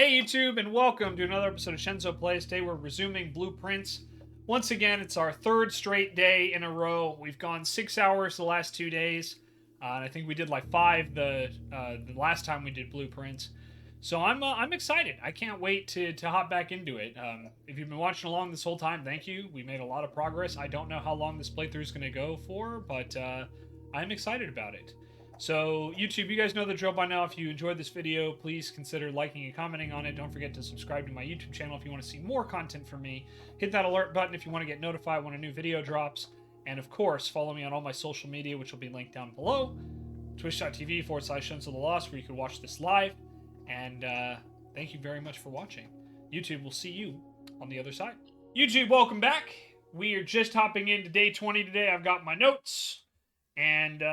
Hey YouTube, and welcome to another episode of Shenzo Plays. Today we're resuming Blueprints. Once again, it's our third straight day in a row. We've gone 6 hours the last 2 days. And I think we did like 5 the last time we did Blueprints. So I'm excited. I can't wait to hop back into it. If you've been watching along this whole time, thank you. We made a lot of progress. I don't know how long this playthrough is going to go for, but I'm excited about it. So, YouTube, you guys know the drill by now. If you enjoyed this video, please consider liking and commenting on it. Don't forget to subscribe to my YouTube channel if you want to see more content from me. Hit that alert button if you want to get notified when a new video drops. And, of course, follow me on all my social media, which will be linked down below. Twitch.tv/ShenzoTheLost, where you can watch this live. And thank you very much for watching. YouTube, we'll see you on the other side. YouTube, welcome back. We are just hopping into day 20 today. I've got my notes. And,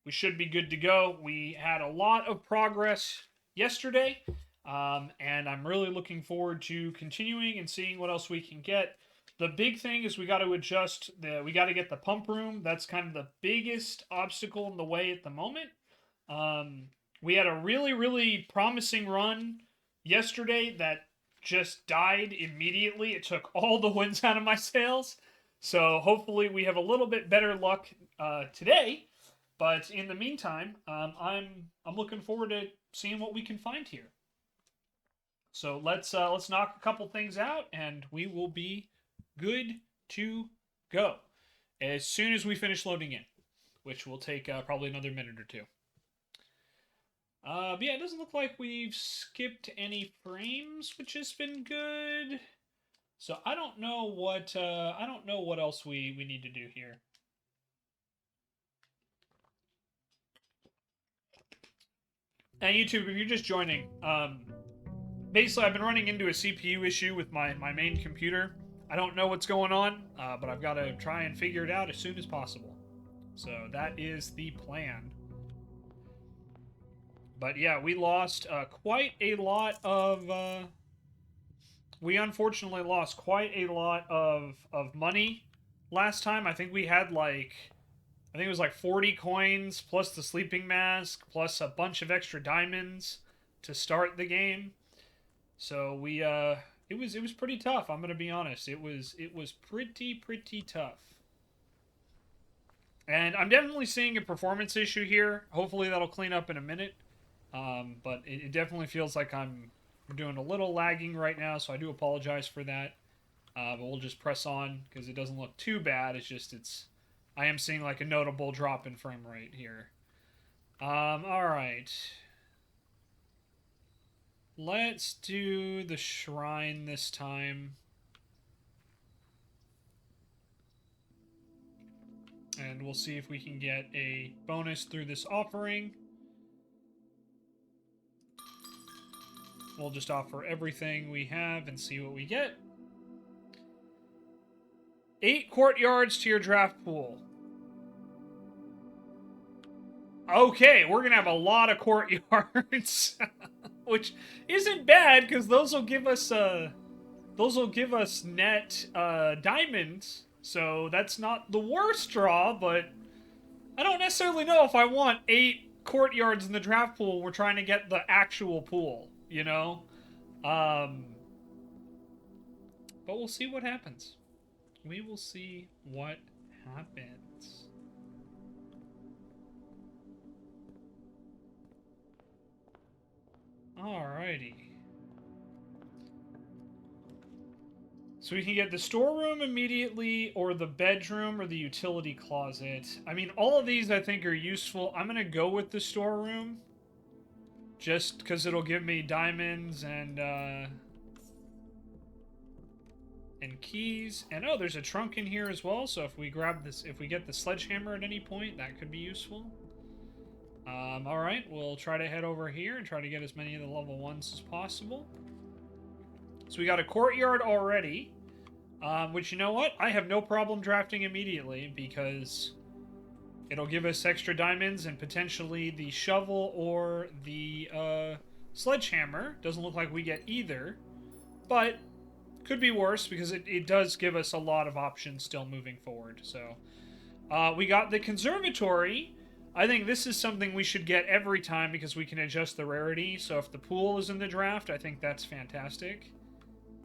we should be good to go. We had a lot of progress yesterday, and I'm really looking forward to continuing and seeing what else we can get. The big thing is we got to adjust, we got to get the pump room. That's kind of the biggest obstacle in the way at the moment. We had a really, really promising run yesterday that just died immediately. It took all the winds out of my sails. So hopefully we have a little bit better luck today. But in the meantime, I'm looking forward to seeing what we can find here. So let's knock a couple things out, and we will be good to go as soon as we finish loading in, which will take probably another minute or two. But yeah, it doesn't look like we've skipped any frames, which has been good. So I don't know what else we need to do here. And YouTube, if you're just joining, basically I've been running into a CPU issue with my main computer. I don't know what's going on, but I've got to try and figure it out as soon as possible. So that is the plan. But yeah, we lost quite a lot of... we unfortunately lost quite a lot of money last time. I think we had like... I think it was like 40 coins, plus the sleeping mask, plus a bunch of extra diamonds to start the game. So we, it was pretty tough, I'm gonna be honest. It was pretty tough. And I'm definitely seeing a performance issue here. Hopefully that'll clean up in a minute. But it definitely feels like I'm doing a little lagging right now, so I do apologize for that. But we'll just press on, because it doesn't look too bad. It's just, I am seeing like a notable drop in frame rate here. Alright. Let's do the shrine this time. And we'll see if we can get a bonus through this offering. We'll just offer everything we have and see what we get. 8 courtyards to your draft pool. Okay, we're gonna have a lot of courtyards, which isn't bad because those will give us net diamonds. So that's not the worst draw, but I don't necessarily know if I want 8 courtyards in the draft pool. We're trying to get the actual pool, you know. But we'll see what happens. We will see what happens. Alrighty. So we can get the storeroom immediately, or the bedroom, or the utility closet. I mean, all of these I think are useful. I'm gonna go with the storeroom. Just because it'll give me diamonds and keys. And oh, there's a trunk in here as well, so if we grab this, if we get the sledgehammer at any point, that could be useful. Alright, we'll try to head over here and try to get as many of the level 1s as possible. So we got a courtyard already, which, you know what? I have no problem drafting immediately, because it'll give us extra diamonds and potentially the shovel or the sledgehammer. Doesn't look like we get either, but could be worse, because it does give us a lot of options still moving forward. So we got the conservatory. I think this is something we should get every time because we can adjust the rarity. So if the pool is in the draft, I think that's fantastic.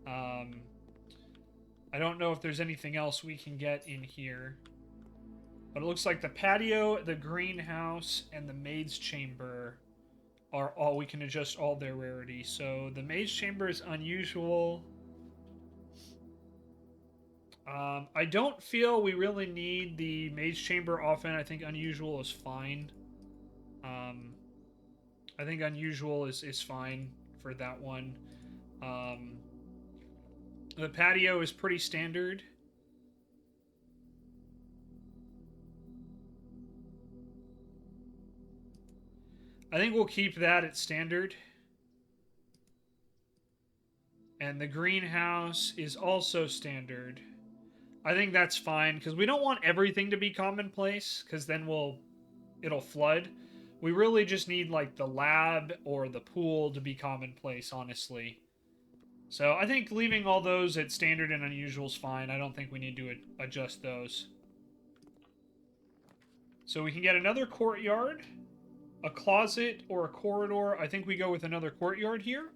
I don't know if there's anything else we can get in here. But it looks like the patio, the greenhouse, and the maid's chamber are all... We can adjust all their rarity. So the maid's chamber is unusual. I don't feel we really need the maid's chamber often. I think unusual is fine. I think unusual is fine for that one. The patio is pretty standard. I think we'll keep that at standard. And the greenhouse is also standard. I think that's fine, because we don't want everything to be commonplace, because then it'll flood. We really just need, like, the lab or the pool to be commonplace, honestly. So I think leaving all those at standard and unusual is fine. I don't think we need to adjust those. So we can get another courtyard, a closet, or a corridor. I think we go with another courtyard here.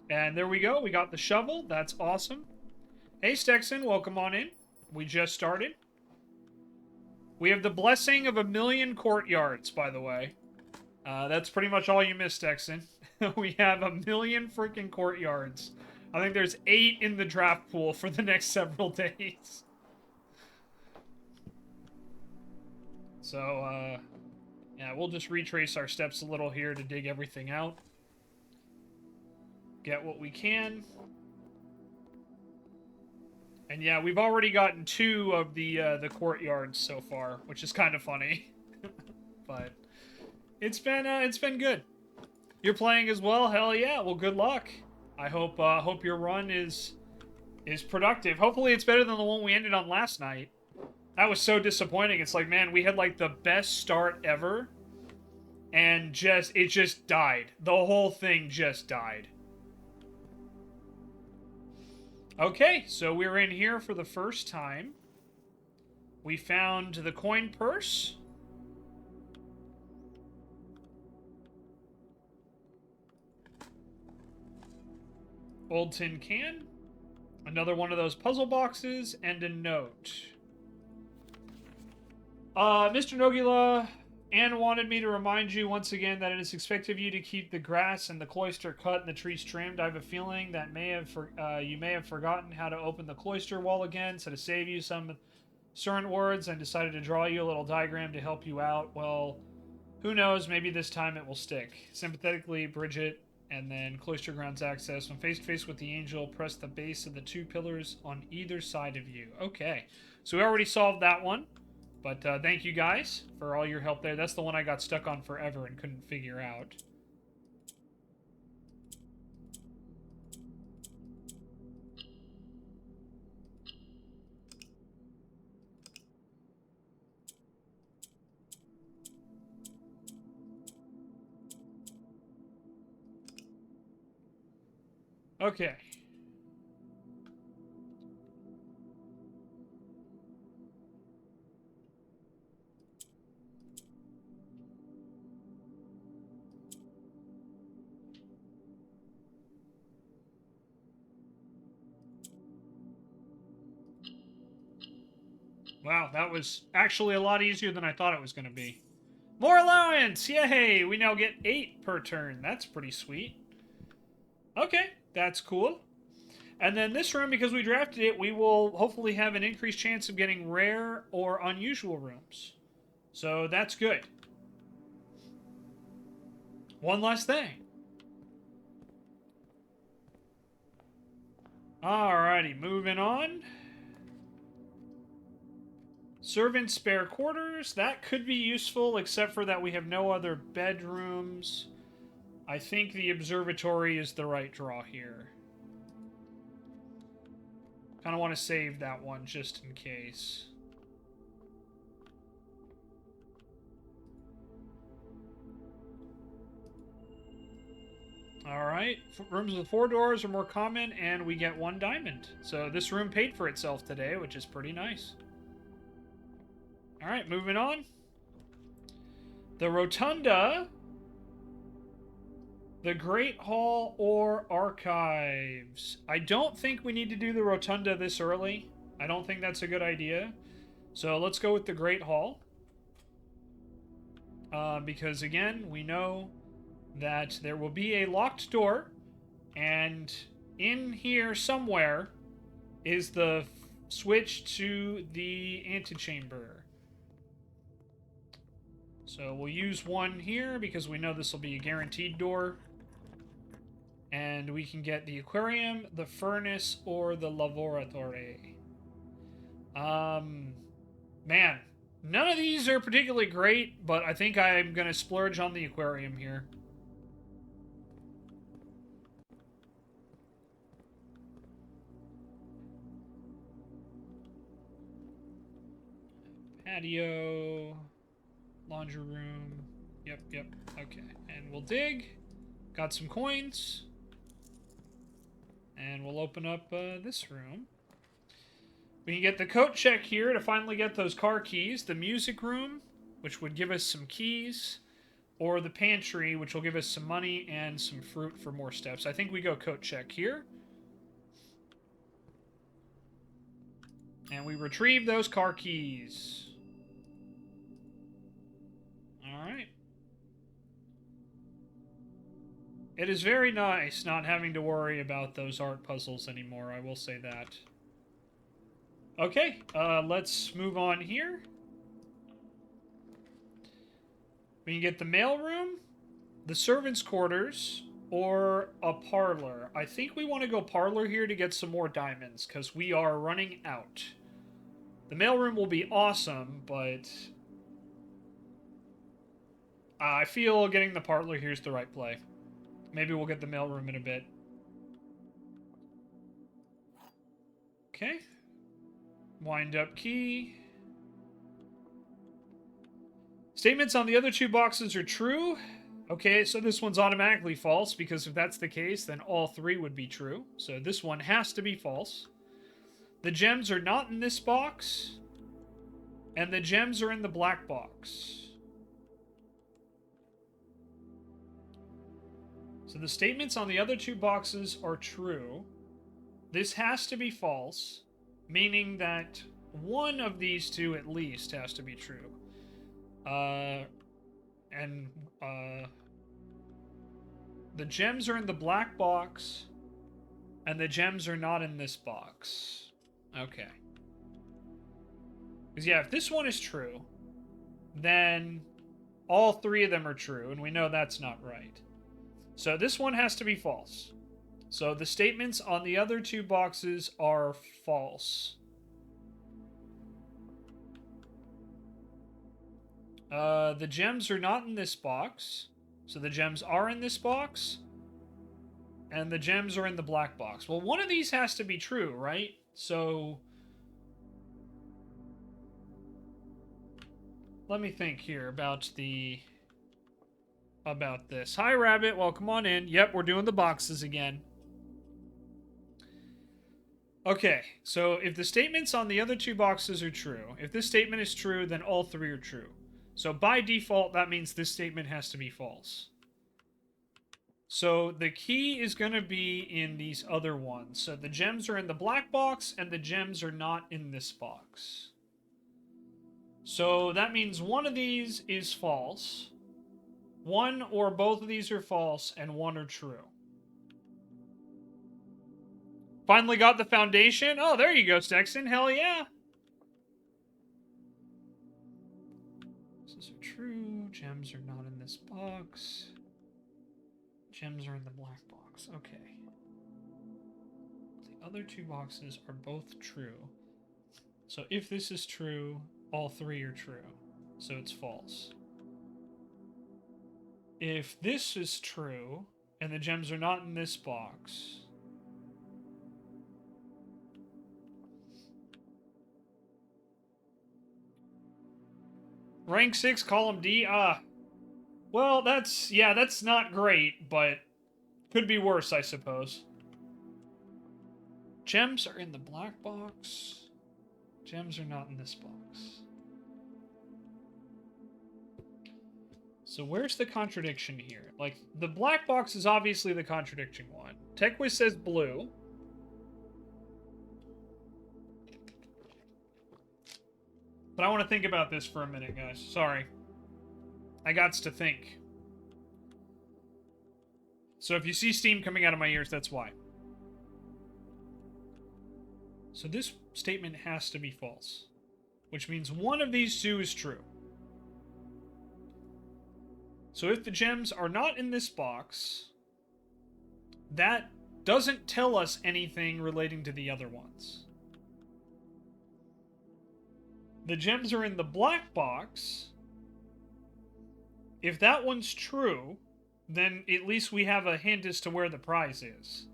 And there we go. We got the shovel. That's awesome. Hey, Stexon, welcome on in. We just started. We have the blessing of 1,000,000 courtyards, by the way. That's pretty much all you missed, Stexon. We have 1,000,000 freaking courtyards. I think there's 8 in the draft pool for the next several days. So, yeah, we'll just retrace our steps a little here to dig everything out. Get what we can. And yeah, we've already gotten 2 of the courtyards so far, which is kind of funny. But it's been good. You're playing as well? Hell yeah. Well, good luck. I hope your run is productive. Hopefully it's better than the one we ended on last night. That was so disappointing. It's like, man, we had like the best start ever, and it just died. The whole thing just died. Okay, so we're in here for the first time. We found the coin purse. Old tin can. Another one of those puzzle boxes, and a note. Mr. Nogila, Anne wanted me to remind you once again that it is expected of you to keep the grass and the cloister cut and the trees trimmed. I have a feeling that you may have forgotten how to open the cloister wall again, so to save you some certain words, I decided to draw you a little diagram to help you out. Well, who knows, maybe this time it will stick. Sympathetically, Bridget. And then cloister grounds access. When face to face with the angel, press the base of the 2 pillars on either side of you. Okay, so we already solved that one. But thank you guys for all your help there. That's the one I got stuck on forever and couldn't figure out. Okay. Wow, that was actually a lot easier than I thought it was going to be. More allowance! Yay! We now get 8 per turn. That's pretty sweet. Okay, that's cool. And then this room, because we drafted it, we will hopefully have an increased chance of getting rare or unusual rooms. So that's good. One less thing. Alrighty, moving on. Servant spare quarters. That could be useful, except for that we have no other bedrooms. I think the observatory is the right draw here. Kind of want to save that one just in case. Alright, rooms with 4 doors are more common, and we get 1 diamond. So this room paid for itself today, which is pretty nice. Alright, moving on. The Rotunda, the Great Hall, or Archives. I don't think we need to do the Rotunda this early. I don't think that's a good idea. So let's go with the Great Hall. Because again, we know that there will be a locked door, and in here somewhere is the switch to the antechamber. So we'll use one here because we know this will be a guaranteed door. And we can get the aquarium, the furnace, or the laboratory. Man, none of these are particularly great, but I think I'm going to splurge on the aquarium here. Patio, laundry room. Yep. Okay, and we'll dig. Got some coins. And we'll open up this room. We can get the coat check here to finally get those car keys. The music room, which would give us some keys. Or the pantry, which will give us some money and some fruit for more steps. I think we go coat check here. And we retrieve those car keys. Alright. It is very nice not having to worry about those art puzzles anymore, I will say that. Okay, let's move on here. We can get the mailroom, the servants' quarters, or a parlor. I think we want to go parlor here to get some more diamonds, because we are running out. The mailroom will be awesome, but I feel getting the parlor here is the right play. Maybe we'll get the mailroom in a bit. Okay. Wind-up key. Statements on the other two boxes are true. Okay, so this one's automatically false, because if that's the case, then all three would be true. So this one has to be false. The gems are not in this box. And the gems are in the black box. So the statements on the other two boxes are true. This has to be false, meaning that one of these two at least has to be true. The gems are in the black box, and the gems are not in this box. Okay. Because, yeah, if this one is true, then all three of them are true, and we know that's not right. So this one has to be false. So the statements on the other two boxes are false. The gems are not in this box. So the gems are in this box. And the gems are in the black box. Well, one of these has to be true, right? So let me think here about this. Hi, Rabbit. Welcome on in. Yep, we're doing the boxes again. Okay, so if the statements on the other two boxes are true, if this statement is true, then all three are true. So by default, that means this statement has to be false. So the key is going to be in these other ones. So the gems are in the black box, and the gems are not in this box. So that means one of these is false. One or both of these are false, and one are true. Finally got the foundation. Oh, there you go, Sexton. Hell yeah. These are true. Gems are not in this box. Gems are in the black box. Okay. The other two boxes are both true. So if this is true, all three are true. So it's false. If this is true, and the gems are not in this box, rank 6, column D, well, that's not great, but could be worse, I suppose. Gems are in the black box. Gems are not in this box. So where's the contradiction here? Like, the black box is obviously the contradiction one. TechWiz says blue. But I want to think about this for a minute, guys. Sorry. I gots to think. So if you see steam coming out of my ears, that's why. So this statement has to be false. Which means one of these two is true. So if the gems are not in this box, that doesn't tell us anything relating to the other ones. The gems are in the black box. If that one's true, then at least we have a hint as to where the prize is.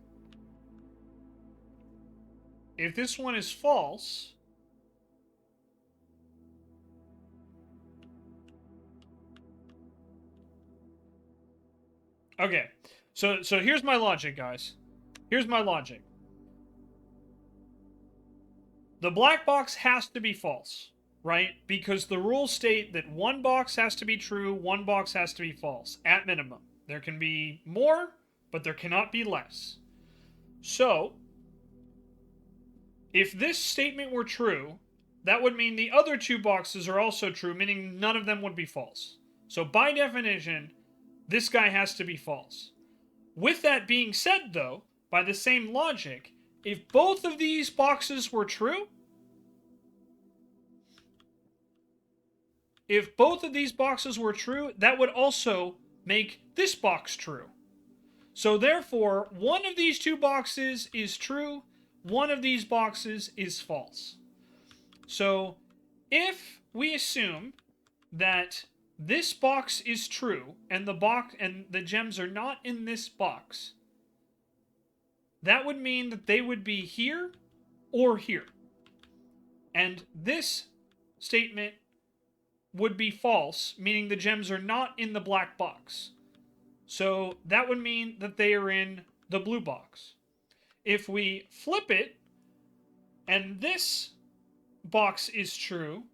If this one is false, okay, so here's my logic, guys. Here's my logic. The black box has to be false, right? Because the rules state that one box has to be true, one box has to be false, at minimum. There can be more, but there cannot be less. So, if this statement were true, that would mean the other two boxes are also true, meaning none of them would be false. So by definition, this guy has to be false. With that being said, though, by the same logic, if both of these boxes were true, that would also make this box true. So therefore, one of these two boxes is true, one of these boxes is false. So if we assume that this box is true and the gems are not in this box, that would mean that they would be here or here. And this statement would be false, meaning the gems are not in the black box. So that would mean that they are in the blue box. If we flip it, and this box is true,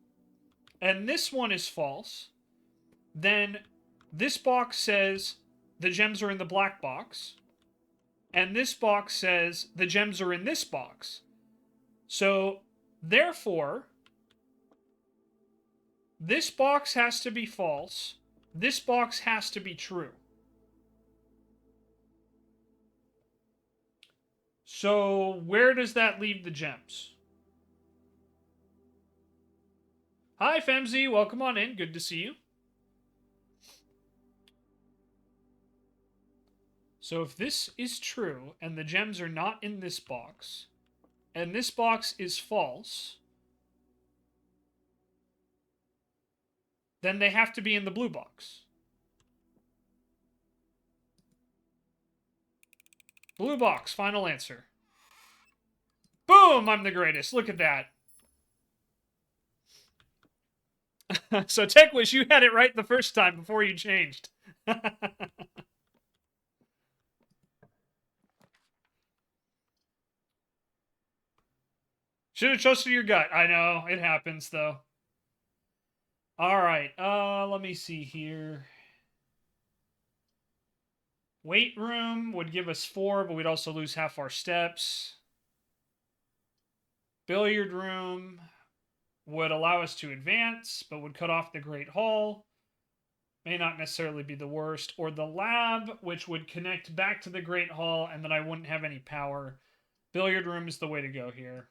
and this one is false, then this box says the gems are in the black box, and this box says the gems are in this box. So, therefore, this box has to be false, this box has to be true. So, where does that leave the gems? Hi, Femzy. Welcome on in. Good to see you. So, if this is true, and the gems are not in this box, and this box is false, then they have to be in the blue box. Blue box, final answer. Boom! I'm the greatest. Look at that. So, TechWish, you had it right the first time before you changed. Should have trusted your gut. I know. It happens, though. Alright. Let me see here. Weight room would give us 4, but we'd also lose half our steps. Billiard room would allow us to advance, but would cut off the Great Hall. May not necessarily be the worst. Or the lab, which would connect back to the Great Hall, and then I wouldn't have any power. Billiard room is the way to go here.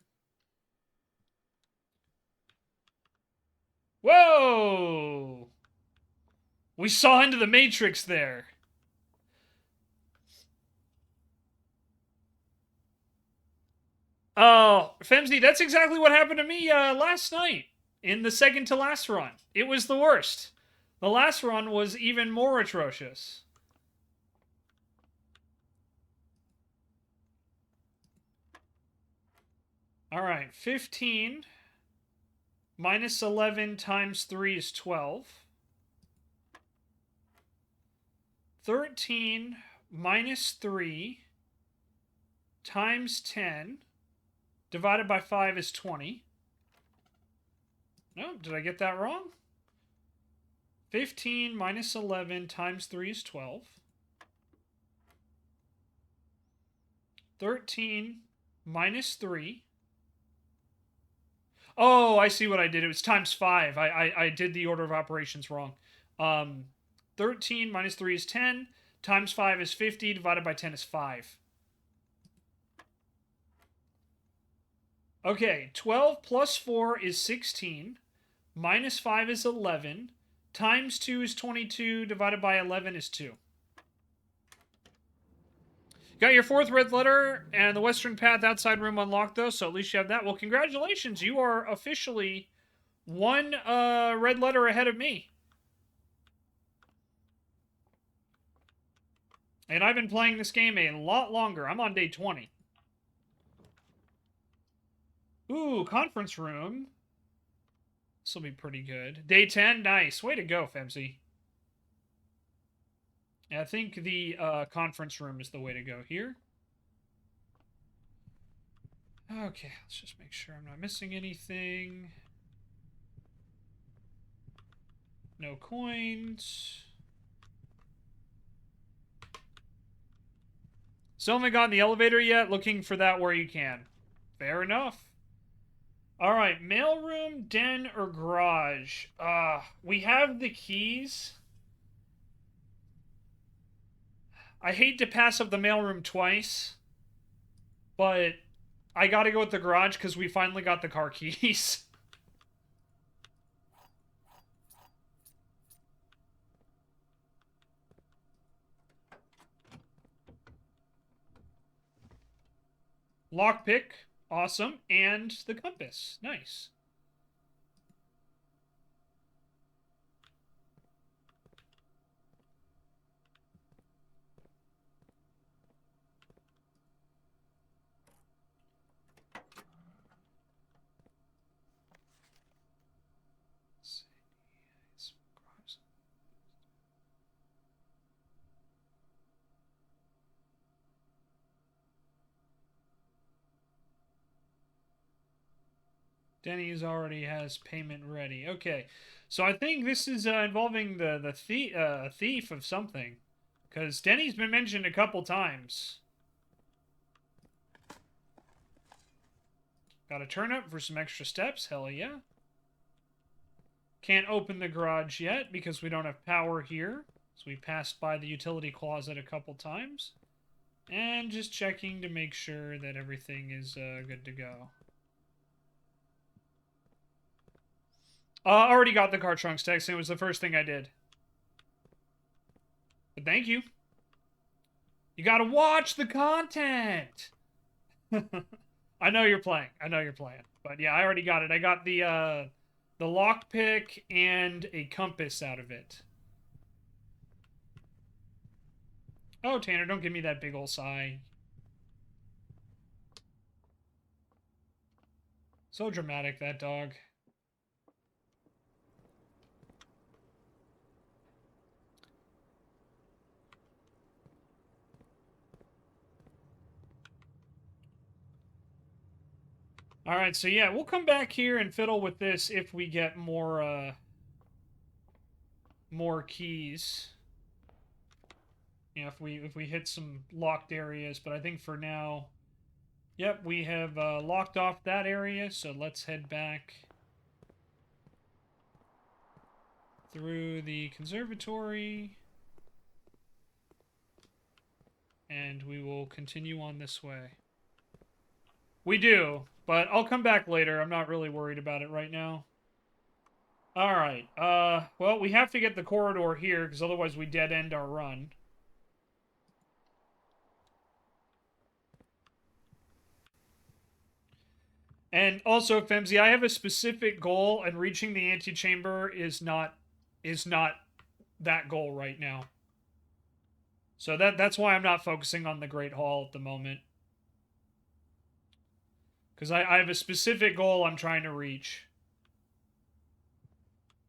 Whoa! We saw into the Matrix there. Oh, Femzy, that's exactly what happened to me last night in the second to last run. It was the worst. The last run was even more atrocious. All right, 15 minus 11 times 3 is 12. 13 minus 3 times 10 divided by 5 is 20. No, did I get that wrong? 15 minus 11 times 3 is 12. 13 minus 3. Oh, I see what I did. It was times 5. I did the order of operations wrong. 13 minus 3 is 10. Times 5 is 50. Divided by 10 is 5. Okay, 12 plus 4 is 16. Minus 5 is 11. Times 2 is 22. Divided by 11 is 2. Got your 4th red letter and the Western Path outside room unlocked, though, so at least you have that. Well, congratulations. You are officially 1 red letter ahead of me. And I've been playing this game a lot longer. I'm on day 20. Ooh, conference room. This will be pretty good. Day 10, nice. Way to go, Femsy. I think the conference room is the way to go here. Okay, let's just make sure I'm not missing anything. No coins. Still haven't gotten the elevator yet. Looking for that where you can. Fair enough. Alright, mailroom, den, or garage? We have the keys. I hate to pass up the mailroom twice, but I gotta go with the garage because we finally got the car keys. Lockpick, awesome, and the compass, nice. Denny's already has payment ready. Okay, so I think this is involving the thief of something, because Denny's been mentioned a couple times. Got a turnip for some extra steps. Hell yeah. Can't open the garage yet because we don't have power here. So we passed by the utility closet a couple times. And just checking to make sure that everything is good to go. Already got the car trunks text, and it was the first thing I did. But thank you. You gotta watch the content! I know you're playing. I know you're playing. But yeah, I already got it. I got the lockpick and a compass out of it. Oh, Tanner, don't give me that big ol' sigh. So dramatic, that dog. Alright, so yeah, we'll come back here and fiddle with this if we get more keys. Yeah, if we hit some locked areas, but I think for now, yep, we have locked off that area, so let's head back through the conservatory, and we will continue on this way. We do, but I'll come back later. I'm not really worried about it right now. Alright, well, we have to get the corridor here, because otherwise we dead-end our run. And also, Femsy, I have a specific goal, and reaching the antechamber is not that goal right now. So that's why I'm not focusing on the Great Hall at the moment. Because I have a specific goal I'm trying to reach.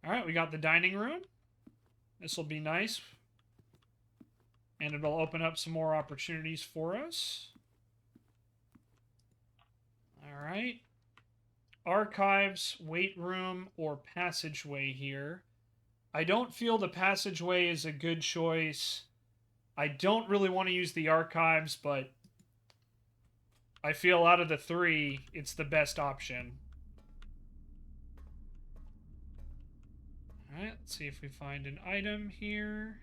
Alright, we got the dining room. This will be nice. And it'll open up some more opportunities for us. Alright. Archives, weight room, or passageway here. I don't feel the passageway is a good choice. I don't really want to use the archives, but I feel out of the three, it's the best option. Alright, let's see if we find an item here.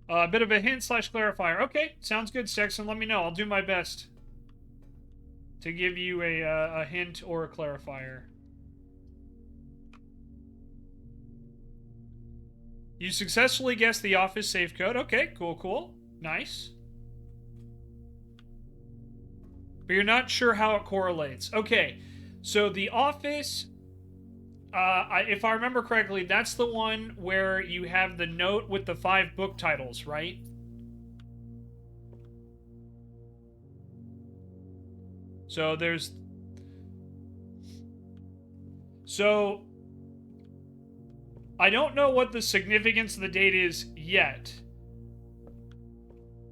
A bit of a hint / clarifier. Okay, sounds good, Sexton. Let me know. I'll do my best to give you a hint or a clarifier. You successfully guessed the office safe code. Okay, cool. Nice. But you're not sure how it correlates. Okay, so the office, if I remember correctly, that's the one where you have the note with the 5 book titles, right? So there's... So... I don't know what the significance of the date is yet.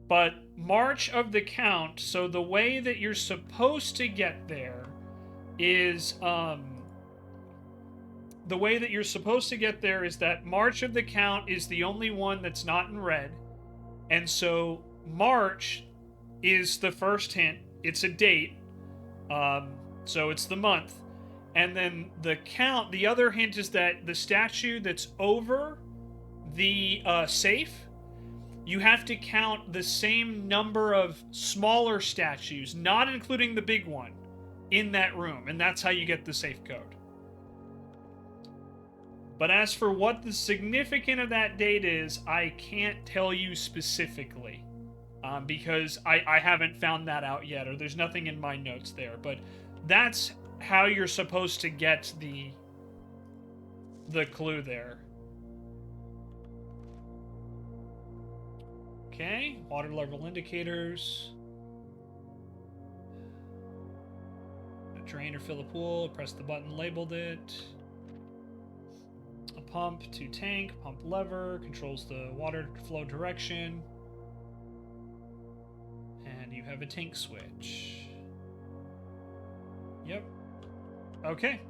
But March of the Count, so the way that you're supposed to get there is, the way that you're supposed to get there is that March of the Count is the only one that's not in red. And so March is the first hint. It's a date. So it's the month. And then the count, the other hint is that the statue that's over the safe, you have to count the same number of smaller statues, not including the big one, in that room. And that's how you get the safe code. But as for what the significance of that date is, I can't tell you specifically. Because I haven't found that out yet, or there's nothing in my notes there. But that's how you're supposed to get the clue there. Okay, water level indicators. Drain or fill a pool, press the button labeled it. A pump to tank, pump lever, controls the water flow direction. And you have a tank switch. Yep. Okay.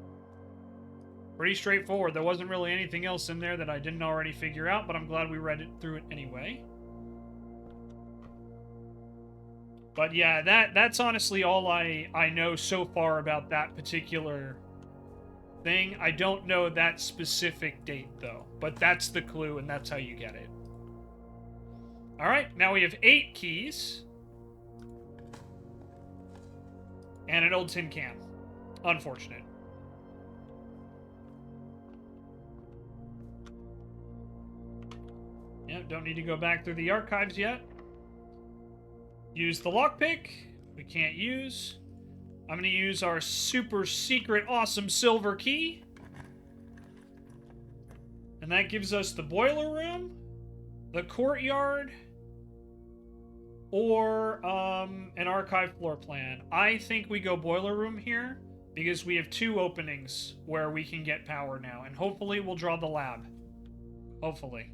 Pretty straightforward. There wasn't really anything else in there that I didn't already figure out, but I'm glad we read it through it anyway. But yeah, that's honestly all I know so far about that particular thing. I don't know that specific date, though. But that's the clue, and that's how you get it. Alright, now we have 8 keys. And an old tin can. Unfortunate. Yeah, don't need to go back through the archives yet. Use the lockpick. We can't use. I'm going to use our super secret awesome silver key. And that gives us the boiler room, the courtyard, or an archive floor plan. I think we go boiler room here because we have 2 openings where we can get power now. And hopefully we'll draw the lab. Hopefully.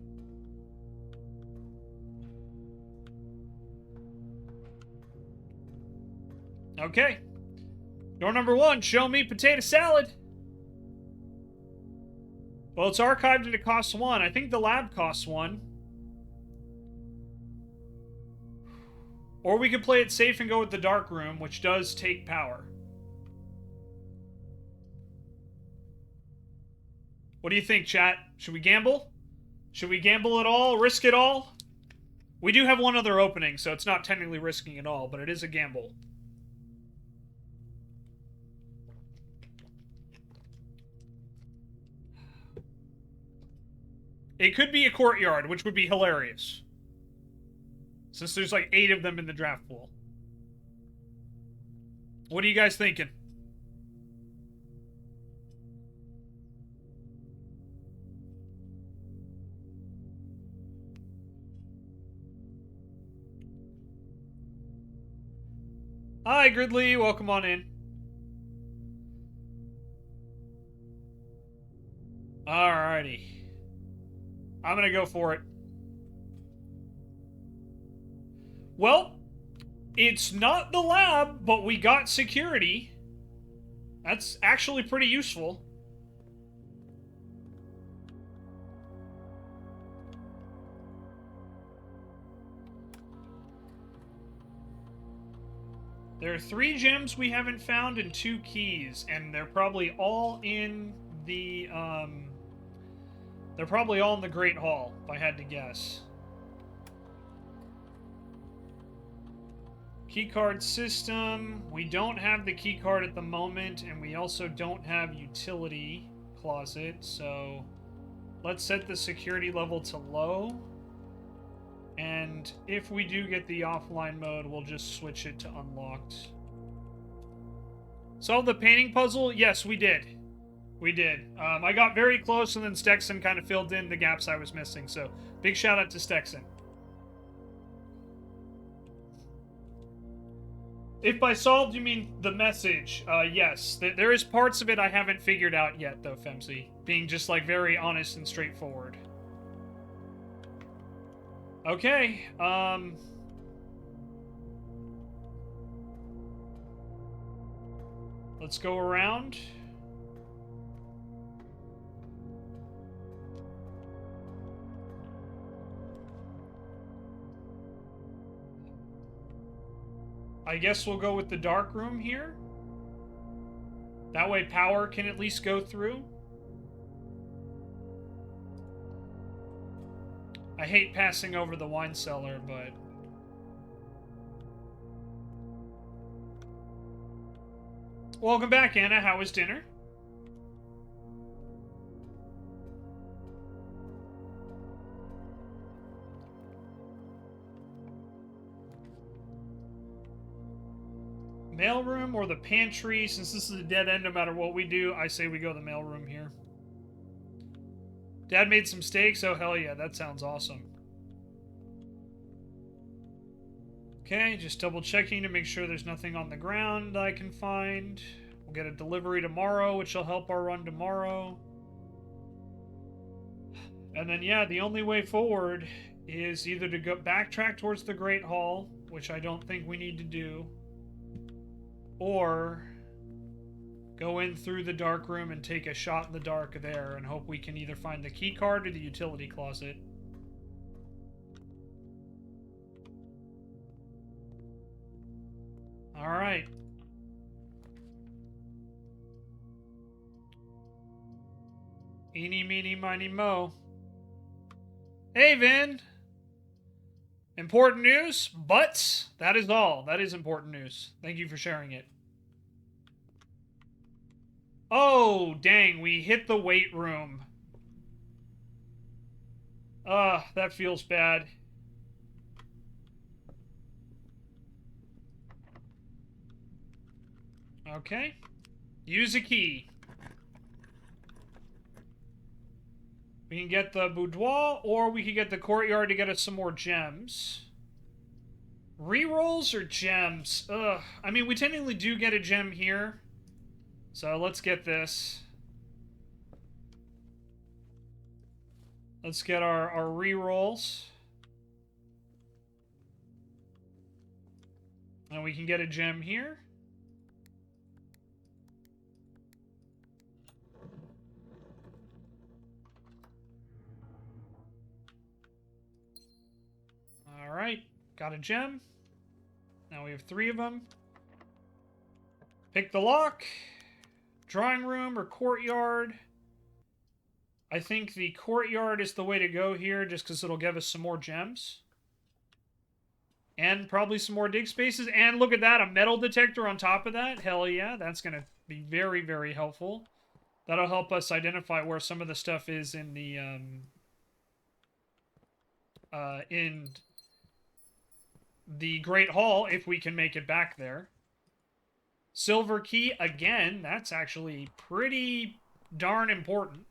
Okay. Door number 1, show me potato salad. Well, it's archived and it costs 1. I think the lab costs 1. Or we could play it safe and go with the dark room, which does take power. What do you think, chat? Should we gamble? Should we gamble at all? Risk it all? We do have 1 other opening, so it's not technically risking it all, but it is a gamble. It could be a courtyard, which would be hilarious. Since there's like 8 of them in the draft pool. What are you guys thinking? Hi, Gridley. Welcome on in. Alrighty. I'm gonna go for it. Well, it's not the lab, but we got security. That's actually pretty useful. There are 3 gems we haven't found and 2 keys, and they're probably all in the, they're probably all in the Great Hall, if I had to guess. Keycard system. We don't have the keycard at the moment, and we also don't have utility closet, so let's set the security level to low. And if we do get the offline mode, we'll just switch it to unlocked. Solve the painting puzzle? Yes, we did. We did. I got very close, and then Stexon kind of filled in the gaps I was missing, so big shout out to Stexon. If by solved you mean the message, yes. There is parts of it I haven't figured out yet, though, Femsy. Being just, like, very honest and straightforward. Okay, let's go around. I guess we'll go with the dark room here. That way power can at least go through. I hate passing over the wine cellar, but... Welcome back, Anna. How was dinner? Mailroom or the pantry? Since this is a dead end no matter what we do, I say we go the mailroom here. Dad made some steaks? Oh, hell yeah, that sounds awesome. Okay, just double checking to make sure there's nothing on the ground I can find. We'll get a delivery tomorrow, which will help our run tomorrow. And then, yeah, the only way forward is either to go backtrack towards the Great Hall, which I don't think we need to do, or go in through the dark room and take a shot in the dark there and hope we can either find the key card or the utility closet. Alright. Eeny, meeny, miny, mo. Hey, Vin! Important news, but that is all. That is important news. Thank you for sharing it. Oh, dang, we hit the weight room. That feels bad. Okay. Use a key. We can get the boudoir, or we can get the courtyard to get us some more gems. Rerolls or gems? Ugh. I mean, we technically do get a gem here. So let's get this. Let's get our rerolls. And we can get a gem here. Alright, got a gem. Now we have 3 of them. Pick the lock. Drawing room or courtyard. I think the courtyard is the way to go here just because it'll give us some more gems. And probably some more dig spaces. And look at that, a metal detector on top of that. Hell yeah, that's going to be very, very helpful. That'll help us identify where some of the stuff is in the, in the Great Hall, if we can make it back there. Silver key, again, that's actually pretty darn important.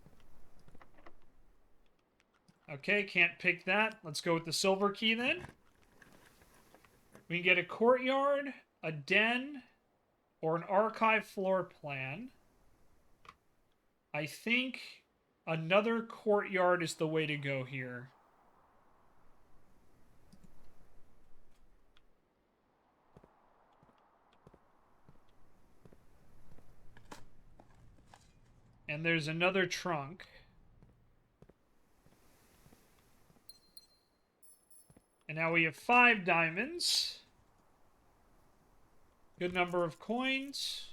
Okay, can't pick that. Let's go with the silver key then. We can get a courtyard, a den, or an archive floor plan. I think another courtyard is the way to go here. And there's another trunk. And now we have 5 diamonds. Good number of coins.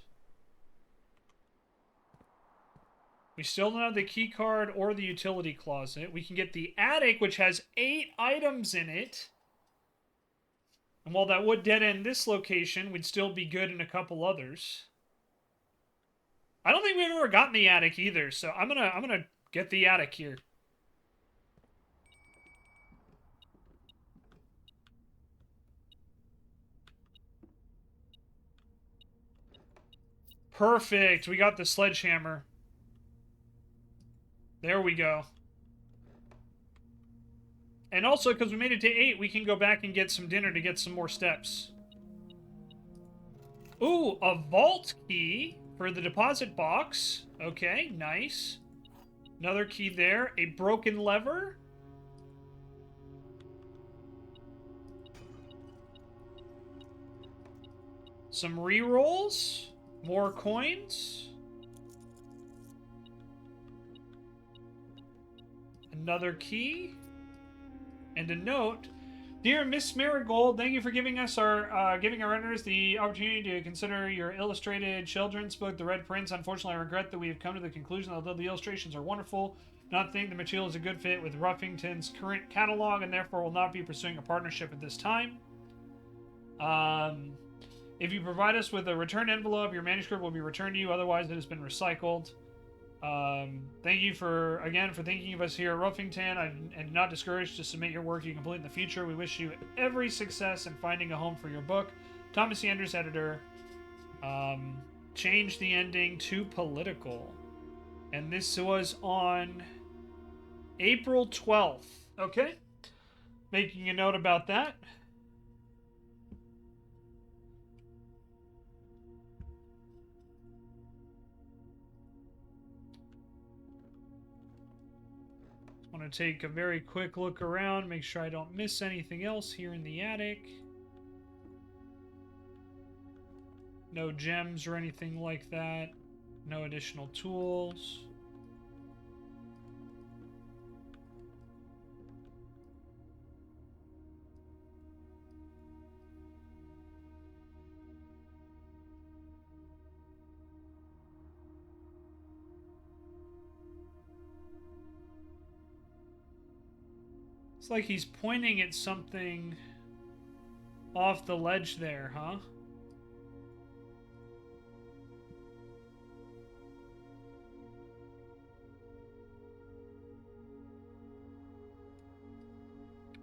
We still don't have the key card or the utility closet. We can get the attic, which has 8 items in it. And while that would dead end this location, we'd still be good in a couple others. I don't think we've ever gotten the attic either, so I'm gonna get the attic here. Perfect. We got the sledgehammer. There we go. And also, because we made it to 8, we can go back and get some dinner to get some more steps. Ooh, a vault key for the deposit box. Okay, nice. Another key there. A broken lever. Some rerolls. More coins. Another key. And a note. Dear Miss Marigold, thank you for giving us our editors the opportunity to consider your illustrated children's book, The Red Prince. Unfortunately, I regret that we have come to the conclusion that although the illustrations are wonderful, do not think the material is a good fit with Ruffington's current catalog, and therefore will not be pursuing a partnership at this time. If you provide us with a return envelope, your manuscript will be returned to you. Otherwise, it has been recycled. Thank you for thinking of us here at Ruffington, and not discouraged to submit your work you complete in the future. We wish you every success in finding a home for your book. Thomas Anders, editor. Change the ending to political. And this was on April 12th. Okay. Making a note about that. I want to take a very quick look around, make sure I don't miss anything else here in the attic. No gems or anything like that. No additional tools. It's like he's pointing at something off the ledge there, huh?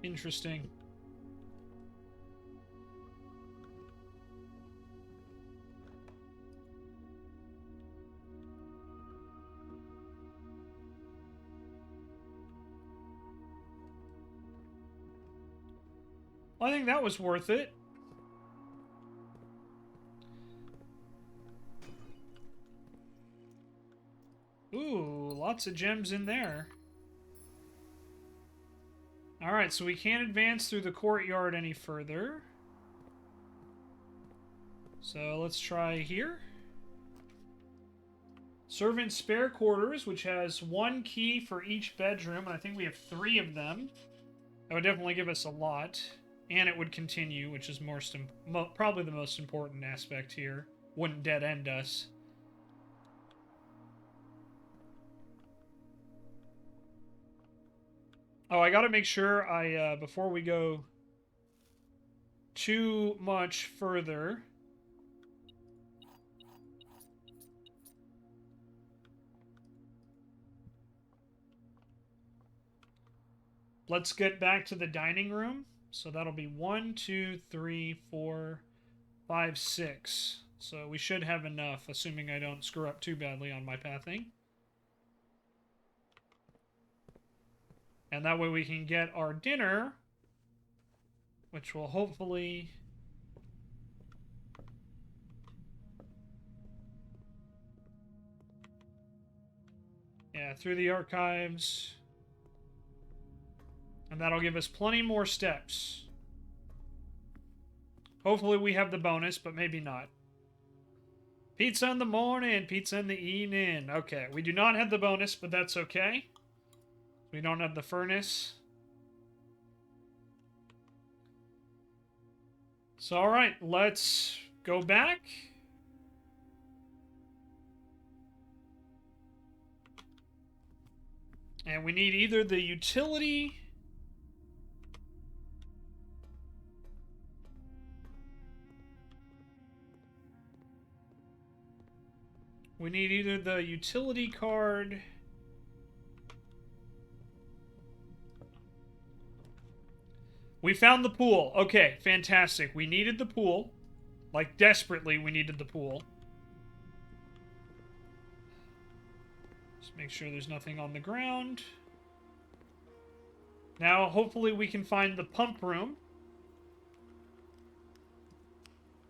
Interesting. Well, I think that was worth it. Ooh, lots of gems in there. Alright, so we can't advance through the courtyard any further. So let's try here. Servant spare quarters, which has 1 key for each bedroom, and I think we have 3 of them. That would definitely give us a lot. And it would continue, which is probably the most important aspect here. Wouldn't dead end us. Oh, I gotta make sure before we go too much further. Let's get back to the dining room. So that'll be 1, 2, 3, 4, 5, 6. So we should have enough, assuming I don't screw up too badly on my pathing. And that way we can get our dinner, which will hopefully... Yeah, through the archives. And that'll give us plenty more steps. Hopefully we have the bonus, but maybe not. Pizza in the morning, pizza in the evening. Okay, we do not have the bonus, but that's okay. We don't have the furnace. So, alright, let's go back. And we need either the utility... We need either the utility card... We found the pool. Okay, fantastic. We needed the pool. Like, desperately, we needed the pool. Just make sure there's nothing on the ground. Now, hopefully we can find the pump room.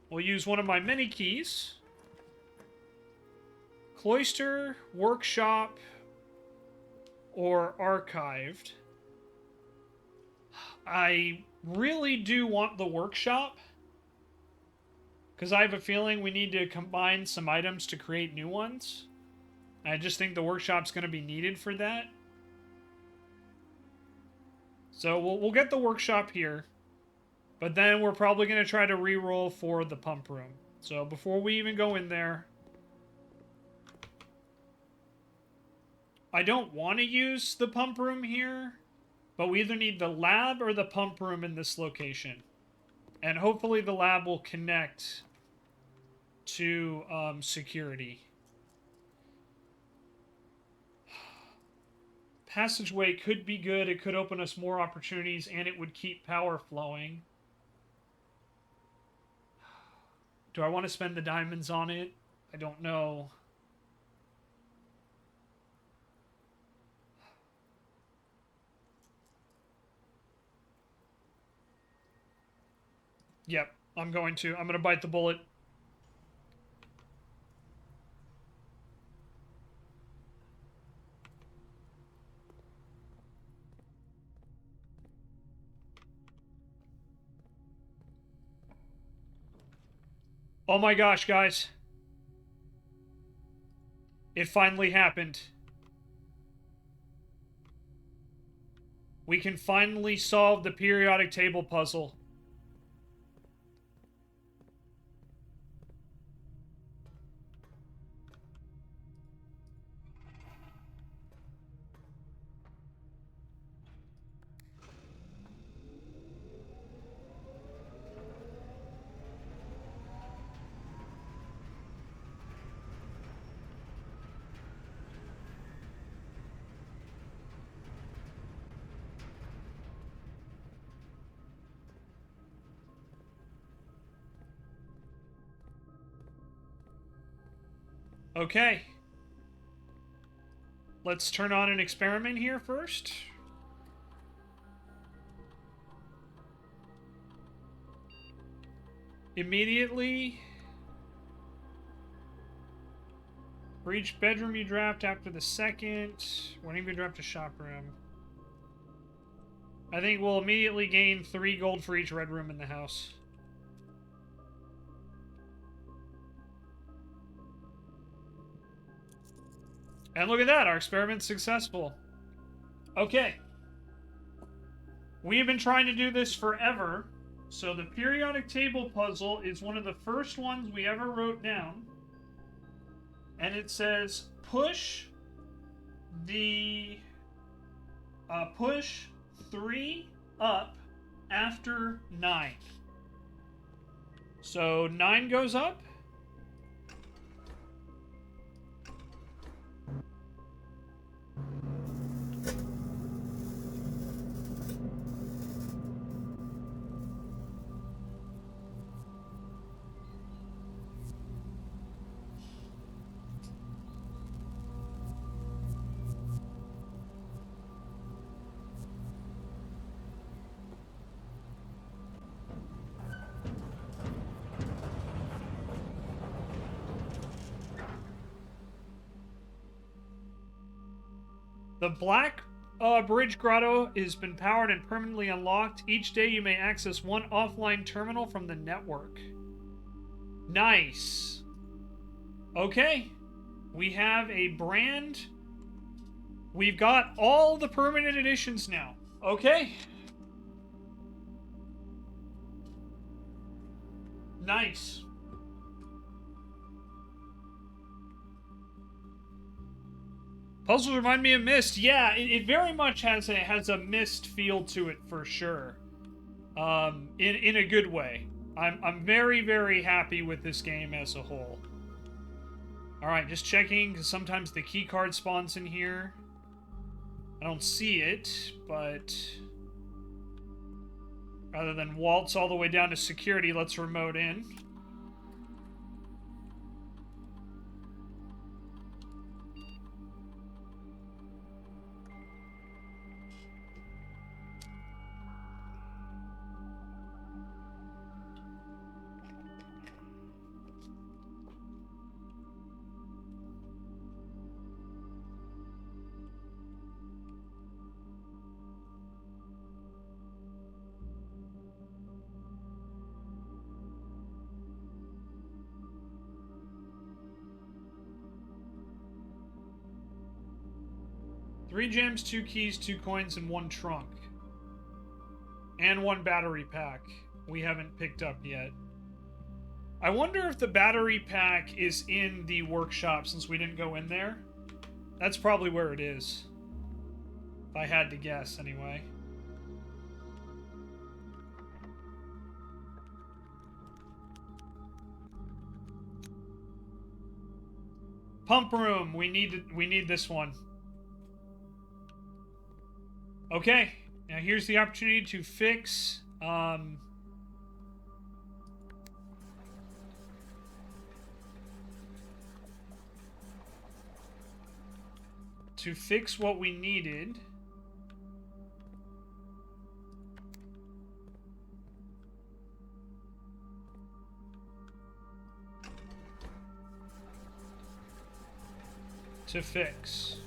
We'll use one of my many keys. Cloister, workshop, or archived. I really do want the workshop. Because I have a feeling we need to combine some items to create new ones. I just think the workshop's going to be needed for that. So we'll get the workshop here. But then we're probably going to try to re-roll for the pump room. So before we even go in there... I don't want to use the pump room here. But we either need the lab or the pump room in this location. And hopefully the lab will connect to security. Passageway could be good. It could open us more opportunities, and it would keep power flowing. Do I want to spend the diamonds on it? I don't know. Yep, I'm going to bite the bullet. Oh my gosh, guys. It finally happened. We can finally solve the periodic table puzzle. Okay. Let's turn on an experiment here first. Immediately. For each bedroom you draft after the second, whenever you draft a shop room. I think we'll immediately gain 3 gold for each red room in the house. And look at that, our experiment's successful. Okay. We've been trying to do this forever. So the periodic table puzzle is one of the first ones we ever wrote down. And it says, push 3 up after 9. So 9 goes up. The Black Bridge Grotto has been powered and permanently unlocked. Each day you may access one offline terminal from the network. Nice. Okay. We have a brand. We've got all the permanent editions now. Okay. Nice. Puzzles remind me of Myst. Yeah, it very much has a Myst feel to it for sure. In a good way. I'm very, very happy with this game as a whole. Alright, just checking, because sometimes the key card spawns in here. I don't see it, but rather than waltz all the way down to security, let's remote in. Three gems, 2 keys, 2 coins, and 1 trunk. And 1 battery pack. We haven't picked up yet. I wonder if the battery pack is in the workshop since we didn't go in there. That's probably where it is. If I had to guess, anyway. Pump room. We need this one. Okay, now here's the opportunity to fix, what we needed. To fix.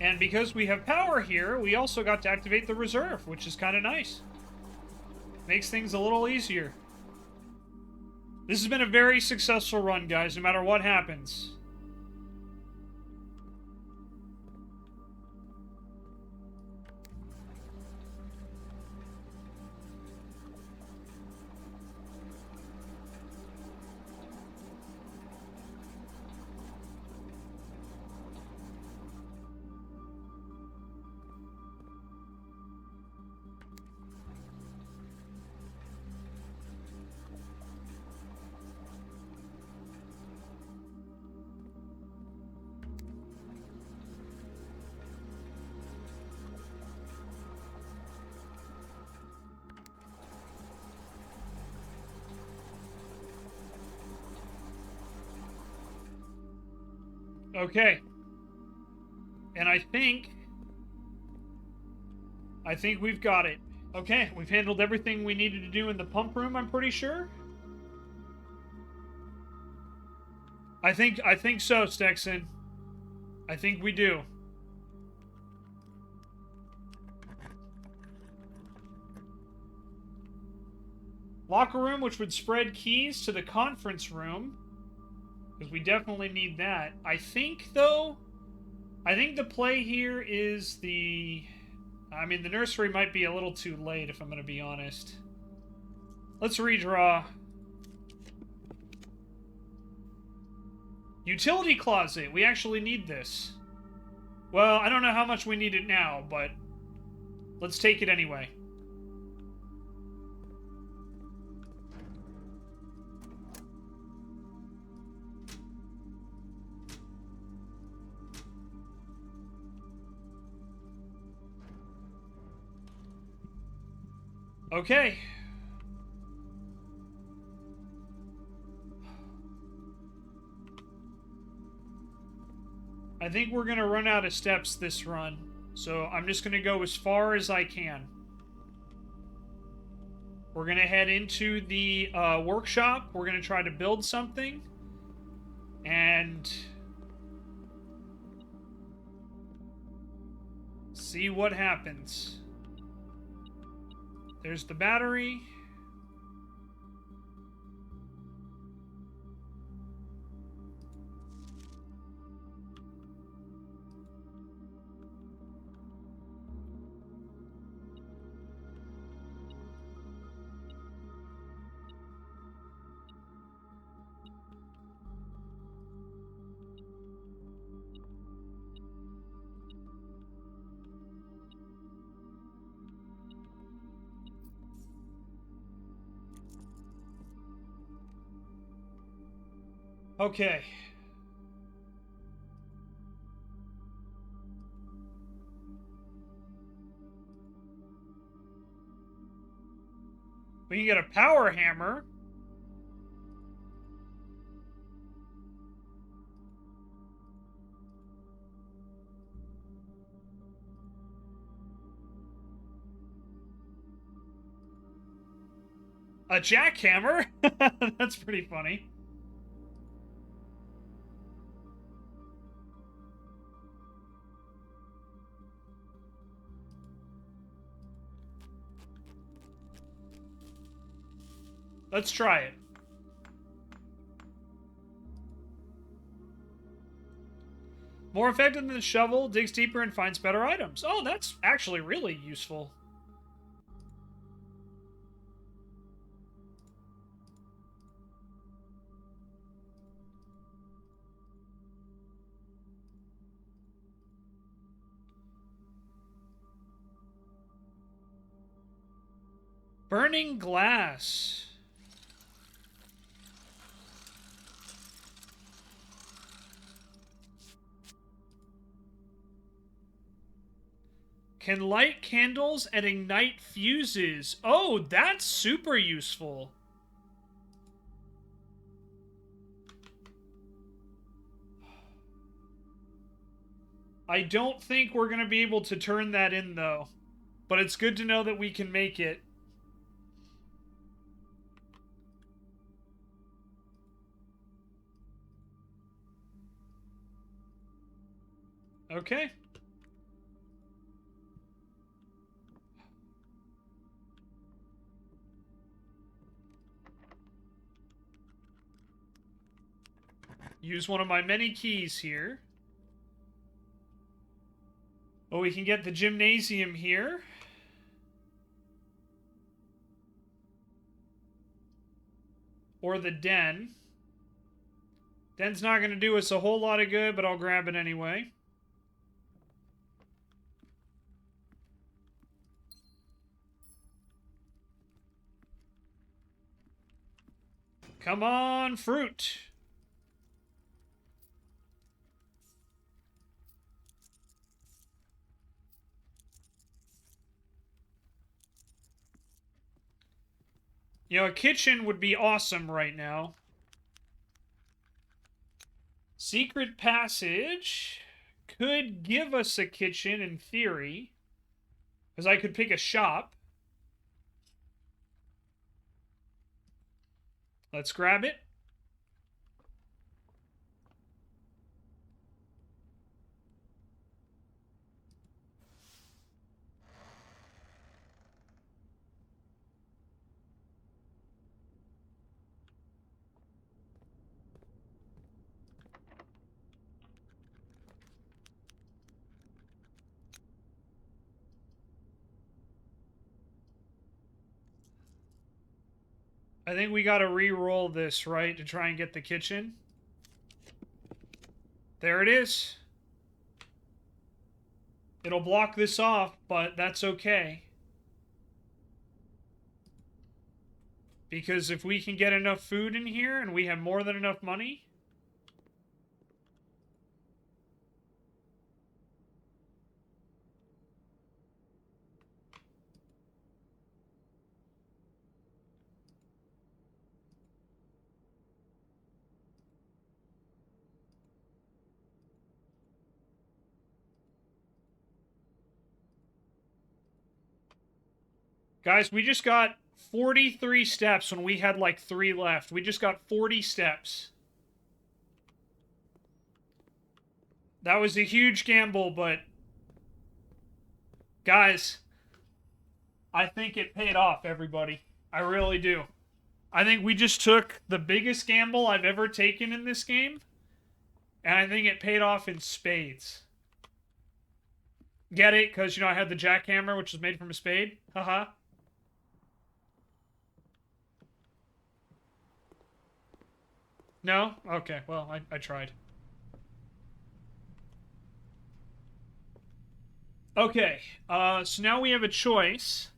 And because we have power here, we also got to activate the reserve, which is kind of nice. Makes things a little easier. This has been a very successful run, guys, no matter what happens. Okay. And I think we've got it. Okay, we've handled everything we needed to do in the pump room, I'm pretty sure. I think so, Stexon. I think we do. Locker room, which would spread keys to the conference room. Because we definitely need that. I think, though, the play here is the... I mean, the nursery might be a little too late, if I'm going to be honest. Let's redraw. Utility closet. We actually need this. Well, I don't know how much we need it now, but let's take it anyway. Okay. I think we're going to run out of steps this run, so I'm just going to go as far as I can. We're going to head into the workshop. We're going to try to build something. And see what happens. There's the battery. Okay. We can get a power hammer. A jackhammer? That's pretty funny. Let's try it. More effective than the shovel, digs deeper and finds better items. Oh, that's actually really useful. Burning glass. Can light candles and ignite fuses. Oh, that's super useful. I don't think we're going to be able to turn that in, though. But it's good to know that we can make it. Okay. Use one of my many keys here. Oh, we can get the gymnasium here. Or the den. Den's not going to do us a whole lot of good, but I'll grab it anyway. Come on, fruit. You know, a kitchen would be awesome right now. Secret passage could give us a kitchen in theory. Because I could pick a shop. Let's grab it. I think we gotta re-roll this, right, to try and get the kitchen. There it is. It'll block this off, but that's okay. Because if we can get enough food in here and we have more than enough money... Guys, we just got 43 steps when we had like 3 left. We just got 40 steps. That was a huge gamble, but... Guys, I think it paid off, everybody. I really do. I think we just took the biggest gamble I've ever taken in this game, and I think it paid off in spades. Get it? Because, you know, I had the jackhammer, which was made from a spade. Haha. No? Okay, well, I tried. Okay, so now we have a choice.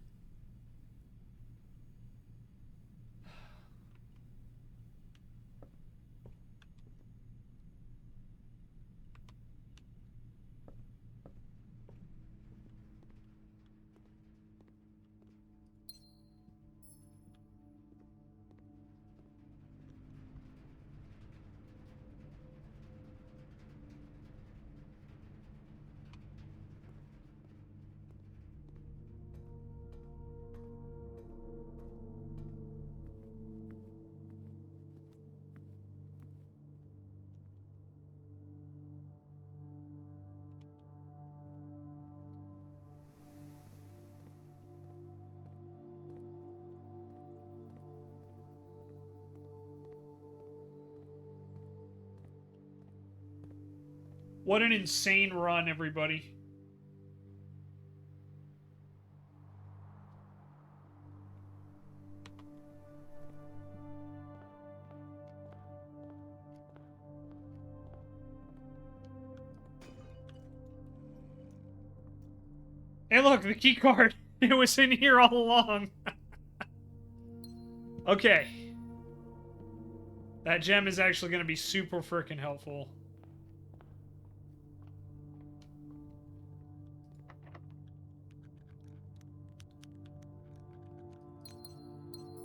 What an insane run, everybody. Hey, look, the key card. It was in here all along. Okay. That gem is actually going to be super freaking helpful.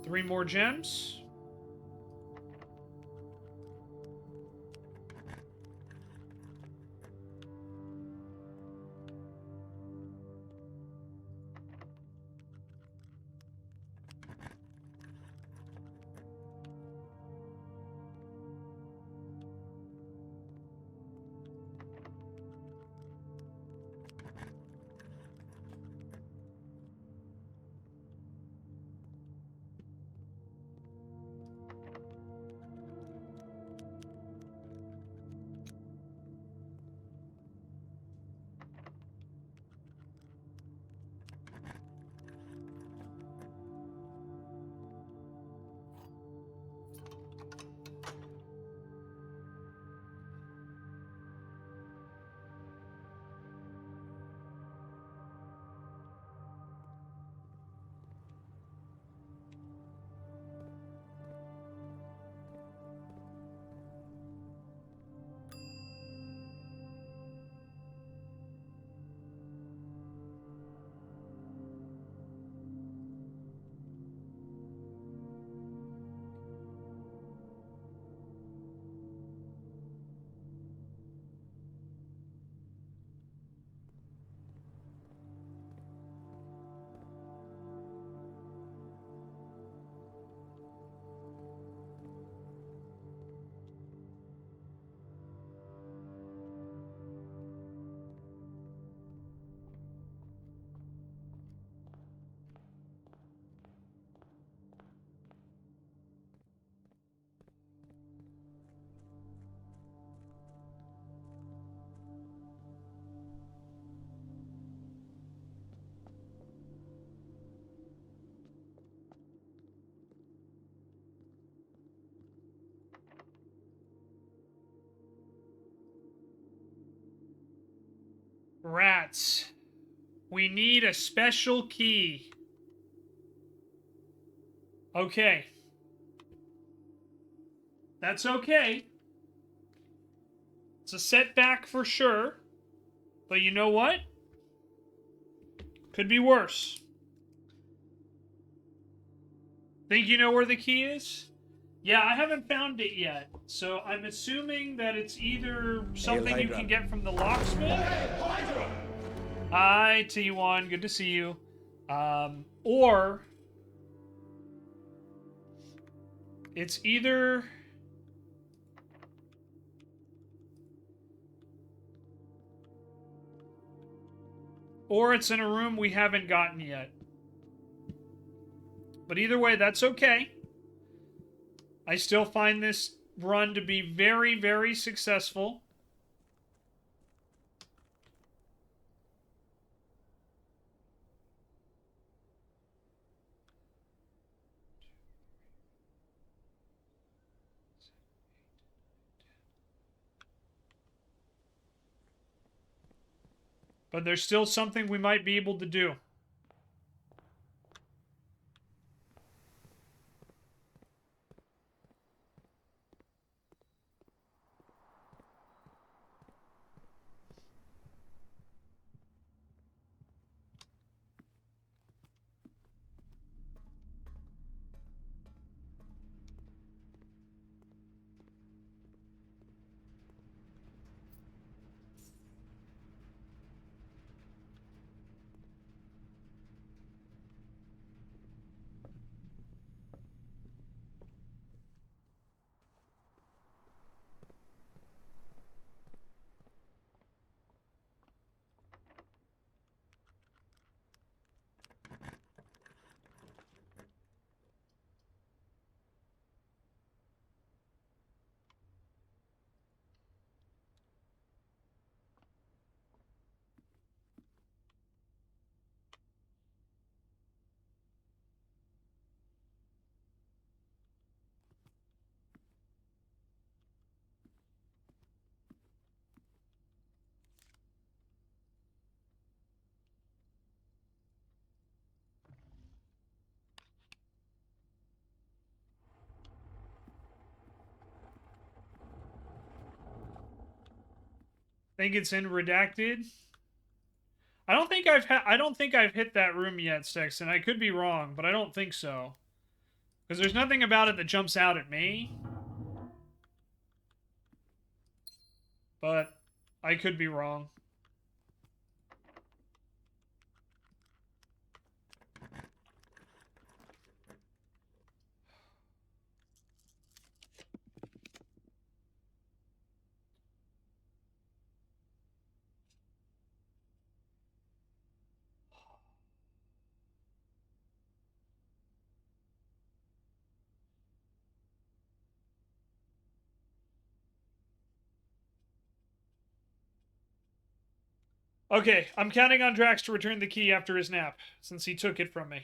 Three more gems. Rats. We need a special key. Okay. That's okay. It's a setback for sure. But you know what? Could be worse. Think you know where the key is? Yeah, I haven't found it yet. So I'm assuming that it's either something you can get from the locksmith. Hi, T1. Good to see you. Or it's either... or it's in a room we haven't gotten yet. But either way, that's okay. I still find this run to be very, very successful. But there's still something we might be able to do. think it's in redacted. I don't think I've hit that room yet, Sexton. I could be wrong, but I don't think so. Because there's nothing about it that jumps out at me. But I could be wrong. Okay, I'm counting on Drax to return the key after his nap, since he took it from me.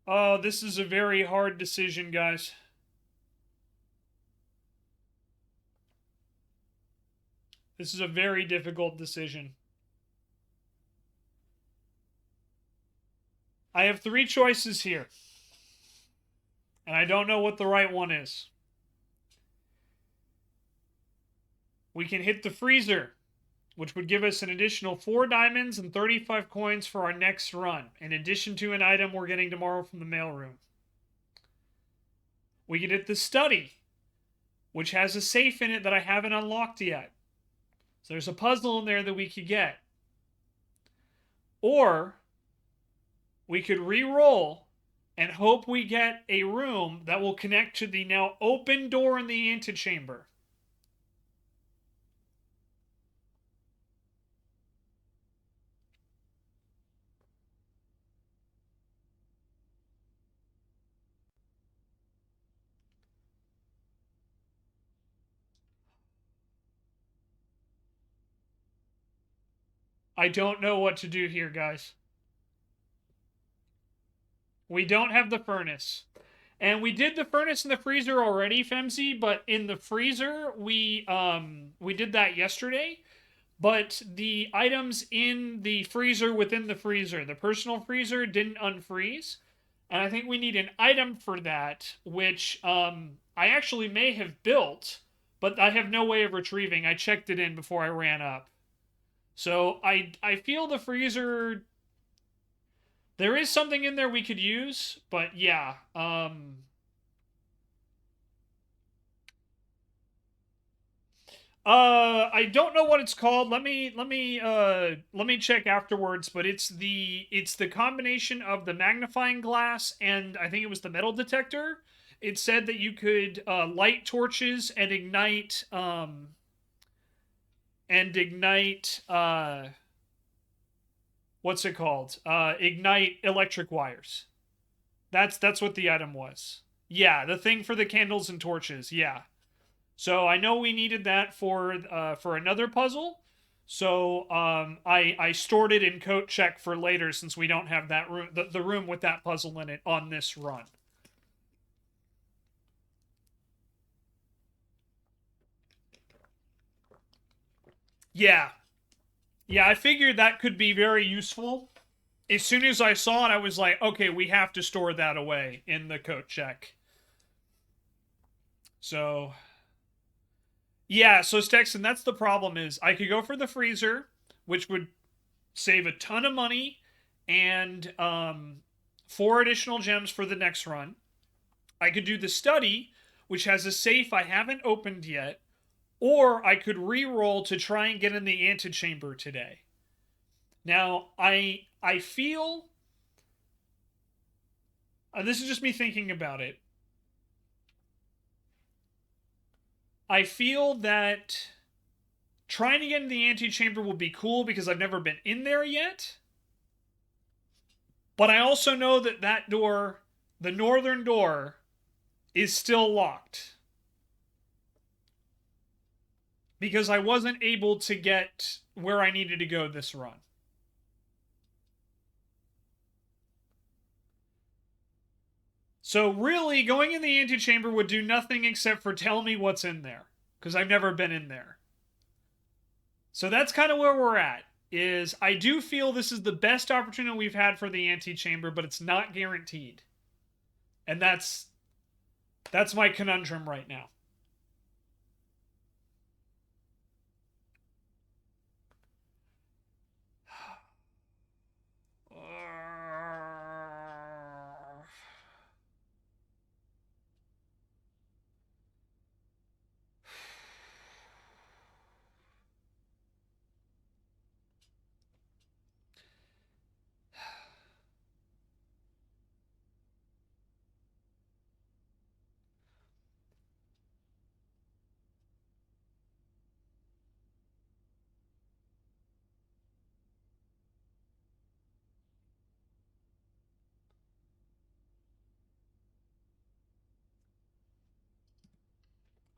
Oh, this is a very hard decision, guys. This is a very difficult decision. I have 3 choices here. And I don't know what the right one is. We can hit the freezer, which would give us an additional 4 diamonds and 35 coins for our next run, in addition to an item we're getting tomorrow from the mailroom. We could hit the study, which has a safe in it that I haven't unlocked yet. So there's a puzzle in there that we could get. Or we could re-roll and hope we get a room that will connect to the now open door in the antechamber. I don't know what to do here, guys. We don't have the furnace. And we did the furnace and the freezer already, Femzy, but in the freezer, we did that yesterday. But the items in the freezer within the freezer, the personal freezer, didn't unfreeze. And I think we need an item for that, which I actually may have built, but I have no way of retrieving. I checked it in before I ran up. So I feel the freezer... There is something in there we could use, but yeah. I don't know what it's called. Let me check afterwards, but it's the combination of the magnifying glass and I think it was the metal detector. It said that you could light torches and ignite what's it called? Ignite electric wires. That's what the item was. Yeah, the thing for the candles and torches. Yeah. So I know we needed that for another puzzle. So I stored it in coat check for later since we don't have that room, the room with that puzzle in it on this run. Yeah. Yeah, I figured that could be very useful. As soon as I saw it, I was like, okay, we have to store that away in the coat check. So, yeah, so Stexon, that's the problem is I could go for the freezer, which would save a ton of money and 4 additional gems for the next run. I could do the study, which has a safe I haven't opened yet, or I could re-roll to try and get in the antechamber today. Now, I feel... this is just me thinking about it. I feel that trying to get in the antechamber will be cool because I've never been in there yet. But I also know that that door, the northern door, is still locked. Because I wasn't able to get where I needed to go this run. So really, going in the antechamber would do nothing except for tell me what's in there. Because I've never been in there. So that's kind of where we're at. Is I do feel this is the best opportunity we've had for the antechamber, but it's not guaranteed. And that's my conundrum right now.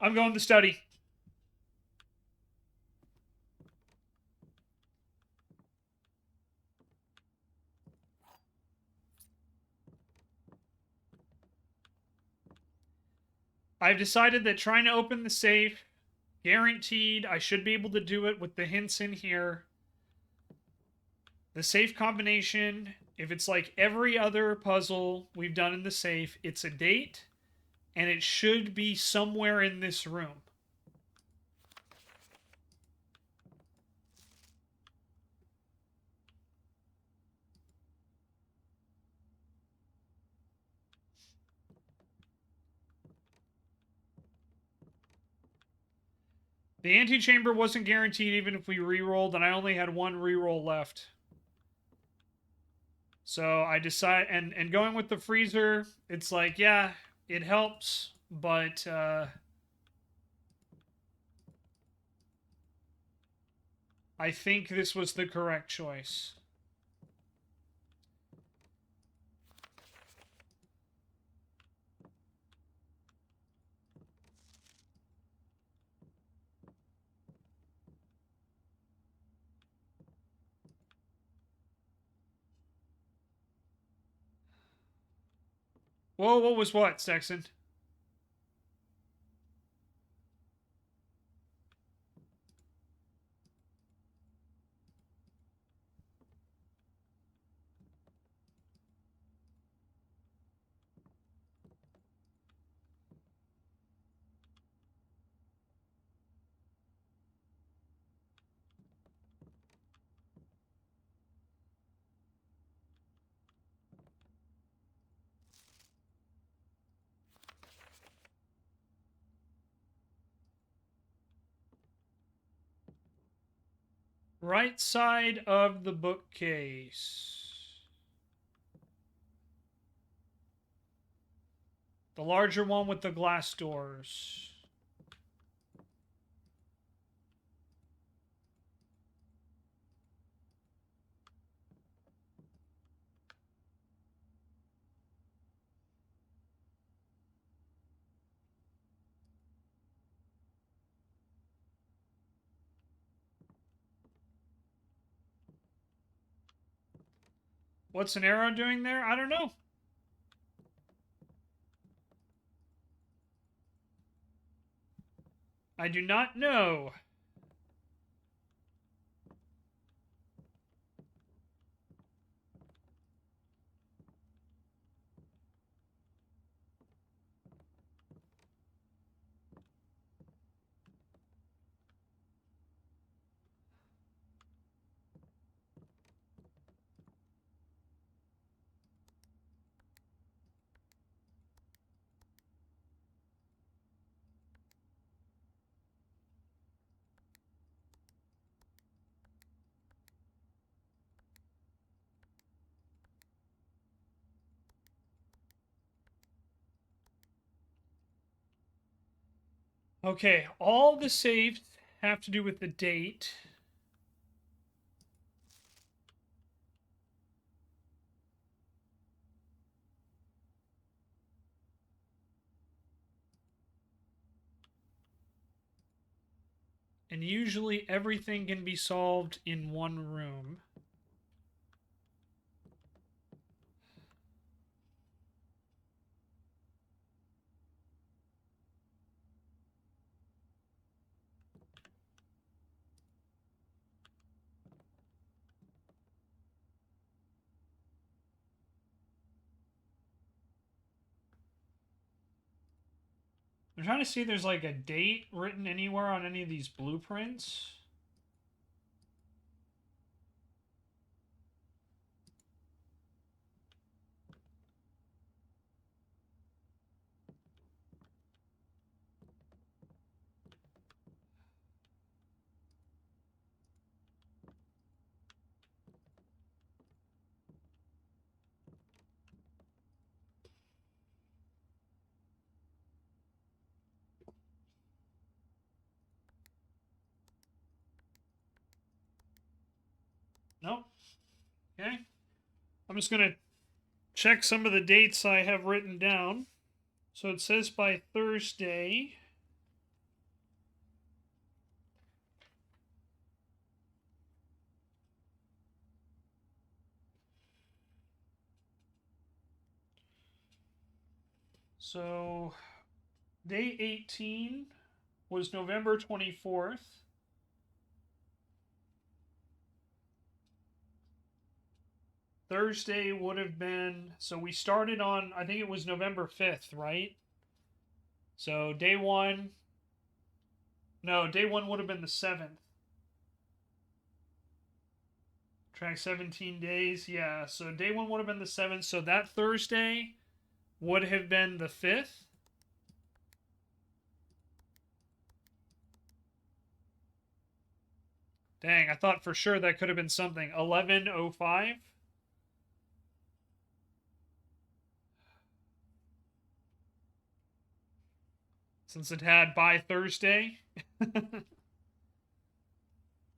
I'm going to study. I've decided that trying to open the safe, guaranteed, I should be able to do it with the hints in here. The safe combination, if it's like every other puzzle we've done in the safe, it's a date, and it should be somewhere in this room. The antechamber wasn't guaranteed even if we re-rolled, and I only had one re-roll left. So I decide, and going with the freezer, it's like, yeah, it helps, but I think this was the correct choice. Whoa, what was what, Sexton? Right side of the bookcase. The larger one with the glass doors. What's an arrow doing there? I don't know. I do not know. Okay, all the safes have to do with the date. And usually everything can be solved in one room. I'm trying to see if there's like a date written anywhere on any of these blueprints. Nope. Okay. I'm just going to check some of the dates I have written down. So it says by Thursday. So, day 18 was November 24th. Thursday would have been, so we started on, I think it was November 5th, right? So day one, no, day one would have been the 7th. Track 17 days, yeah. So day one would have been the 7th. So that Thursday would have been the 5th. Dang, I thought for sure that could have been something. 11:05. Since it had by Thursday.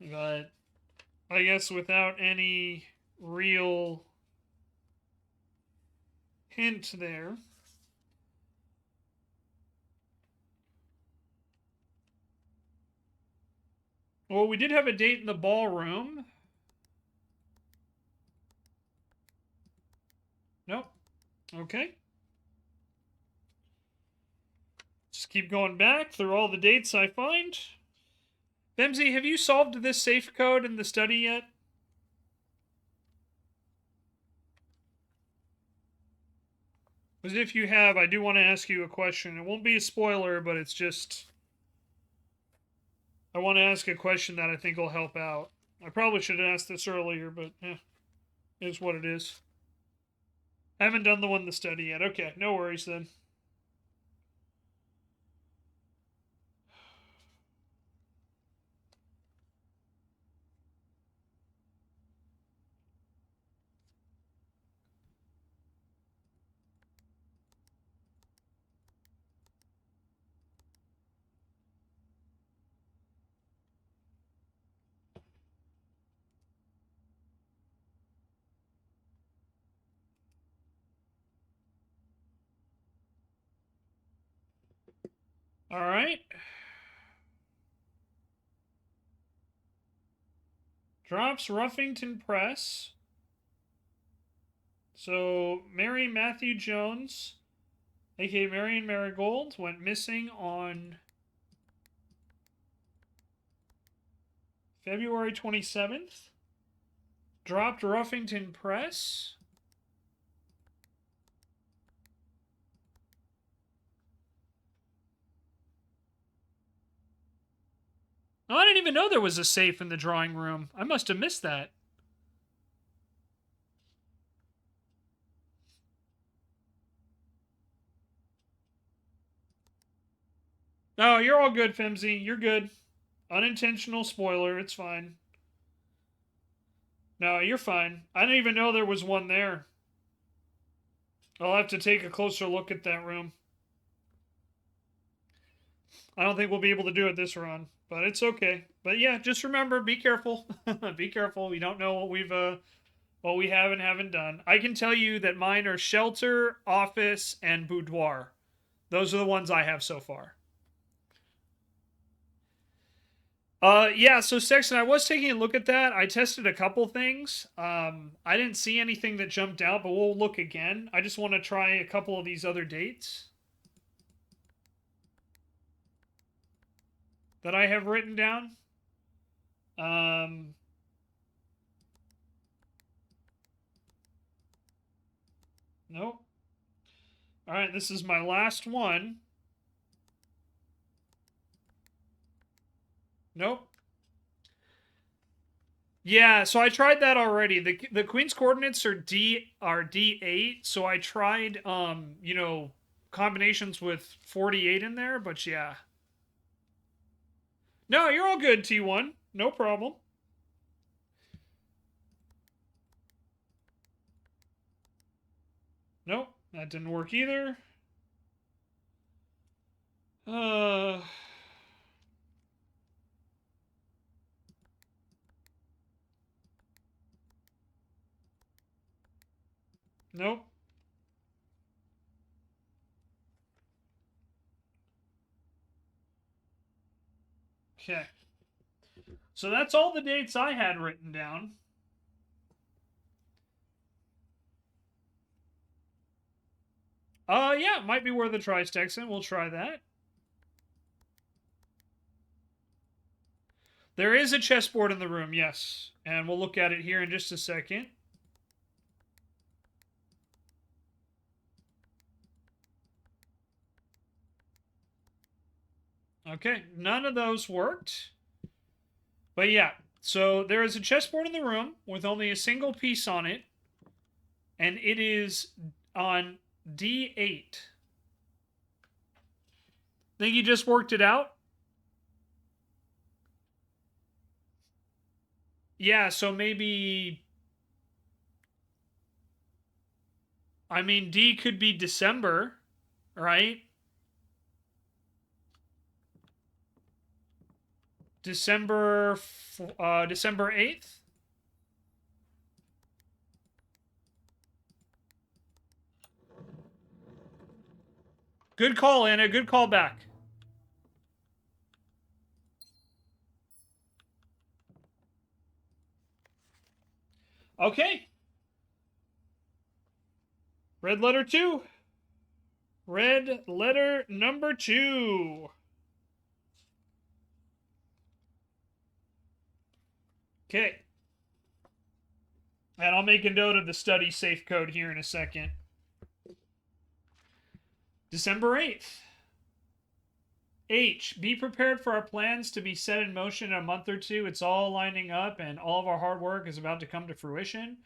But I guess without any real hint there. Well, we did have a date in the ballroom. Nope. Okay. Just keep going back through all the dates I find. Bemsy, have you solved this safe code in the study yet? Because if you have, I do want to ask you a question. It won't be a spoiler, but it's just... I want to ask a question that I think will help out. I probably should have asked this earlier, but it is what it is. I haven't done the one in the study yet. Okay, no worries then. All right. Drops Ruffington Press. So, Mary Matthew Jones, aka Marion Marigold, went missing on February 27th. Dropped Ruffington Press. Oh, I didn't even know there was a safe in the drawing room. I must have missed that. Oh, you're all good, Femsy. You're good. Unintentional spoiler. It's fine. No, you're fine. I didn't even know there was one there. I'll have to take a closer look at that room. I don't think we'll be able to do it this run, but it's okay. But yeah, just remember, be careful. Be careful. We don't know what we have and haven't done. I can tell you that mine are shelter, office, and boudoir. Those are the ones I have so far. Yeah, so Sexton, I was taking a look at that. I tested a couple things. I didn't see anything that jumped out, but we'll look again. I just want to try a couple of these other dates that I have written down. Nope. All right, this is my last one. Nope. Yeah, so I tried that already. The queen's coordinates are D8, so I tried combinations with 48 in there, but yeah. No, you're all good, T1. No problem. Nope, that didn't work either. Nope. Okay. So that's all the dates I had written down. Yeah, it might be worth a try, Stexon. We'll try that. There is a chessboard in the room, yes. And we'll look at it here in just a second. Okay, none of those worked. But yeah, so there is a chessboard in the room with only a single piece on it. And it is on D8. Think you just worked it out? Yeah, so maybe... I mean, D could be December, right? December 8th? Good call, Anna. Good call back. Okay. Red letter 2. Red letter number 2. Okay. And I'll make a note of the study safe code here in a second. December 8th. H. Be prepared for our plans to be set in motion in a month or two. It's all lining up and all of our hard work is about to come to fruition.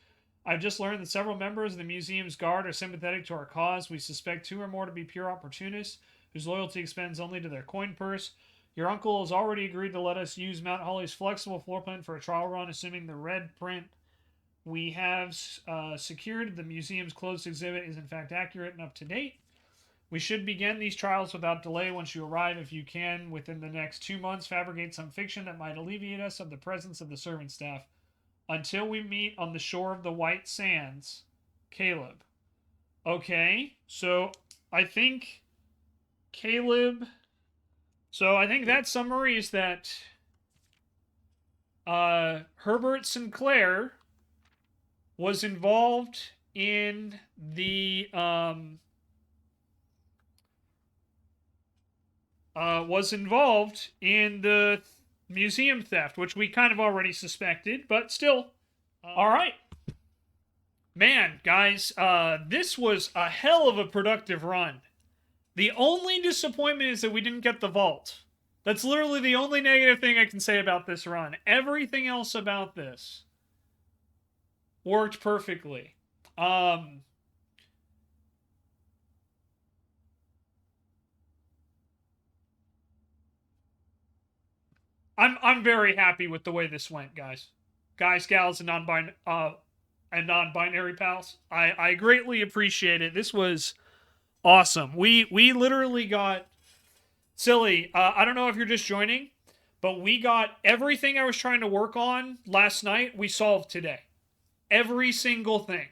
I've just learned that several members of the museum's guard are sympathetic to our cause. We suspect 2 or more to be pure opportunists whose loyalty extends only to their coin purse. Your uncle has already agreed to let us use Mount Holly's flexible floor plan for a trial run, assuming the red print we have secured the museum's closed exhibit is in fact accurate and up to date. We should begin these trials without delay once you arrive. If you can, within the next 2 months, fabricate some fiction that might alleviate us of the presence of the servant staff. Until we meet on the shore of the White Sands, Caleb. Okay, so I think Caleb... So I think that summary is that Herbert Sinclair was involved in the museum theft, which we kind of already suspected, but still. All right. Man, guys, this was a hell of a productive run. The only disappointment is that we didn't get the vault. That's literally the only negative thing I can say about this run. Everything else about this worked perfectly. I'm very happy with the way this went, guys. Guys, gals, and non-binary pals. I greatly appreciate it. This was awesome. We literally got silly. I don't know if you're just joining, but we got everything I was trying to work on last night. We solved today. Every single thing.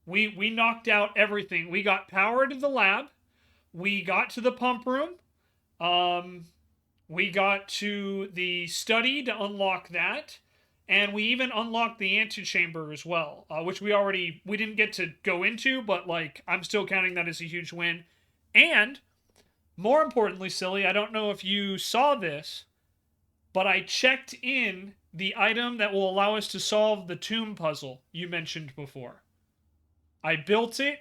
We knocked out everything. We got power to the lab. We got to the pump room. We got to the study to unlock that. And we even unlocked the antechamber as well, which we didn't get to go into, but like I'm still counting that as a huge win. And more importantly, silly, I don't know if you saw this, but I checked in the item that will allow us to solve the tomb puzzle you mentioned before. I built it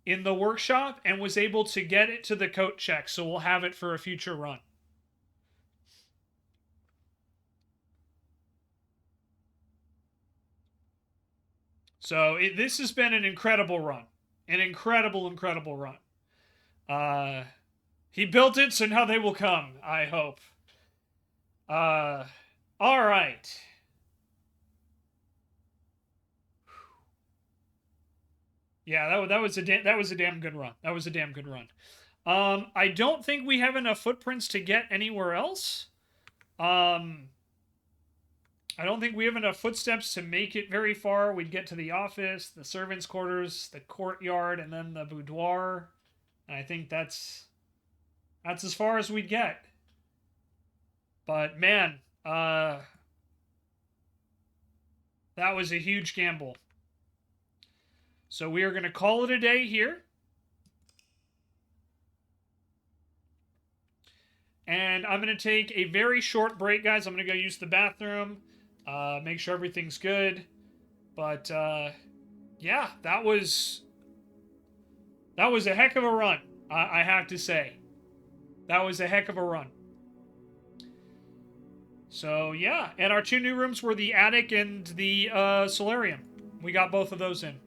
in the workshop and was able to get it to the coat check, so we'll have it for a future run. So this has been an incredible run. An incredible, incredible run. He built it, so now they will come, I hope. All right. Yeah, that was a damn good run. That was a damn good run. I don't think we have enough footprints to get anywhere else. I don't think we have enough footsteps to make it very far. We'd get to the office, the servants' quarters, the courtyard, and then the boudoir. And I think that's as far as we'd get. But man, that was a huge gamble. So we are going to call it a day here. And I'm going to take a very short break, guys. I'm going to go use the bathroom, make sure everything's good. But, yeah, that was a heck of a run, I have to say. That was a heck of a run. So, yeah. And our 2 new rooms were the attic and the solarium. We got both of those in.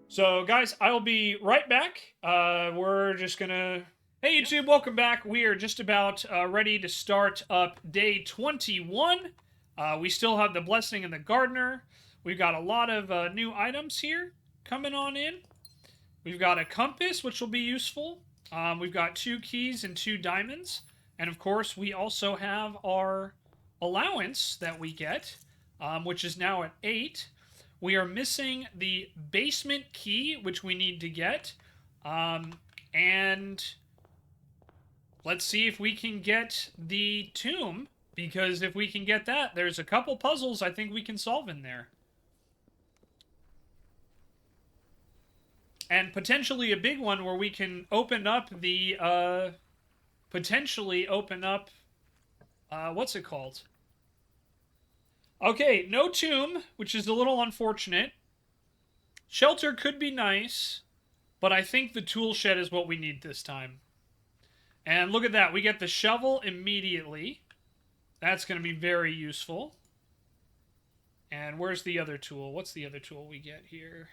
So, guys, I'll be right back. We're just going to... Hey, YouTube, welcome back. We are just about ready to start up day 21. We still have the Blessing and the Gardener. We've got a lot of new items here coming on in. We've got a compass, which will be useful. We've got 2 keys and 2 diamonds. And, of course, we also have our allowance that we get, which is now at 8. We are missing the basement key, which we need to get. And let's see if we can get the tomb, because if we can get that, there's a couple puzzles I think we can solve in there. And potentially a big one where we can open up the, potentially open up, what's it called? Okay, no tomb, which is a little unfortunate. Shelter could be nice, but I think the tool shed is what we need this time. And look at that, we get the shovel immediately. That's going to be very useful. And where's the other tool? What's the other tool we get here?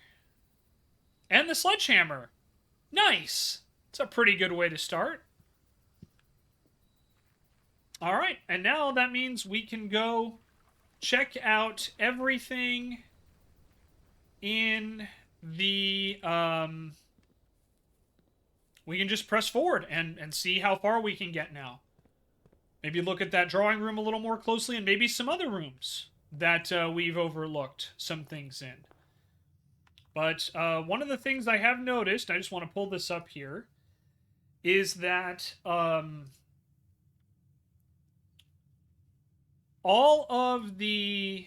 And the sledgehammer. Nice! It's a pretty good way to start. Alright, and now that means we can go check out everything in the... we can just press forward and see how far we can get now. Maybe look at that drawing room a little more closely, and maybe some other rooms that we've overlooked some things in. But one of the things I have noticed, I just want to pull this up here, is that all of the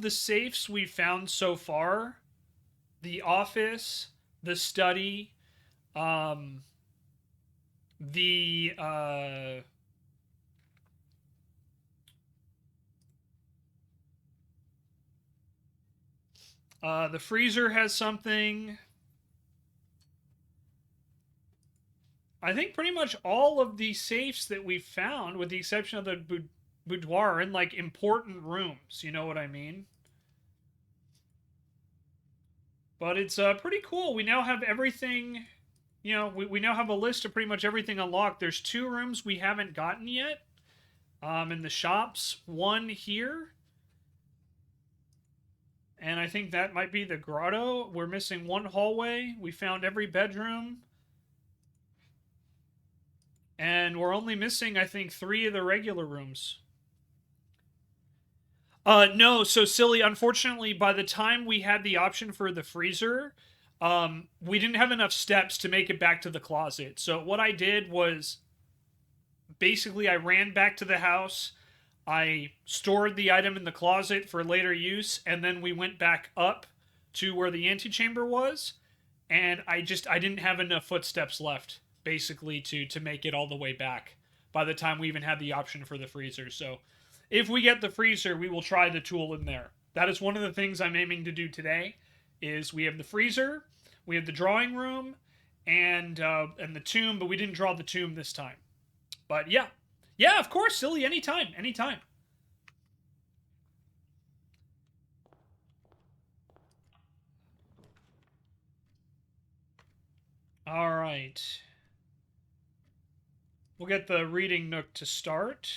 safes we've found so far, the office, the study, the freezer has something. I think pretty much all of the safes that we've found, with the exception of the boudoir, are in, like, important rooms. You know what I mean? But it's pretty cool. We now have everything, you know, we now have a list of pretty much everything unlocked. There's 2 rooms we haven't gotten yet in the shops. 1 here. And I think that might be the grotto. We're missing 1 hallway. We found every bedroom. And we're only missing, I think, 3 of the regular rooms. No, so silly. Unfortunately, by the time we had the option for the freezer, we didn't have enough steps to make it back to the closet. So what I did was, basically, I ran back to the house. I stored the item in the closet for later use, and then we went back up to where the antechamber was, and I didn't have enough footsteps left, basically, to make it all the way back by the time we even had the option for the freezer. So if we get the freezer, we will try the tool in there. That is one of the things I'm aiming to do today, is we have the freezer, we have the drawing room, and the tomb, but we didn't draw the tomb this time. But yeah. Yeah, of course, silly. Anytime. Anytime. All right. We'll get the reading nook to start.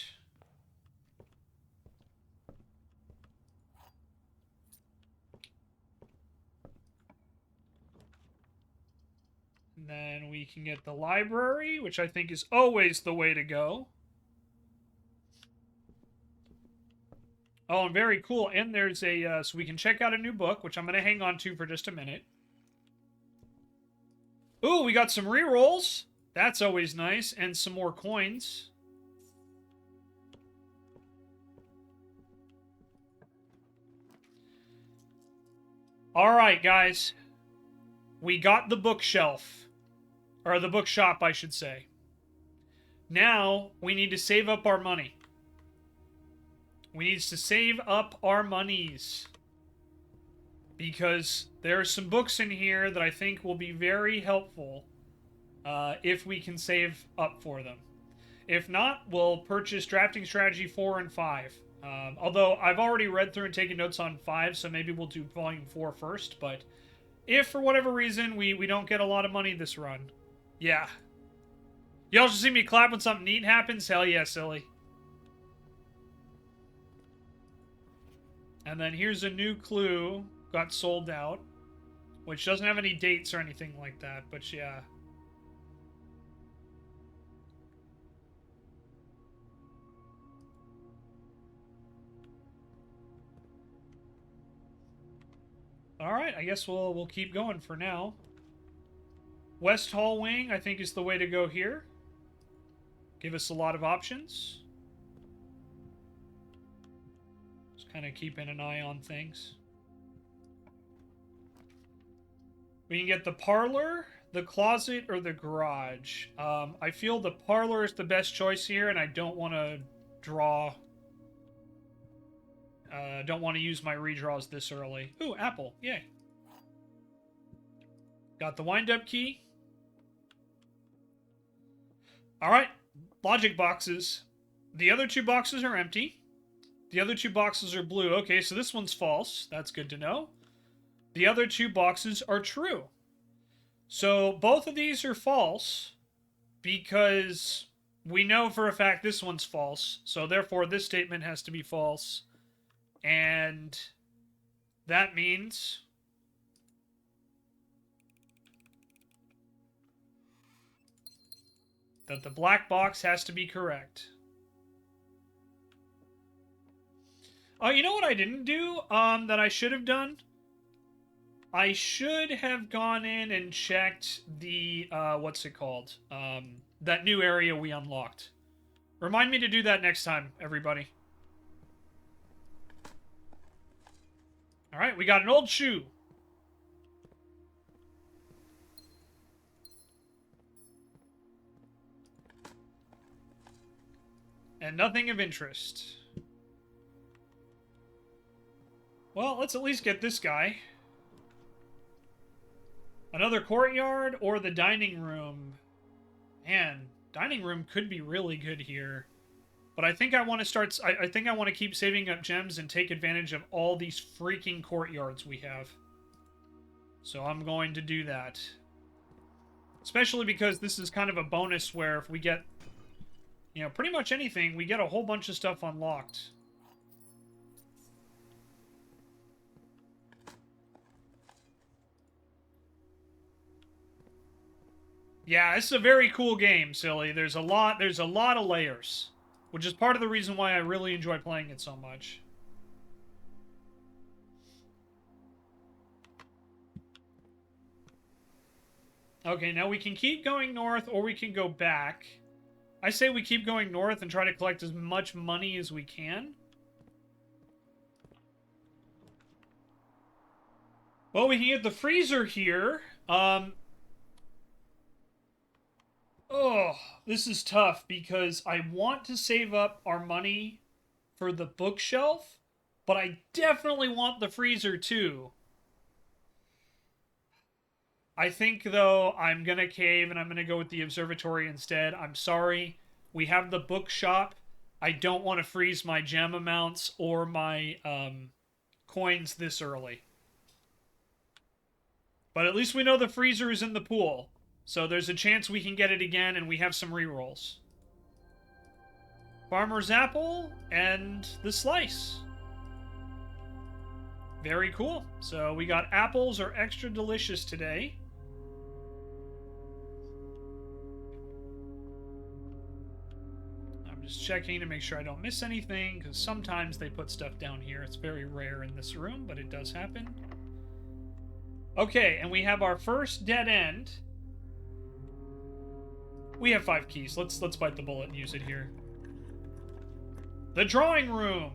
And then we can get the library, which I think is always the way to go. Oh, and very cool. And there's a, so we can check out a new book, which I'm going to hang on to for just a minute. Ooh, we got some rerolls. That's always nice. And some more coins. All right, guys. We got the bookshelf. Or the bookshop, I should say. Now, we need to save up our money. We need to save up our monies. Because there are some books in here that I think will be very helpful if we can save up for them. If not, we'll purchase Drafting Strategy 4 and 5. Although, I've already read through and taken notes on 5, so maybe we'll do Volume 4 first. But if, for whatever reason, we don't get a lot of money this run, yeah. Y'all should see me clap when something neat happens? Hell yeah, silly. And then here's a new clue. Got sold out. Which doesn't have any dates or anything like that, but yeah. Alright, I guess we'll keep going for now. West Hall Wing, I think, is the way to go here. Give us a lot of options. Just kind of keeping an eye on things. We can get the parlor, the closet, or the garage. I feel the parlor is the best choice here, and I don't want to draw... don't want to use my redraws this early. Ooh, apple. Yay. Got the wind-up key. Alright. Logic boxes. The other two boxes are empty. The other two boxes are blue. Okay, so this one's false. That's good to know. The other two boxes are true. So both of these are false because we know for a fact this one's false. So therefore this statement has to be false. And that means that the black box has to be correct. Oh, you know what I didn't do that I should have done? I should have gone in and checked the, what's it called? That new area we unlocked. Remind me to do that next time, everybody. Alright, we got an old shoe. And nothing of interest. Well, let's at least get this guy. Another courtyard or the dining room. Man, dining room could be really good here. But I think I want to start... I think I want to keep saving up gems and take advantage of all these freaking courtyards we have. So I'm going to do that. Especially because this is kind of a bonus where if we get... You know, pretty much anything, we get a whole bunch of stuff unlocked. Yeah, this is a very cool game, silly. There's a lot of layers. Which is part of the reason why I really enjoy playing it so much. Okay, now we can keep going north or we can go back. I say we keep going north and try to collect as much money as we can. Well, we can get the freezer here. Oh, this is tough because I want to save up our money for the bookshelf, but I definitely want the freezer too. I think, though, I'm going to cave and I'm going to go with the observatory instead. I'm sorry. We have the bookshop. I don't want to freeze my gem amounts or my coins this early. But at least we know the freezer is in the pool. So there's a chance we can get it again and we have some rerolls. Farmer's apple and the slice. Very cool. So we got apples are extra delicious today. I'm just checking to make sure I don't miss anything, because sometimes they put stuff down here. It's very rare in this room, but it does happen. Okay, and we have our first dead end. We have 5 keys. Let's bite the bullet and use it here. The drawing room.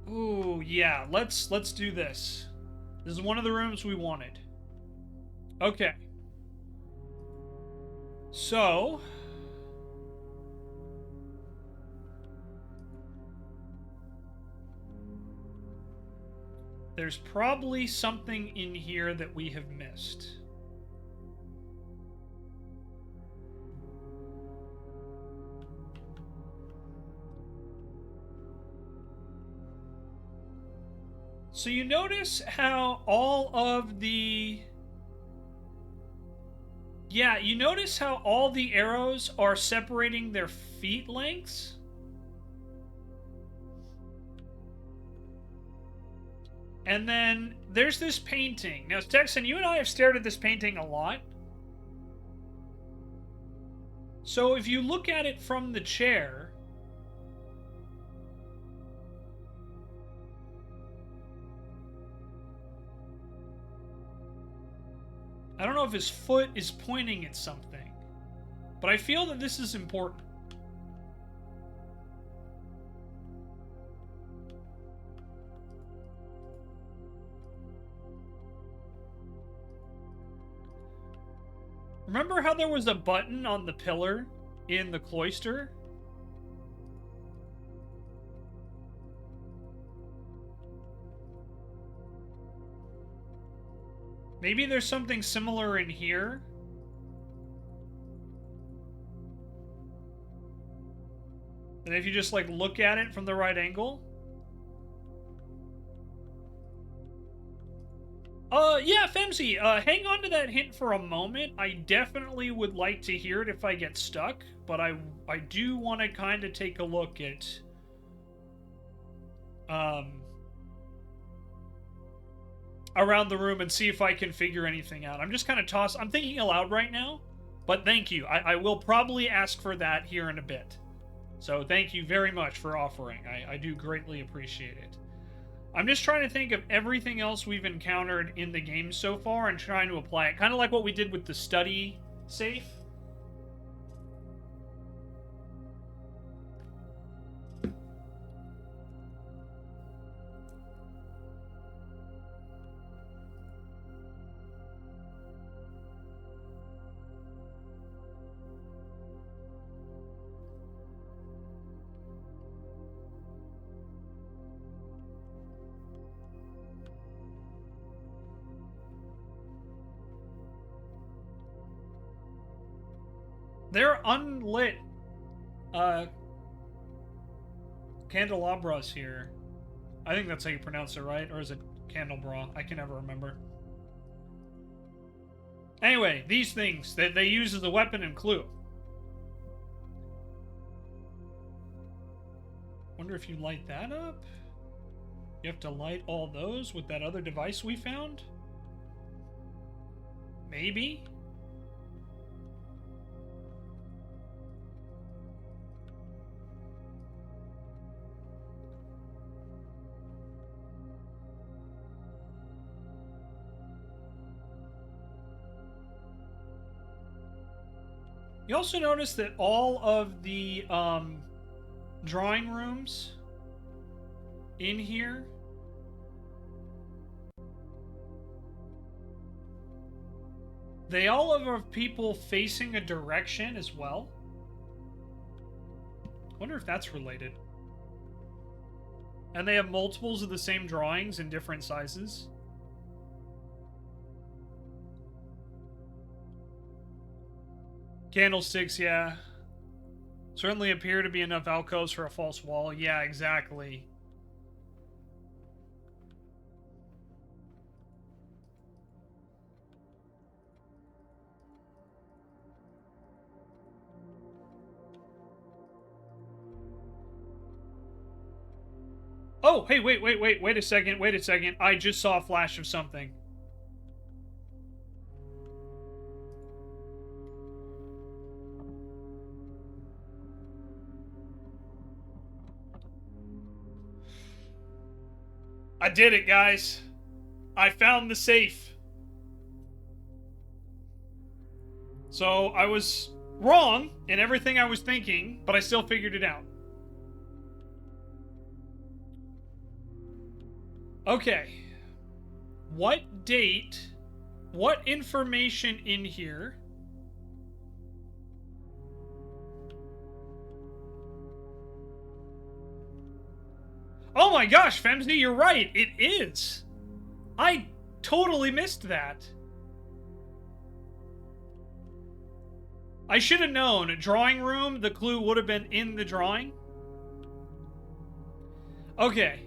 Ooh, yeah. Let's do this. This is one of the rooms we wanted. Okay. So... there's probably something in here that we have missed. So you notice how all of the... yeah, you notice how all the arrows are separating their feet lengths? And then there's this painting. Now, Texan, you and I have stared at this painting a lot. So if you look at it from the chair... I don't know if his foot is pointing at something, but I feel that this is important. Remember how there was a button on the pillar in the cloister? Maybe there's something similar in here. And if you just, like, look at it from the right angle. Yeah, Femsy, hang on to that hint for a moment. I definitely would like to hear it if I get stuck, but I do want to kind of take a look at, around the room and see if I can figure anything out. I'm just kind of I'm thinking aloud right now, but thank you. I will probably ask for that here in a bit. So thank you very much for offering. I do greatly appreciate it. I'm just trying to think of everything else we've encountered in the game so far and trying to apply it. Kind of like what we did with the study safe. They're unlit candelabras here. I think that's how you pronounce it, right? Or is it candelabra? I can never remember. Anyway, these things that they use as a weapon and clue. Wonder if you light that up? You have to light all those with that other device we found? Maybe? You also notice that all of the drawing rooms in here they all have people facing a direction as well. I wonder if that's related. And they have multiples of the same drawings in different sizes. Candlesticks, yeah. Certainly appear to be enough alcoves for a false wall. Yeah, exactly. Oh, hey, wait a second. I just saw a flash of something. I did it, guys. I found the safe. So I was wrong in everything I was thinking, but I still figured it out. Okay. What date? What information in here? Oh my gosh, Femsy, you're right. It is. I totally missed that. I should have known. Drawing room, the clue would have been in the drawing. Okay.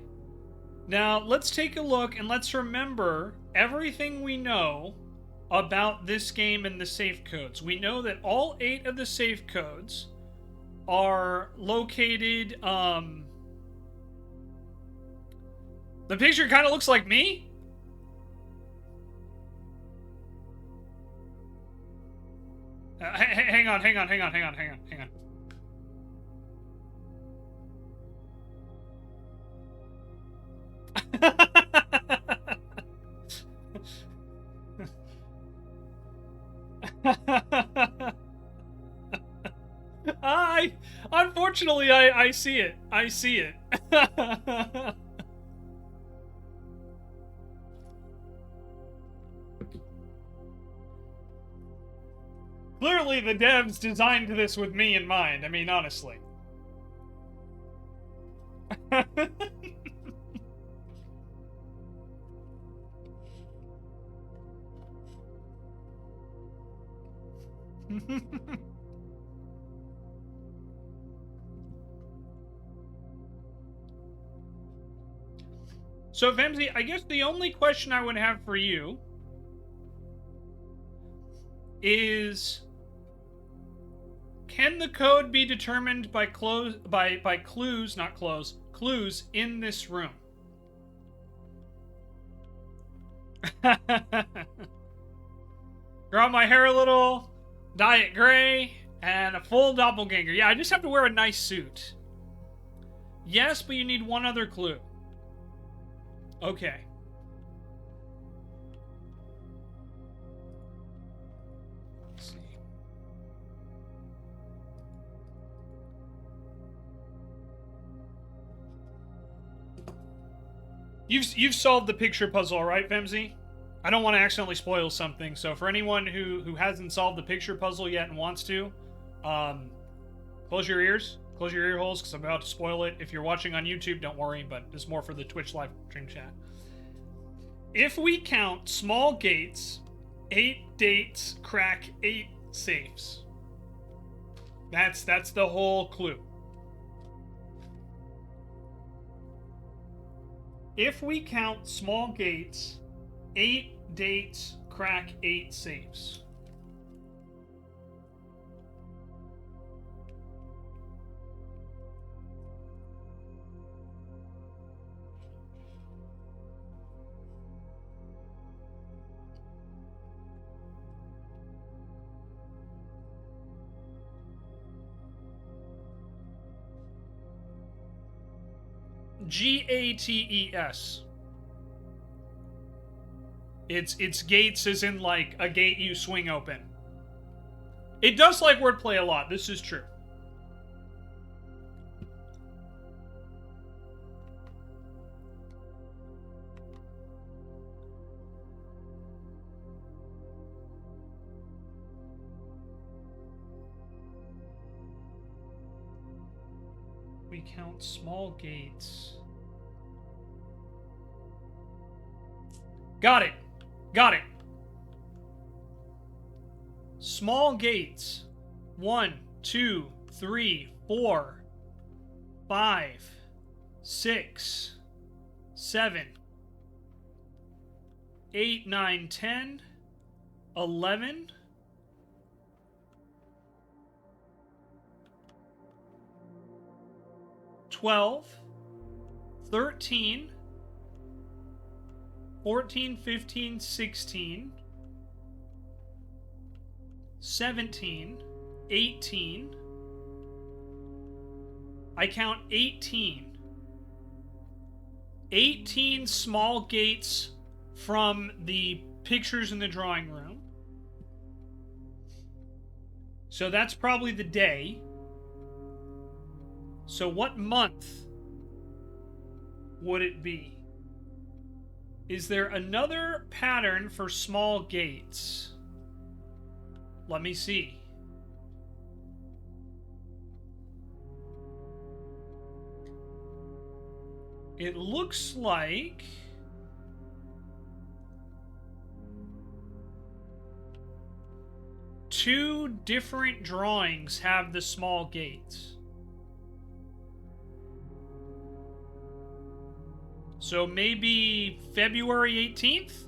Now, let's take a look and let's remember everything we know about this game and the safe codes. We know that all 8 of the safe codes are located, the picture kind of looks like me. Hang on. Unfortunately, I see it. I see it. Clearly, the devs designed this with me in mind. I mean, honestly. So, Femsy, I guess the only question I would have for you is, can the code be determined by clues, not clothes, clues in this room? Grow my hair a little, dye it gray, and a full doppelganger. Yeah, I just have to wear a nice suit. Yes, but you need one other clue. Okay. Let's see. You've solved the picture puzzle, right, Femsy? I don't want to accidentally spoil something, so for anyone who hasn't solved the picture puzzle yet and wants to, close your ears. Close your ear holes, because I'm about to spoil it. If you're watching on YouTube, don't worry, but this is more for the Twitch live stream chat. If we count small gates, 8 dates, crack 8 safes. That's the whole clue. If we count small gates, 8 dates, crack 8 safes. Gates. It's gates as in like a gate you swing open. It does like wordplay a lot, this is true. We count small gates. Got it. Got it. Small gates. 1, 2, 3, 4, 5, 6, 7, 8, 9, 10, 11, 12, 13, 14, 15, 16, 17, 18. I count 18. 18 small gates from the pictures in the drawing room. So that's probably the day. So what month would it be? Is there another pattern for small gates? Let me see. It looks like... two different drawings have the small gates. So maybe February 18th?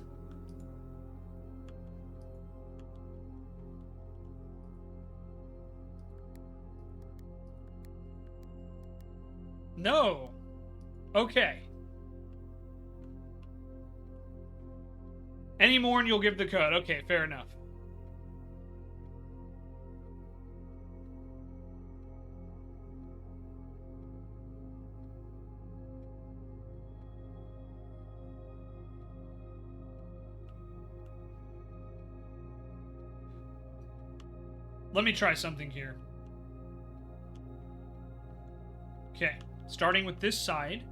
No. Okay. Any more and you'll give the code. Okay, fair enough. Let me try something here. Okay, starting with this side.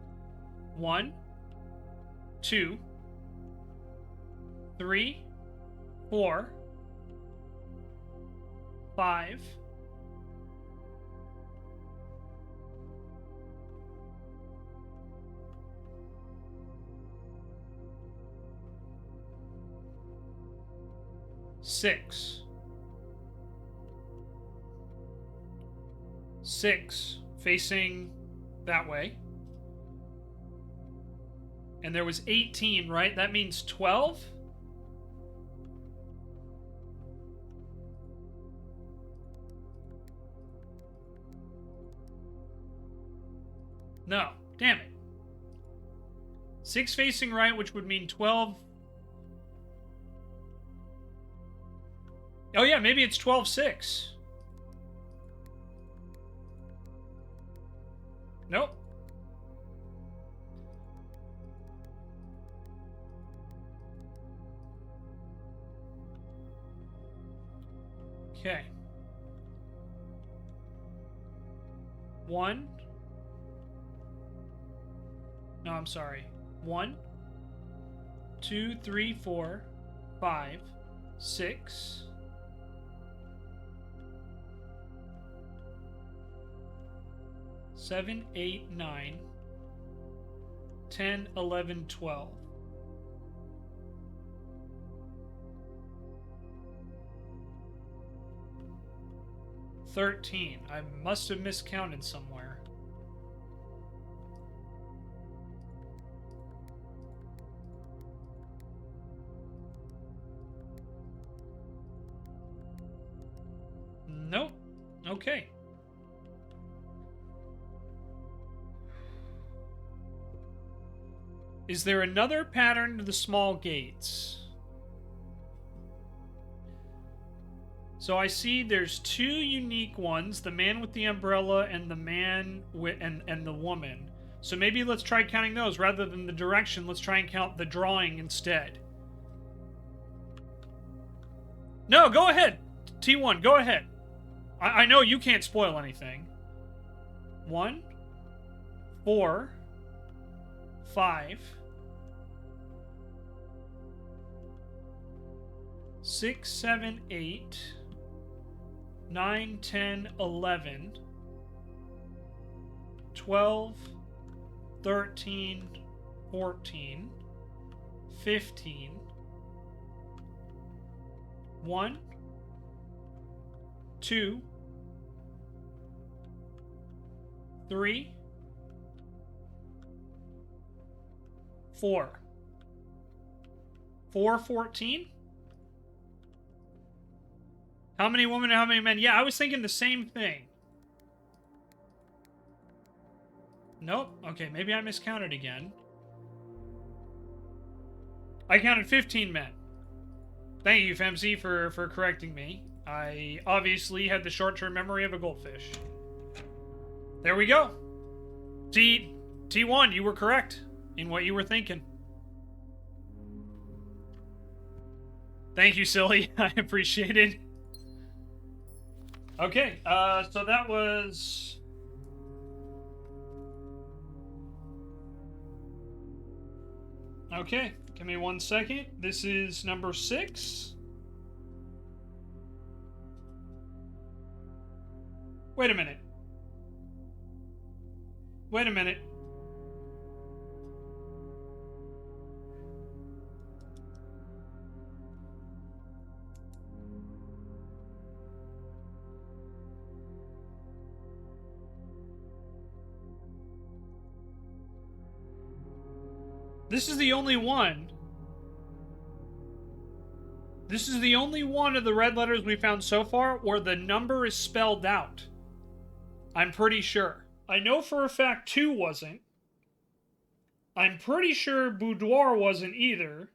1, 2, 3, 4, 5, 6. 6 facing that way. And there was 18, right? That means 12? No. Damn it. 6 facing right, which would mean 12. Oh yeah, maybe it's 12-6. Nope. Okay. 1. No, I'm sorry. 1, 2, 3, 4, 5, 6. 7, 8, 9, 10, 11, 12. $13. I must have miscounted somewhere. Nope. Okay. Is there another pattern to the small gates? So I see there's 2 unique ones, the man with the umbrella and the man with and the woman. So maybe let's try counting those rather than the direction. Let's try and count the drawing instead. No, go ahead. T1, go ahead. I know you can't spoil anything. 1, 4, 5, 6, 7, 8, 9, 10, 11, 12, 13, 14, 15, 1, 2, 3, 4. 4, 14? How many women and how many men? Yeah, I was thinking the same thing. Nope. Okay, maybe I miscounted again. I counted 15 men. Thank you, Femzy, for correcting me. I obviously had the short-term memory of a goldfish. There we go. T1, you were correct in what you were thinking. Thank you, Silly. I appreciate it. Okay, so that was... Okay, give me 1 second. This is number 6. Wait a minute. Wait a minute. This is the only one. This is the only one of the red letters we found so far where the number is spelled out. I'm pretty sure. I know for a fact 2 wasn't. I'm pretty sure boudoir wasn't either.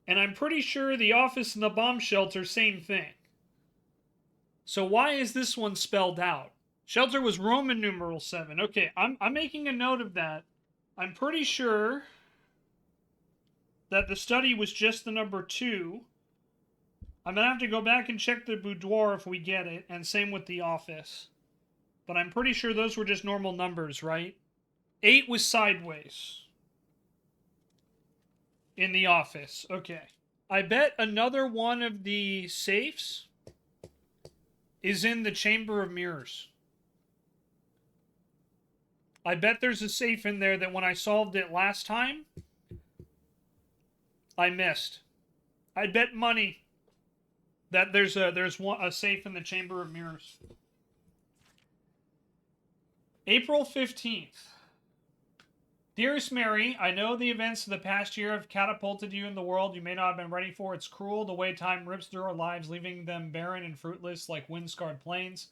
And I'm pretty sure the office and the bomb shelter, same thing. So why is this one spelled out? Shelter was Roman numeral 7. Okay, I'm making a note of that. I'm pretty sure that the study was just the number 2. I'm going to have to go back and check the boudoir if we get it, and same with the office. But I'm pretty sure those were just normal numbers, right? 8 was sideways. In the office. Okay. I bet another one of the safes is in the Chamber of Mirrors. I bet there's a safe in there that when I solved it last time, I missed. I'd bet money that there's a safe in the Chamber of Mirrors. April 15th. Dearest Mary, I know the events of the past year have catapulted you in the world you may not have been ready for. It's cruel the way time rips through our lives, leaving them barren and fruitless like wind-scarred plains.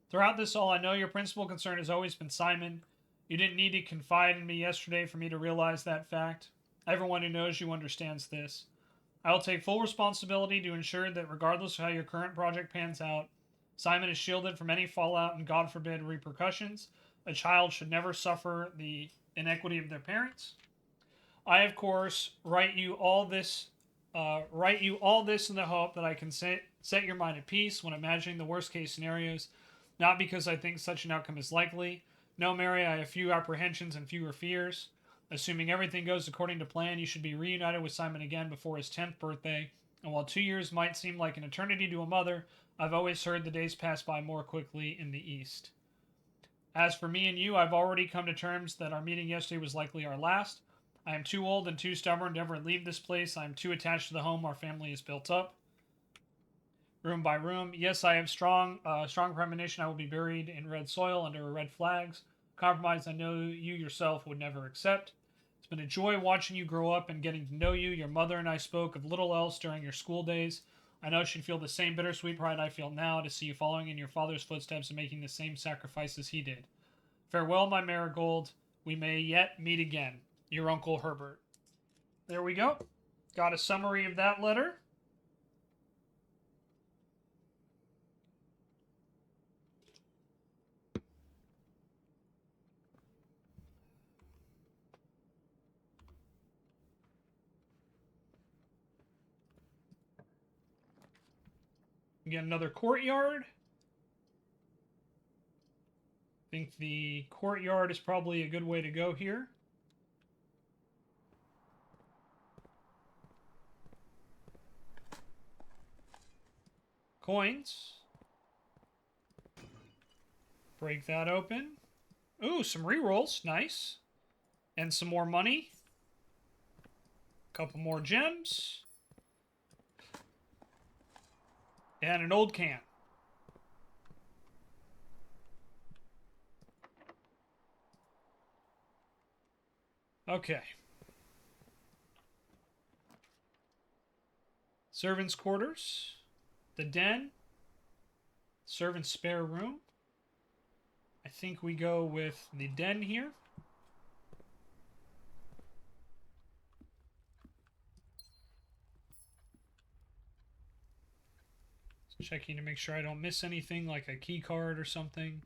Throughout this all, I know your principal concern has always been Simon. You didn't need to confide in me yesterday for me to realize that fact. Everyone who knows you understands this. I will take full responsibility to ensure that regardless of how your current project pans out, Simon is shielded from any fallout and, God forbid, repercussions. A child should never suffer the inequity of their parents. I, of course, write you all this in the hope that I can set your mind at peace when imagining the worst case scenarios, not because I think such an outcome is likely. No, Mary, I have few apprehensions and fewer fears. Assuming everything goes according to plan, you should be reunited with Simon again before his 10th birthday. And while 2 years might seem like an eternity to a mother, I've always heard the days pass by more quickly in the East. As for me and you, I've already come to terms that our meeting yesterday was likely our last. I am too old and too stubborn to ever leave this place. I am too attached to the home our family has built up. Room by room. Yes, I have strong premonition I will be buried in red soil under red flags. Compromise I know you yourself would never accept. It's been a joy watching you grow up and getting to know you. Your mother and I spoke of little else during your school days. I know she'd feel the same bittersweet pride I feel now to see you following in your father's footsteps and making the same sacrifices he did. Farewell, my marigold. We may yet meet again. Your Uncle Herbert. There we go. Got a summary of that letter. Again, another courtyard. I think the courtyard is probably a good way to go here. Coins. Break that open. Ooh, some rerolls. Nice. And some more money. Couple more gems. And an old can. Okay. Servants' quarters. The den. Servants' spare room. I think we go with the den here. Checking to make sure I don't miss anything like a key card or something.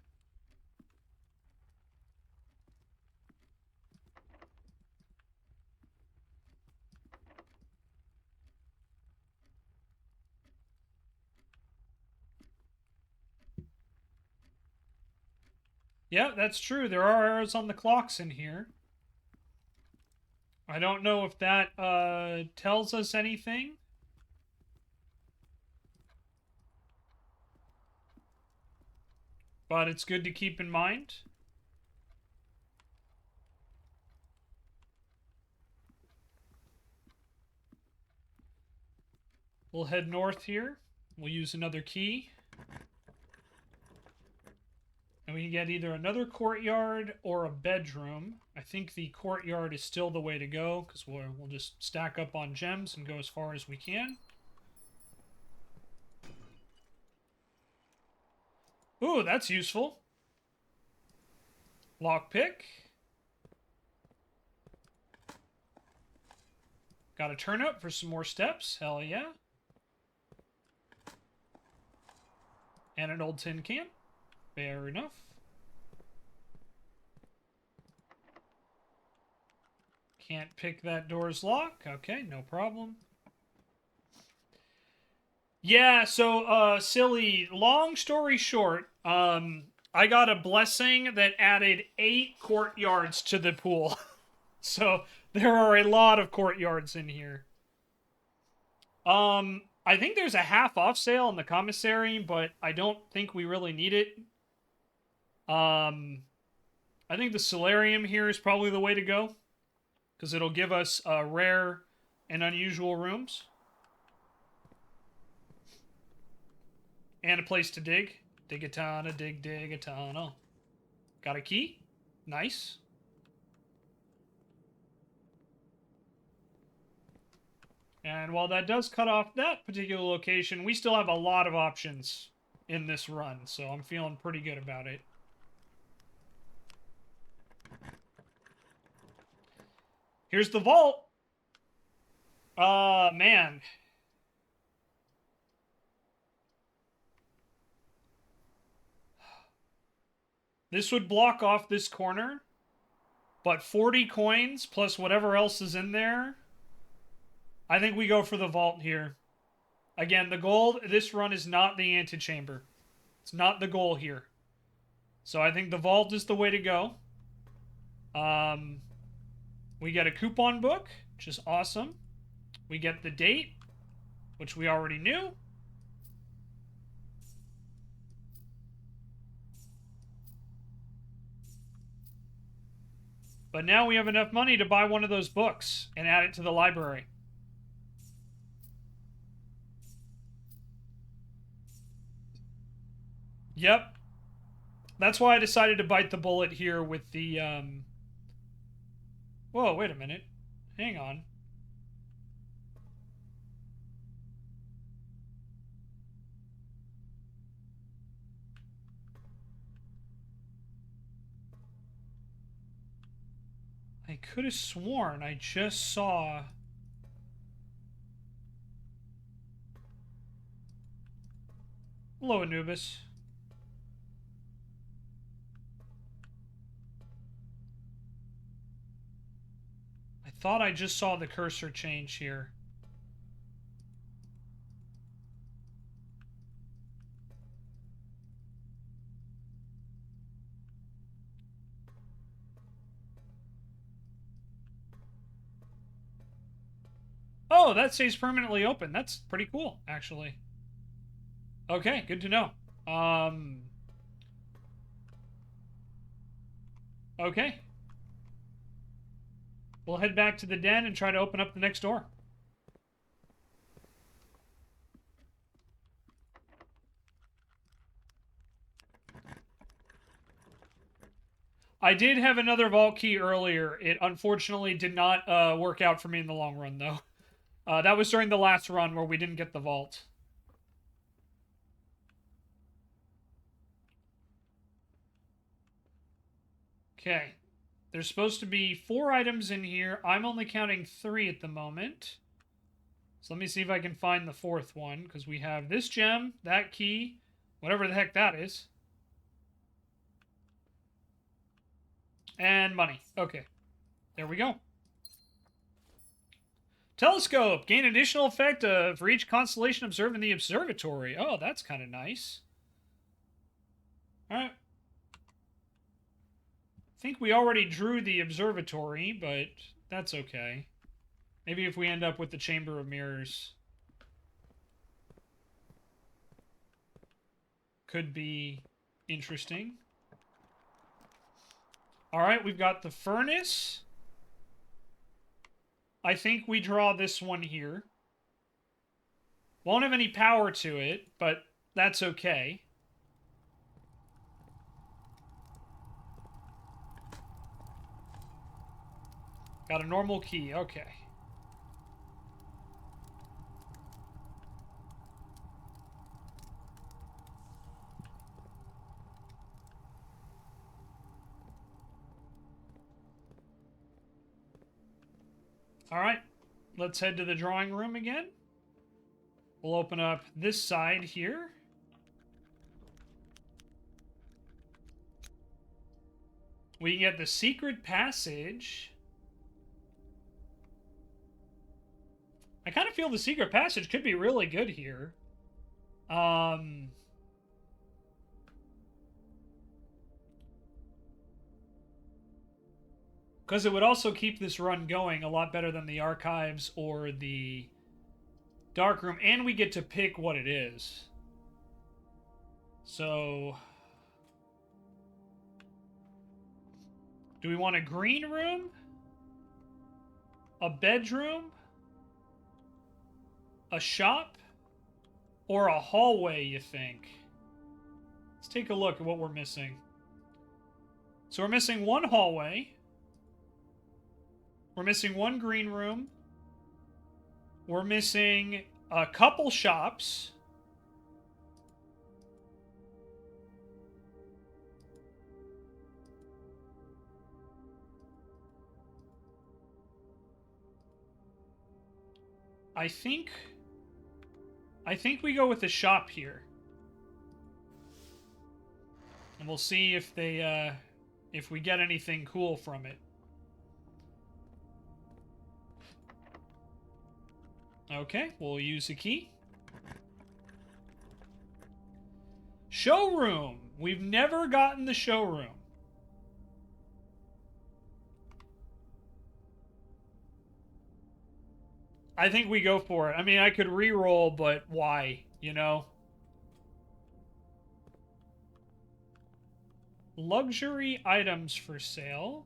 Yeah, that's true. There are arrows on the clocks in here. I don't know if that tells us anything. But it's good to keep in mind. We'll head north here. We'll use another key. And we can get either another courtyard or a bedroom. I think the courtyard is still the way to go, because we'll just stack up on gems and go as far as we can. Ooh, that's useful. Lockpick. Got a turnip for some more steps. Hell yeah. And an old tin can. Fair enough. Can't pick that door's lock. Okay, no problem. Yeah, so, silly, long story short, I got a blessing that added 8 courtyards to the pool. So, there are a lot of courtyards in here. I think there's a half off sale in the commissary, but I don't think we really need it. I think the solarium here is probably the way to go, because it'll give us rare and unusual rooms. And a place to dig. Dig-a-tana, dig-dig-a-tana. Got a key? Nice. And while that does cut off that particular location, we still have a lot of options in this run, so I'm feeling pretty good about it. Here's the vault. Man. This would block off this corner, but 40 coins plus whatever else is in there, I think we go for the vault here. Again, the goal this run is not the antechamber. It's not the goal here. So I think the vault is the way to go. We get a coupon book, which is awesome. We get the date, which we already knew. But now we have enough money to buy one of those books and add it to the library. Yep. That's why I decided to bite the bullet here with the, Whoa, wait a minute. Hang on. I could have sworn I just saw... Hello, Anubis. I thought I just saw the cursor change here. Oh, that stays permanently open. That's pretty cool, actually. Okay, good to know. Okay. We'll head back to the den and try to open up the next door. I did have another vault key earlier. It unfortunately did not work out for me in the long run, though. That was during the last run where we didn't get the vault. Okay. There's supposed to be 4 items in here. I'm only counting 3 at the moment. So let me see if I can find the 4th one, because we have this gem, that key, whatever the heck that is. And money. Okay. There we go. Telescope. Gain additional effect for each constellation observed in the observatory. Oh, that's kind of nice. Alright. I think we already drew the observatory, but that's okay. Maybe if we end up with the Chamber of Mirrors, could be interesting. Alright, we've got the furnace. I think we draw this one here. Won't have any power to it, but that's okay. Got a normal key, okay. Alright, let's head to the drawing room again. We'll open up this side here. We can get the secret passage. I kind of feel the secret passage could be really good here. Because it would also keep this run going a lot better than the archives or the darkroom, and we get to pick what it is. So, do we want a green room? A bedroom? A shop? Or a hallway, you think? Let's take a look at what we're missing. So we're missing one hallway. We're missing one green room. We're missing a couple shops. I think we go with the shop here. And we'll see if they, if we get anything cool from it. Okay, we'll use a key. Showroom. We've never gotten the showroom. I think we go for it. I mean, I could re-roll, but why? You know? Luxury items for sale.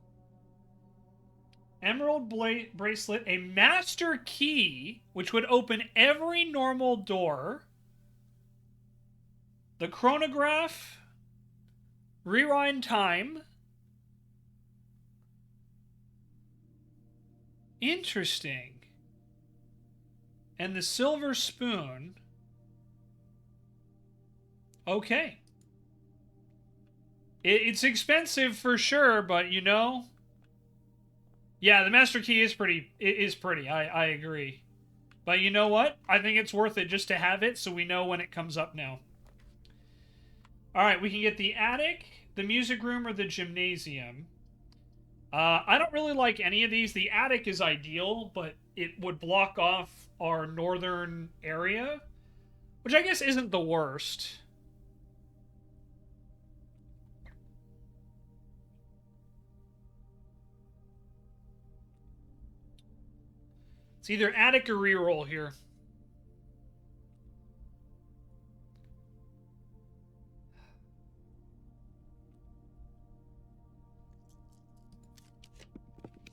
Emerald bracelet, a master key, which would open every normal door. The chronograph. Rewind time. Interesting. And the silver spoon. Okay. It's expensive for sure, but you know... Yeah, the master key is pretty. It is pretty. I agree. But you know what? I think it's worth it just to have it so we know when it comes up now. Alright, we can get the attic, the music room, or the gymnasium. I don't really like any of these. The attic is ideal, but it would block off our northern area, which I guess isn't the worst. It's either attic or reroll here.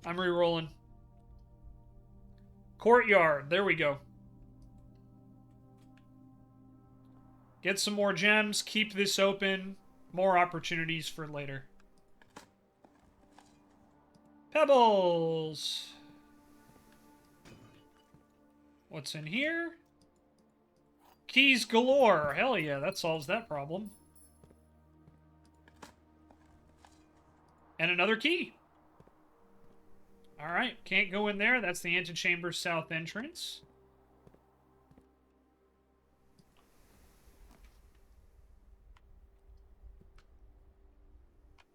I'm rerolling. Courtyard. There we go. Get some more gems. Keep this open. More opportunities for later. Pebbles. What's in here? Keys galore. Hell yeah, that solves that problem. And another key. Alright, can't go in there. That's the antechamber south entrance.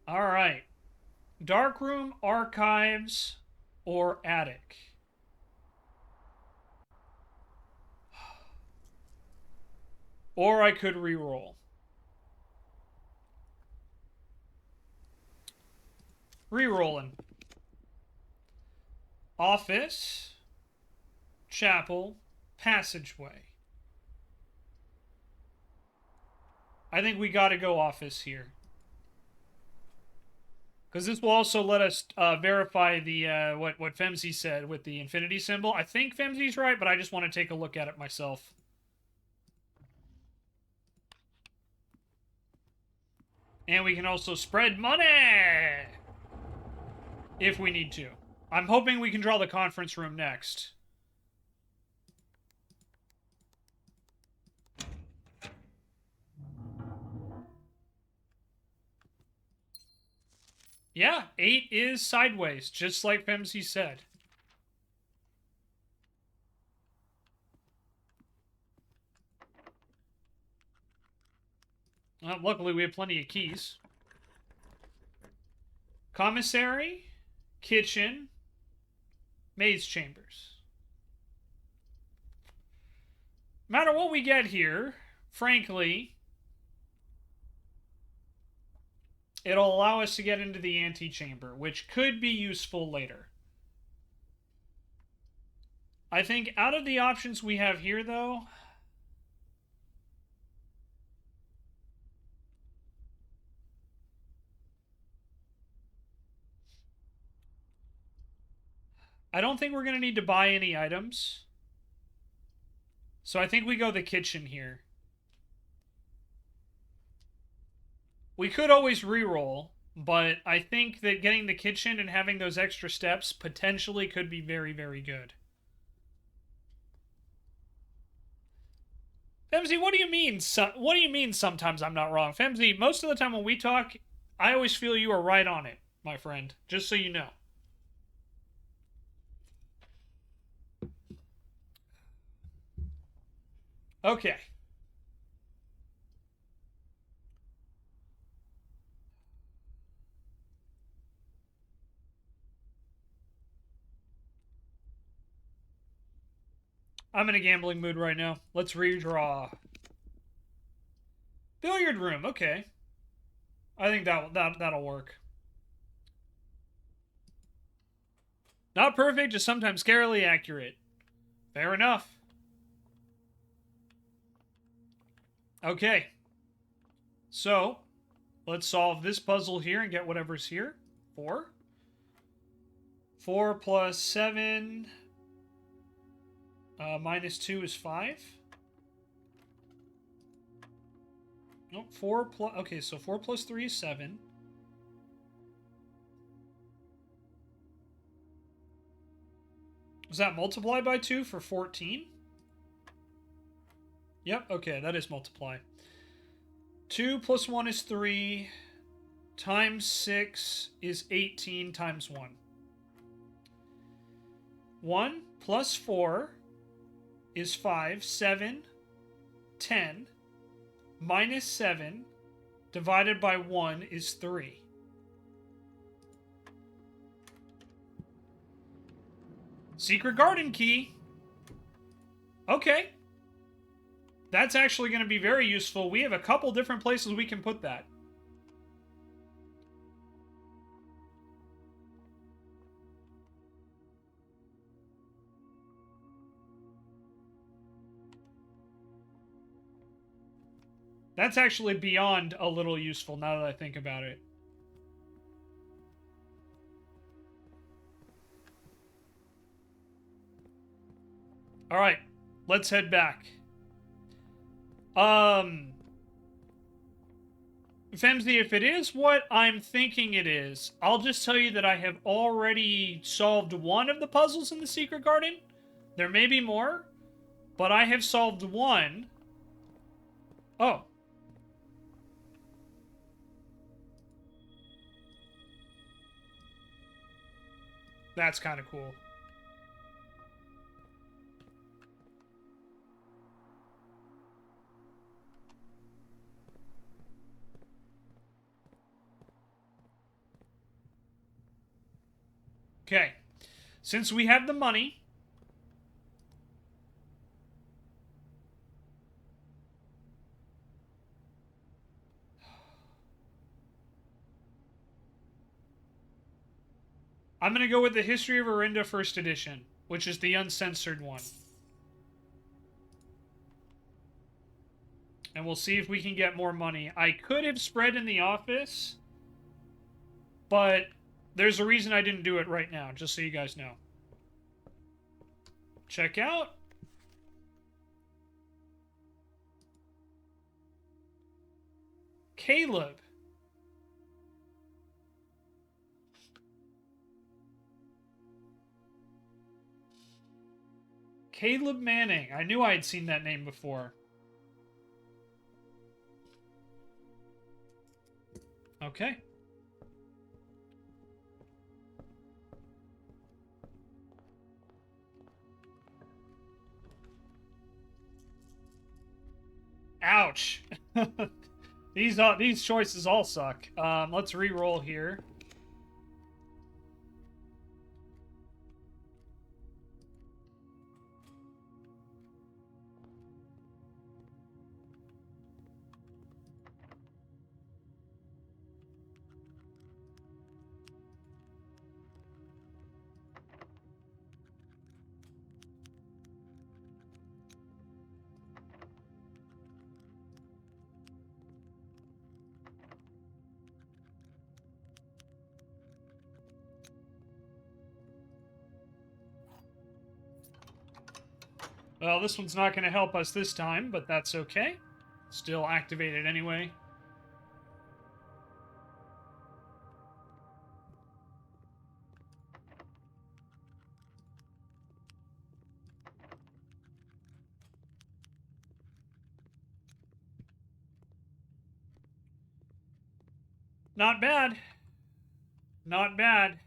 Alright. Darkroom, archives, or attic. Or I could re-roll. Re-rolling. Office, chapel, passageway. I think we gotta go office here. Because this will also let us verify the what Femzi said with the infinity symbol. I think Femzi's right, but I just want to take a look at it myself. And we can also spread money if we need to. I'm hoping we can draw the conference room next. Yeah, 8 is sideways, just like Femzi said. Well, luckily, we have plenty of keys. Commissary, kitchen, maid's chambers. No matter what we get here, frankly, it'll allow us to get into the antechamber, which could be useful later. I think out of the options we have here, though, I don't think we're going to need to buy any items. So I think we go the kitchen here. We could always reroll, but I think that getting the kitchen and having those extra steps potentially could be very, very good. Femzi, what do you mean? What do you mean sometimes I'm not wrong? Femzi, most of the time when we talk, I always feel you are right on it, my friend. Just so you know. Okay. I'm in a gambling mood right now. Let's redraw. Billiard room, okay. I think that'll work. Not perfect, just sometimes scarily accurate. Fair enough. Okay. So, let's solve this puzzle here and get whatever's here. 4. 4 plus 7 minus 2 is 5. Nope, 4 plus... Okay, so 4 plus 3 is 7. Was that multiplied by 2 for 14? Yep, okay, that is multiply. 2 plus 1 is 3. Times 6 is 18 times 1. 1 plus 4 is 5. 7, 10. Minus 7 divided by 1 is 3. Secret garden key. Okay. That's actually going to be very useful. We have a couple different places we can put that. That's actually beyond a little useful now that I think about it. Alright, let's head back. Femzi, if it is what I'm thinking it is, I'll just tell you that I have already solved one of the puzzles in the secret garden. There may be more, but I have solved one. Oh. That's kind of cool. Okay. Since we have the money, I'm going to go with the History of Orinda First Edition, which is the uncensored one. And we'll see if we can get more money. I could have spread in the office, but there's a reason I didn't do it right now, just so you guys know. Check out. Caleb. Caleb Manning. I knew I had seen that name before. Okay. Ouch. These choices all suck. Let's re-roll here. Well, this one's not going to help us this time, but that's okay. Still activated anyway. Not bad. Not bad.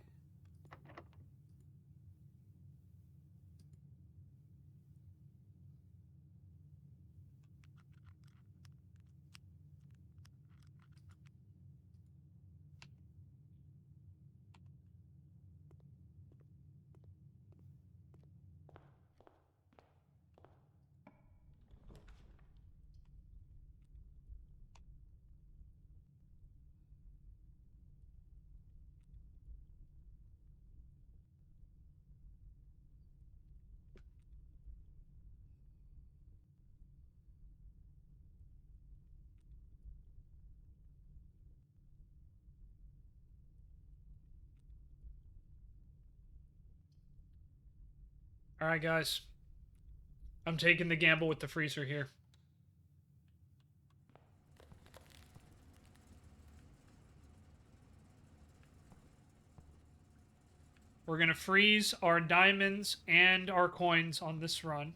All right, guys. I'm taking the gamble with the freezer here. We're going to freeze our diamonds and our coins on this run.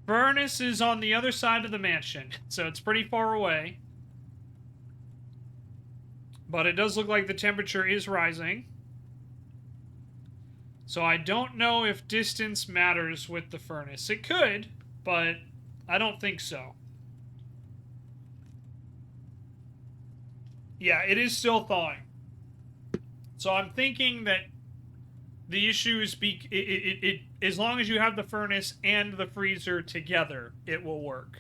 Furnace is on the other side of the mansion, so it's pretty far away. But it does look like the temperature is rising. So I don't know if distance matters with the furnace. It could, but I don't think so. Yeah, it is still thawing. So I'm thinking that the issue is as long as you have the furnace and the freezer together, it will work.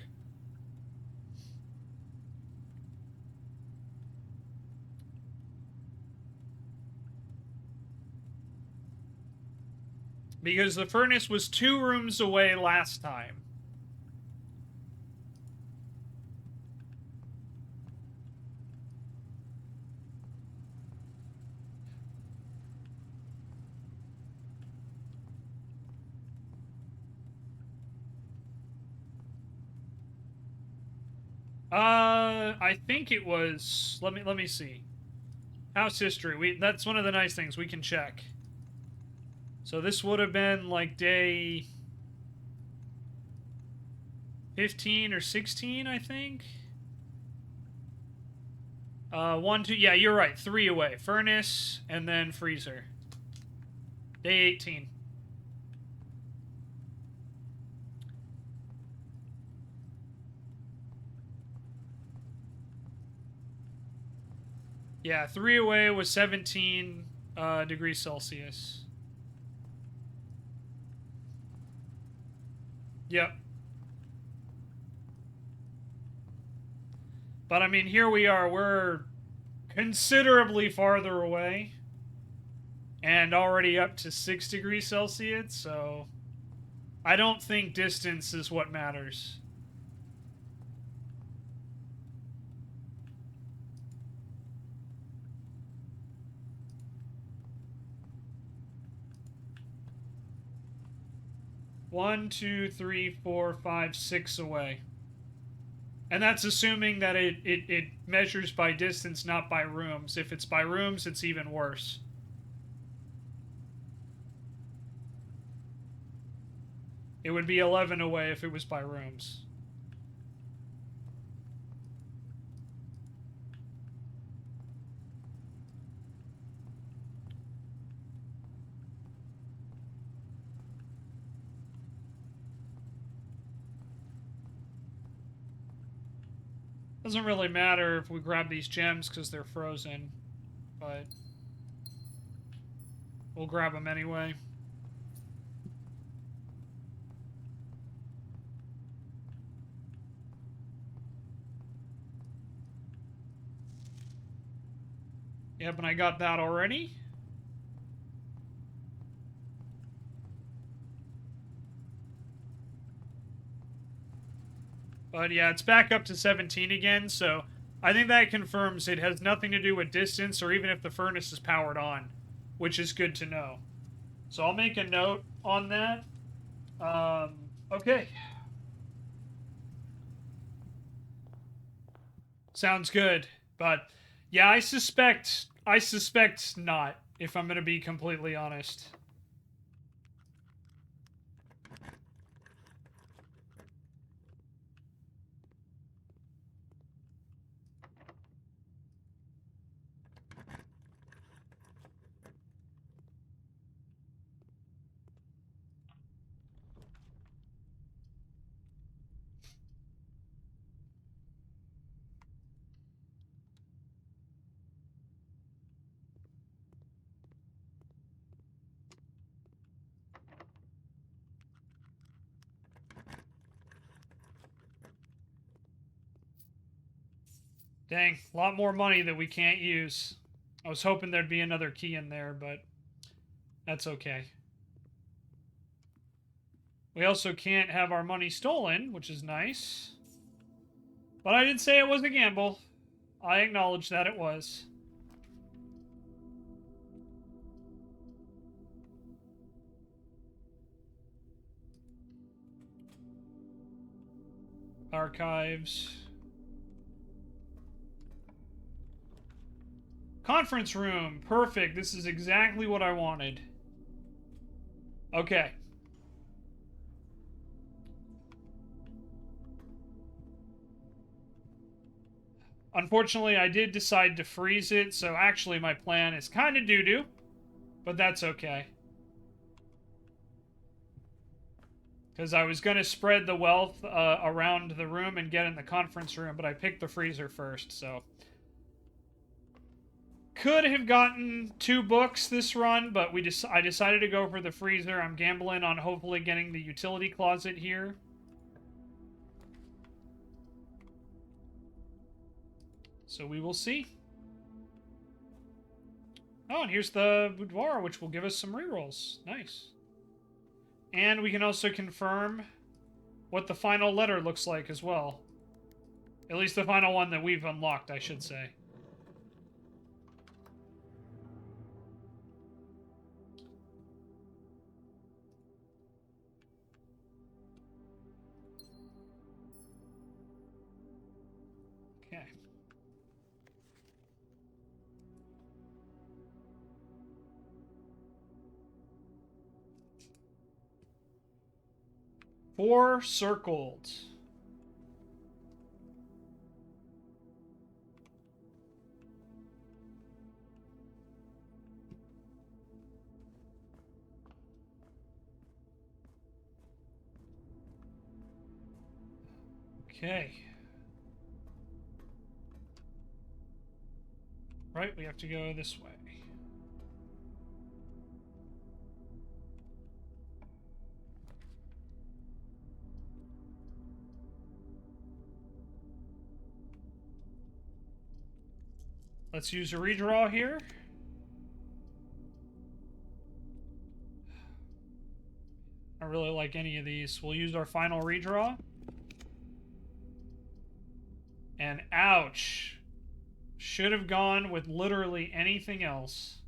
Because the furnace was 2 rooms away last time. I think it was. Let me see. House history. That's one of the nice things we can check. So this would have been like day 15 or 16, I think. 1, 2. Yeah, you're right. 3 away. Furnace and then freezer. Day 18. Yeah, 3 away was 17 degrees Celsius. Yep. But I mean, here we are. We're considerably farther away. And already up to 6 degrees Celsius, so I don't think distance is what matters. One, two, three, four, five, 6 away. And that's assuming that it measures by distance, not by rooms. If it's by rooms, it's even worse. It would be 11 away if it was by rooms. Doesn't really matter if we grab these gems because they're frozen, but we'll grab them anyway. Yep, and I got that already. But yeah, it's back up to 17 again, so I think that confirms it has nothing to do with distance or even if the furnace is powered on, which is good to know. So I'll make a note on that. Okay. Sounds good. But yeah, I suspect not, if I'm going to be completely honest. Dang, a lot more money that we can't use. I was hoping there'd be another key in there, but that's okay. We also can't have our money stolen, which is nice. But I did say it was a gamble. I acknowledge that it was. Archives. Conference room. Perfect. This is exactly what I wanted. Okay. Unfortunately, I did decide to freeze it, so actually my plan is kind of doo-doo. But that's okay. Because I was going to spread the wealth around the room and get in the conference room, but I picked the freezer first, so... Could have gotten 2 books this run, but I decided to go for the freezer. I'm gambling on hopefully getting the utility closet here. So we will see. Oh, and here's the boudoir, which will give us some rerolls. Nice. And we can also confirm what the final letter looks like as well. At least the final one that we've unlocked, I should say. Okay. Four circled. Okay. Right, we have to go this way. Let's use a redraw here. I don't really like any of these. We'll use our final redraw. And ouch. Should have gone with literally anything else.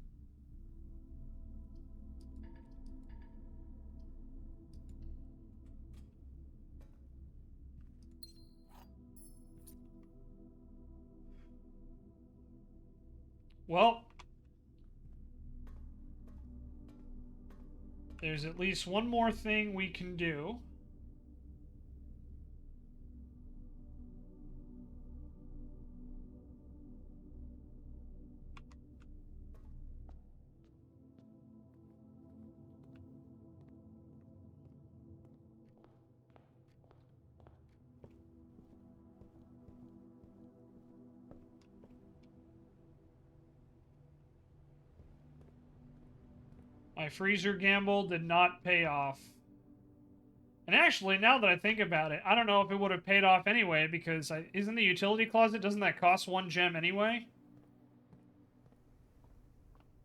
Well, there's at least one more thing we can do. My freezer gamble did not pay off. And actually, now that I think about it, I don't know if it would have paid off anyway, because isn't the utility closet, doesn't that cost 1 gem anyway?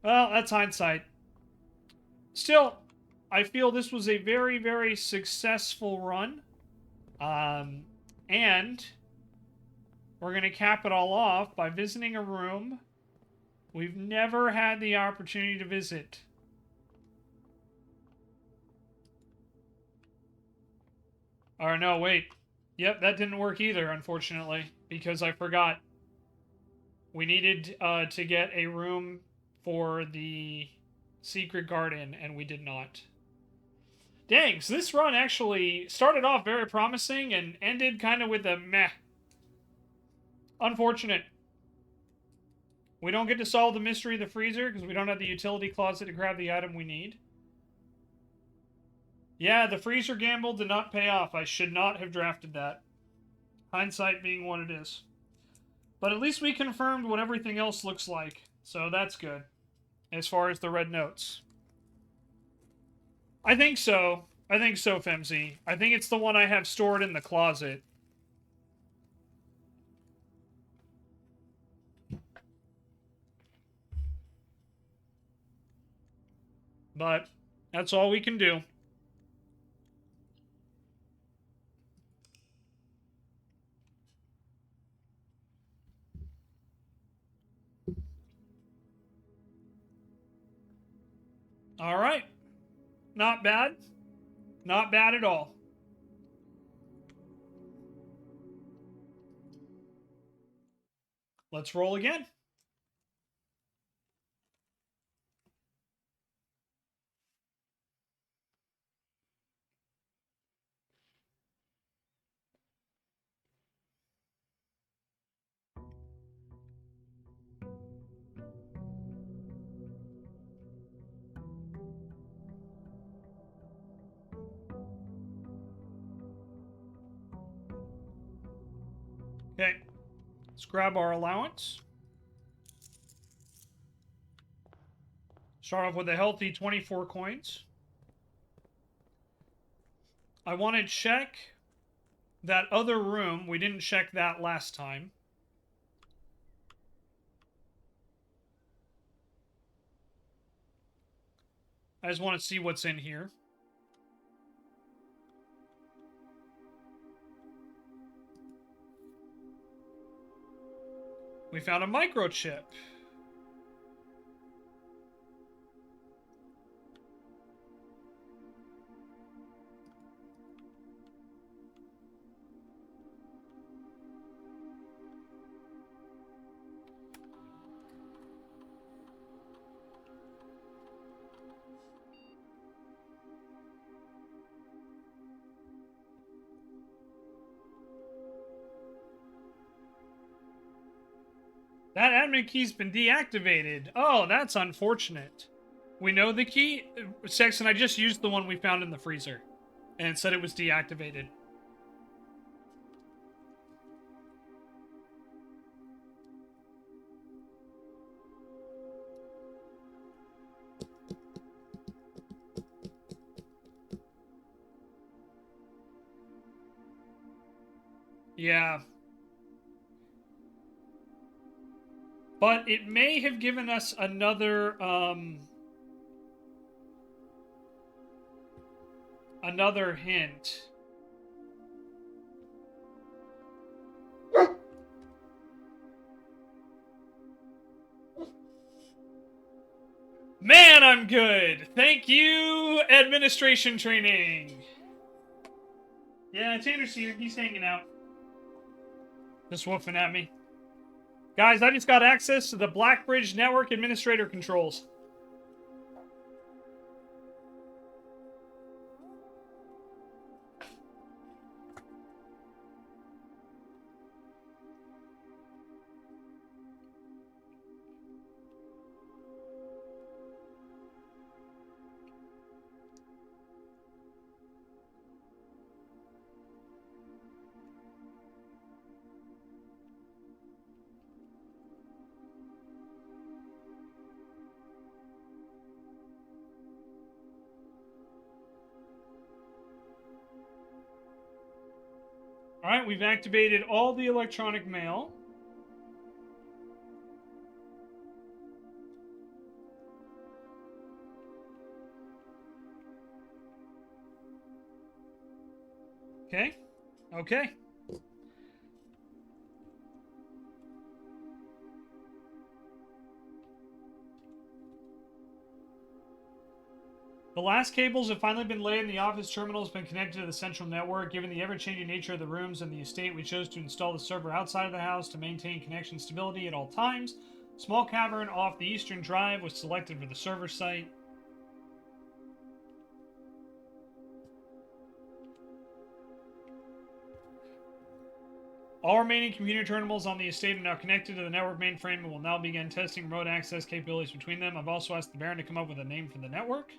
Well, that's hindsight. Still, I feel this was a very, very successful run. And we're going to cap it all off by visiting a room we've never had the opportunity to visit. Or no, wait. Yep, that didn't work either, unfortunately, because I forgot. We needed to get a room for the secret garden, and we did not. Dang, so this run actually started off very promising and ended kind of with a meh. Unfortunate. We don't get to solve the mystery of the freezer because we don't have the utility closet to grab the item we need. Yeah, the freezer gamble did not pay off. I should not have drafted that. Hindsight being what it is. But at least we confirmed what everything else looks like. So that's good. As far as the red notes. I think so. I think so, Femzy. I think it's the one I have stored in the closet. But that's all we can do. All right. Not bad. Not bad at all. Let's roll again. Okay. Let's grab our allowance. Start off with a healthy 24 coins. I want to check that other room. We didn't check that last time. I just want to see what's in here. We found a microchip. That admin key's been deactivated. Oh, that's unfortunate. We know the key. Sexton, I just used the one we found in the freezer. And it said it was deactivated. Yeah. But it may have given us another hint. Man, I'm good. Thank you, administration training. Yeah, Tanner's here. He's hanging out. Just woofing at me. Guys, I just got access to the Blackbridge Network Administrator controls. Alright, we've activated all the electronic mail. Okay. Okay. The last cables have finally been laid and the office terminal has been connected to the central network. Given the ever-changing nature of the rooms and the estate, we chose to install the server outside of the house to maintain connection stability at all times. Small cavern off the eastern drive was selected for the server site. All remaining computer terminals on the estate are now connected to the network mainframe and will now begin testing remote access capabilities between them. I've also asked the Baron to come up with a name for the network.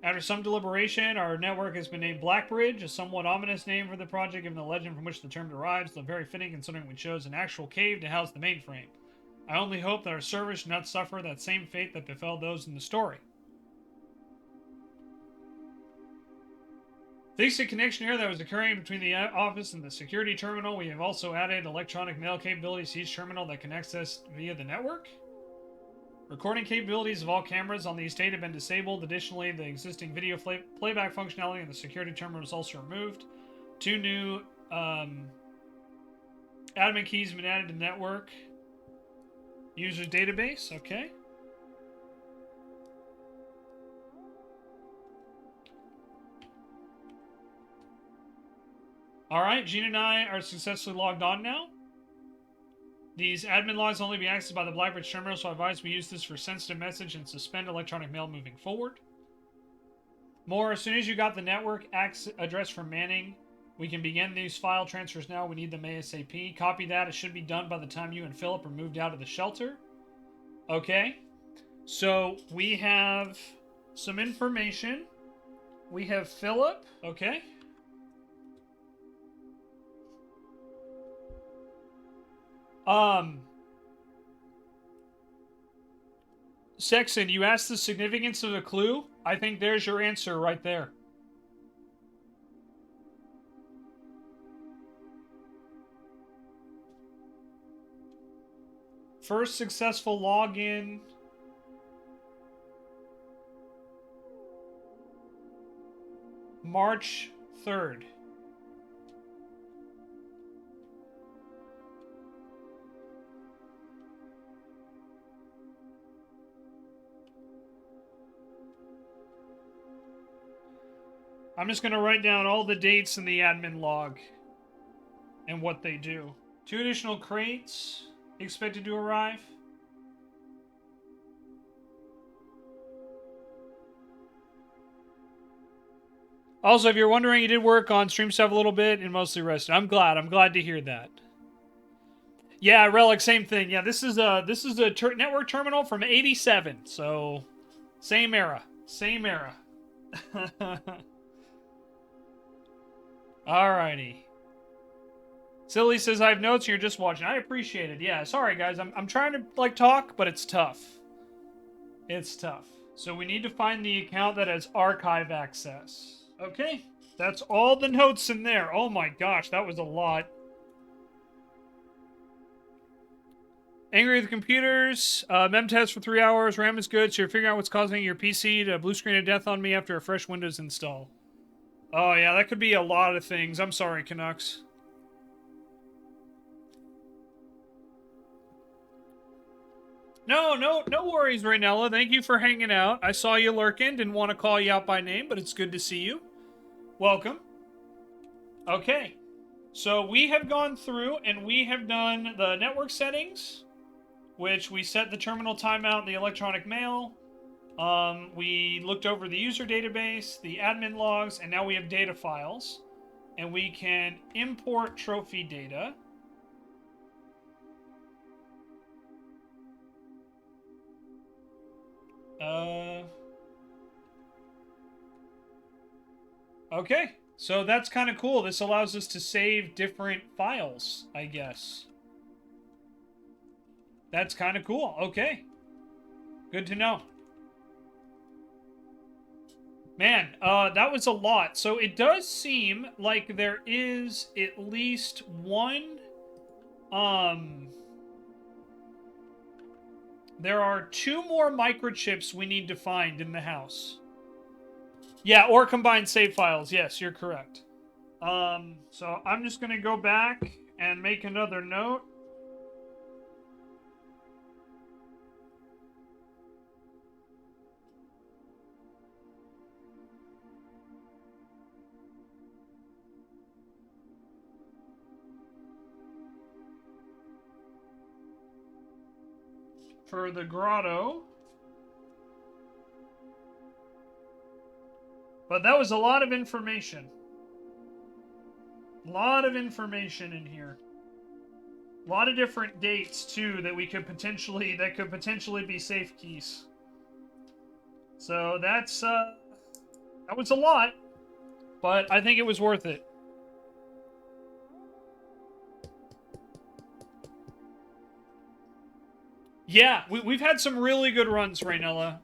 After some deliberation, our network has been named Blackbridge, a somewhat ominous name for the project given the legend from which the term derives, though very fitting considering we chose an actual cave to house the mainframe. I only hope that our server should not suffer that same fate that befell those in the story. Thanks to connection error that was occurring between the office and the security terminal, we have also added electronic mail capabilities to each terminal that connects us via the network. Recording capabilities of all cameras on the estate have been disabled. Additionally, the existing video playback functionality in the security terminal was also removed. 2 new admin keys have been added to the network. User database, okay. Alright, Gene and I are successfully logged on now. These admin logs only be accessed by the Blackbridge terminal, so I advise we use this for sensitive message and suspend electronic mail moving forward. More, as soon as you got the network address from Manning, we can begin these file transfers now. We need them ASAP. Copy that. It should be done by the time you and Philip are moved out of the shelter. Okay. So, we have some information. We have Philip. Okay. Sexton, you asked the significance of the clue? I think there's your answer right there. First successful login. March 3rd. I'm just going to write down all the dates in the admin log and what they do. 2 additional crates expected to arrive. Also, if you're wondering, you did work on stream stuff a little bit and mostly rested. I'm glad to hear that. Yeah, Relic, same thing. Yeah, this is a network terminal from '87, so same era. Alrighty. Silly says, I have notes and you're just watching. I appreciate it. Yeah, sorry guys. I'm trying to, like, talk, but it's tough. It's tough. So we need to find the account that has archive access. Okay. That's all the notes in there. Oh my gosh, that was a lot. Angry at the computers. Mem test for 3 hours. RAM is good, so you're figuring out what's causing your PC to blue screen of death on me after a fresh Windows install. Oh yeah, that could be a lot of things. I'm sorry, Canucks. No worries, Raynella. Thank you for hanging out. I saw you lurking. Didn't want to call you out by name, but it's good to see you. Welcome. Okay. So we have gone through and we have done the network settings, which we set the terminal timeout and the electronic mail. We looked over the user database, the admin logs, and now we have data files. And we can import trophy data. Okay, so that's kind of cool. This allows us to save different files, I guess. That's kind of cool. Okay. Good to know. Man, that was a lot. So it does seem like there is at least one, there are 2 more microchips we need to find in the house. Yeah, or combined save files. Yes, you're correct. So I'm just gonna go back and make another note. For the grotto. But that was a lot of information. A lot of information in here. A lot of different dates too that could potentially be safe keys. So that was a lot, but I think it was worth it. Yeah, we've had some really good runs, Raynella.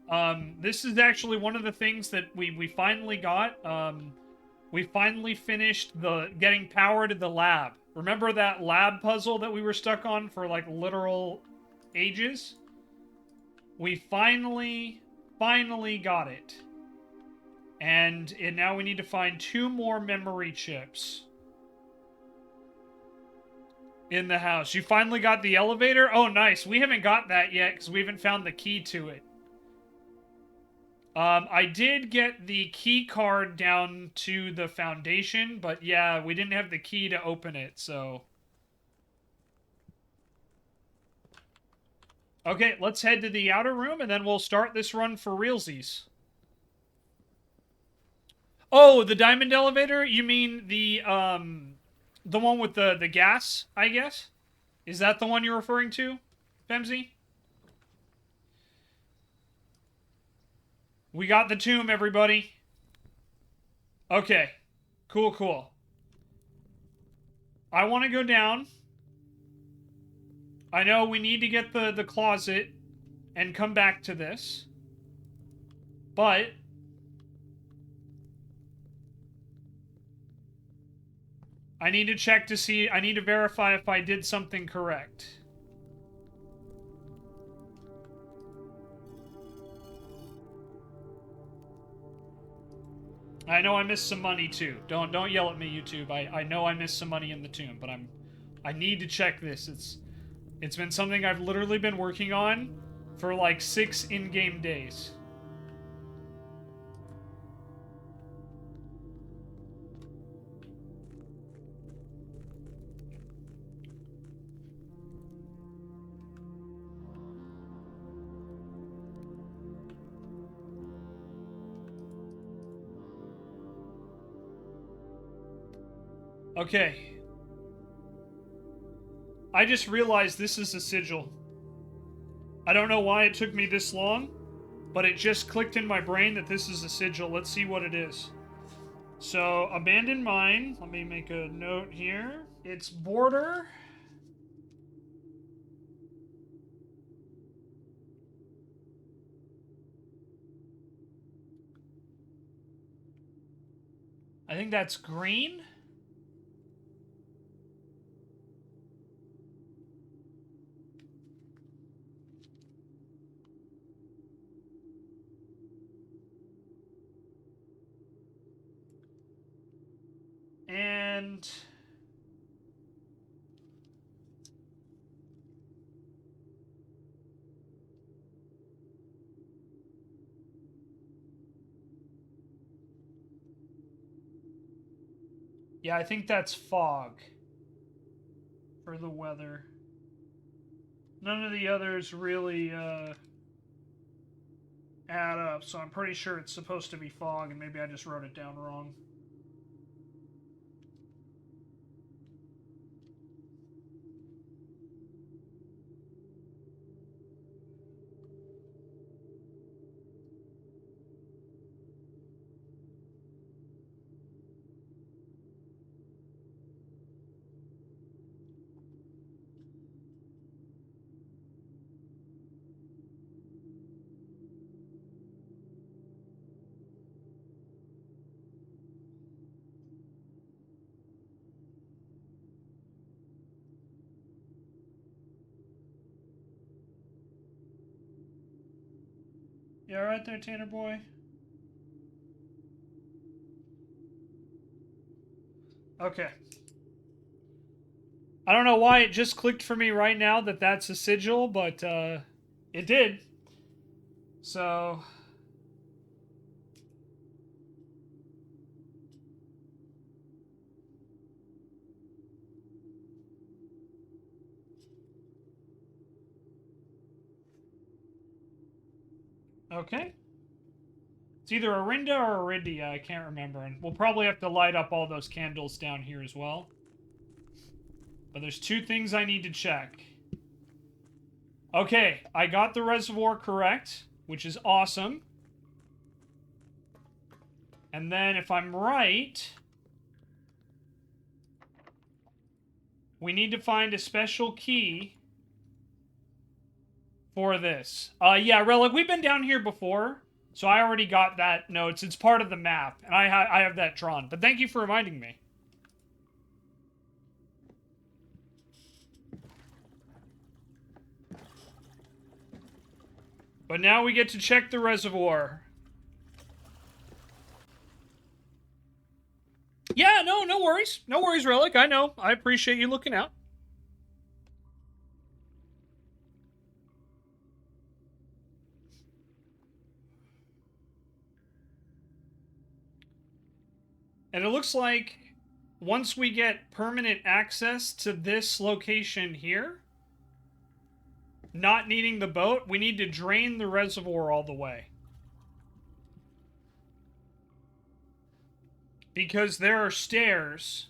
This is actually one of the things that we finally got. We finally finished getting power to the lab. Remember that lab puzzle that we were stuck on for like literal ages? We finally got it. And now we need to find 2 more memory chips in the house. You finally got the elevator? Oh, nice. We haven't got that yet because we haven't found the key to it. I did get the key card down to the foundation, but yeah, we didn't have the key to open it, so... Okay, let's head to the outer room, and then we'll start this run for realsies. Oh, the diamond elevator? You mean the one with the gas, I guess? Is that the one you're referring to, Femzy? We got the tomb, everybody. Okay. Cool. I want to go down. I know we need to get the closet and come back to this. But... I need to check to see... I need to verify if I did something correct. I know I missed some money too. Don't yell at me, YouTube. I know I missed some money in the tomb, but I need to check this. It's been something I've literally been working on for like 6 in-game days. Okay. I just realized this is a sigil. I don't know why it took me this long, but it just clicked in my brain that this is a sigil. Let's see what it is. So, abandoned mine. Let me make a note here. It's border. I think that's green. And yeah, I think that's fog for the weather. None of the others really add up, so I'm pretty sure it's supposed to be fog, and maybe I just wrote it down wrong. You alright there, Tanner boy? Okay. I don't know why it just clicked for me right now that that's a sigil, but it did. So okay. It's either Arinda or Arindia, I can't remember. And we'll probably have to light up all those candles down here as well. But there's two things I need to check. Okay, I got the reservoir correct, which is awesome. And then if I'm right, we need to find a special key for this. Yeah, Relic, we've been down here before, so I already got that notes. It's part of the map, and I have that drawn. But thank you for reminding me. But now we get to check the reservoir. Yeah, no worries. No worries, Relic. I know. I appreciate you looking out. And it looks like once we get permanent access to this location here, not needing the boat, we need to drain the reservoir all the way. Because there are stairs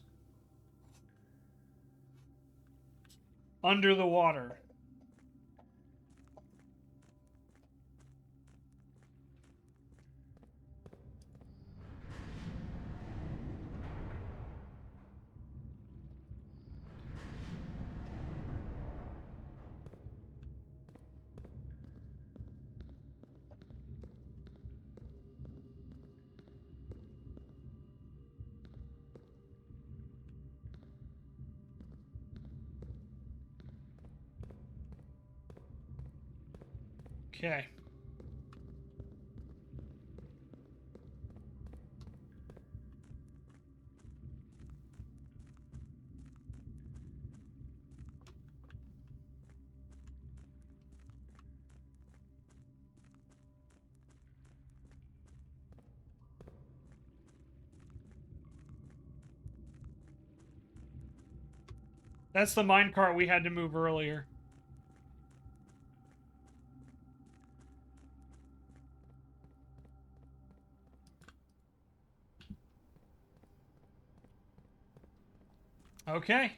under the water. Okay. That's the minecart we had to move earlier. Okay.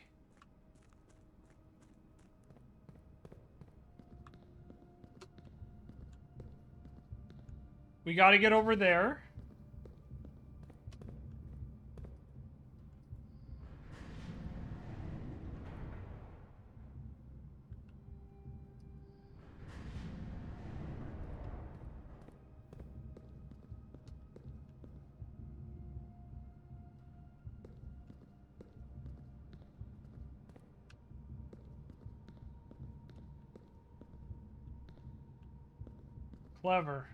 We gotta get over there. Clever.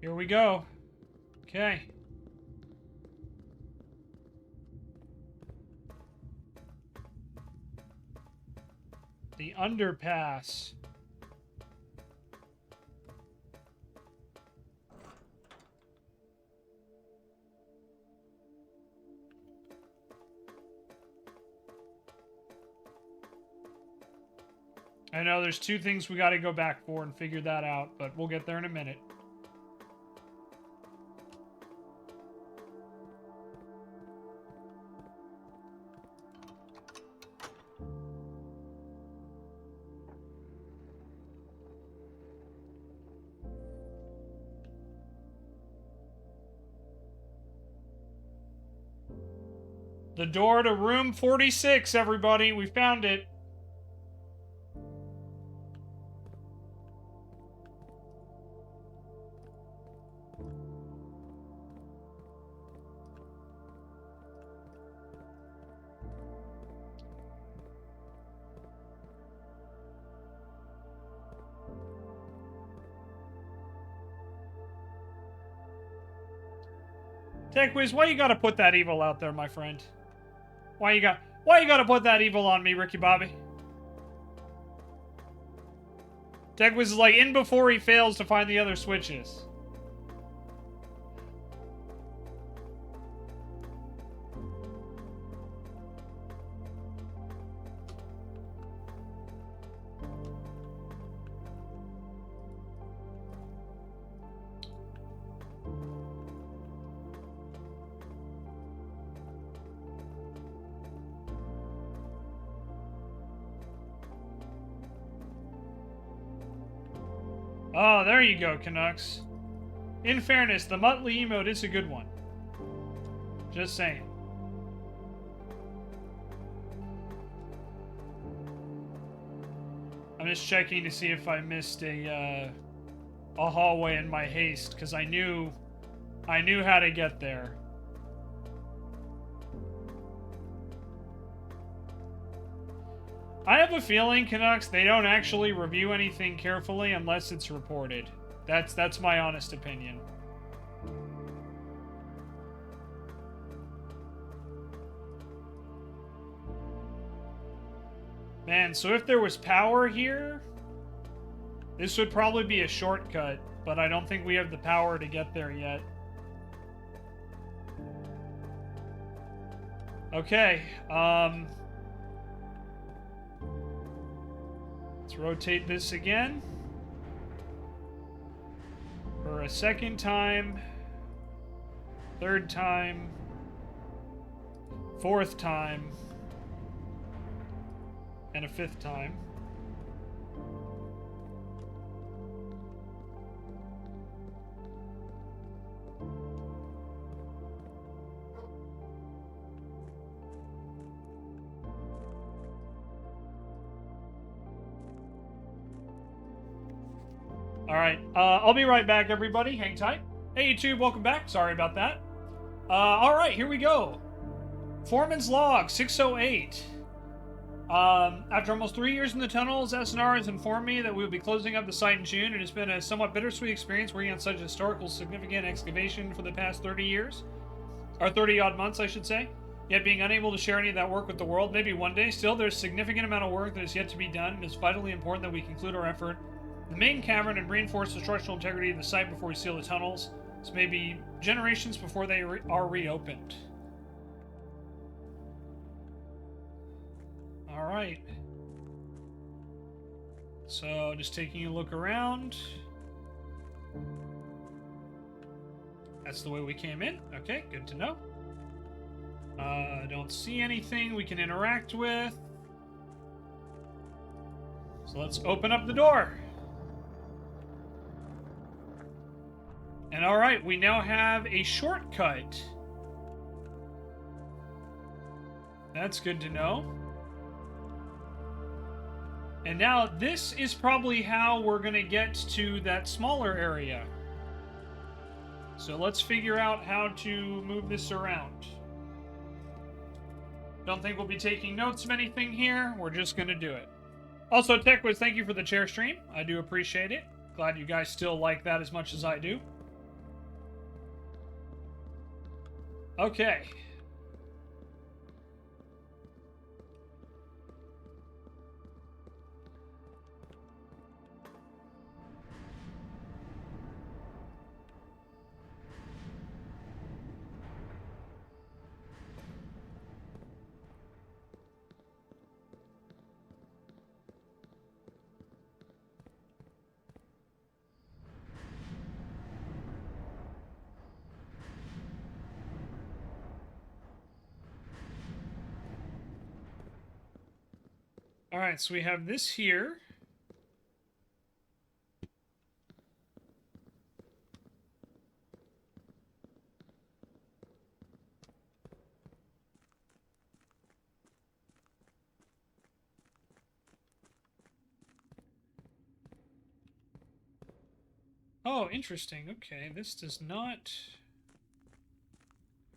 Here we go. Okay. The underpass. I know there's two things we gotta go back for and figure that out, but we'll get there in a minute. The door to room 46, everybody. We found it. TechWiz, why you gotta put that evil out there, my friend? Why you gotta put that evil on me, Ricky Bobby? TechWiz is like in before he fails to find the other switches. Oh, there you go, Canucks. In fairness, the Muttley emote is a good one. Just saying. I'm just checking to see if I missed a hallway in my haste, because I knew how to get there. I have a feeling, Canucks, they don't actually review anything carefully unless it's reported. That's my honest opinion. Man, so if there was power here, this would probably be a shortcut, but I don't think we have the power to get there yet. Okay, let's rotate this again. For a second time. Third time. Fourth time. And a fifth time. Alright, I'll be right back, everybody. Hang tight. Hey, YouTube, welcome back. Sorry about that. Alright, here we go. Foreman's Log, 608. After almost 3 years in the tunnels, SNR has informed me that we will be closing up the site in June. It has been a somewhat bittersweet experience working on such a historical, significant excavation for the past 30 years. Or 30-odd months, I should say. Yet being unable to share any of that work with the world, maybe one day. Still, there's a significant amount of work that is yet to be done, and it's vitally important that we conclude our effort the main cavern and reinforce the structural integrity of the site before we seal the tunnels. So maybe generations before they are reopened. All right. So just taking a look around. That's the way we came in. Okay, good to know. Don't see anything we can interact with. So let's open up the door. And all right, we now have a shortcut. That's good to know. And now this is probably how we're going to get to that smaller area. So let's figure out how to move this around. Don't think we'll be taking notes of anything here. We're just going to do it. Also, TechWiz, thank you for the chair stream. I do appreciate it. Glad you guys still like that as much as I do. Okay. All right, so we have this here. Oh, interesting. Okay, this does not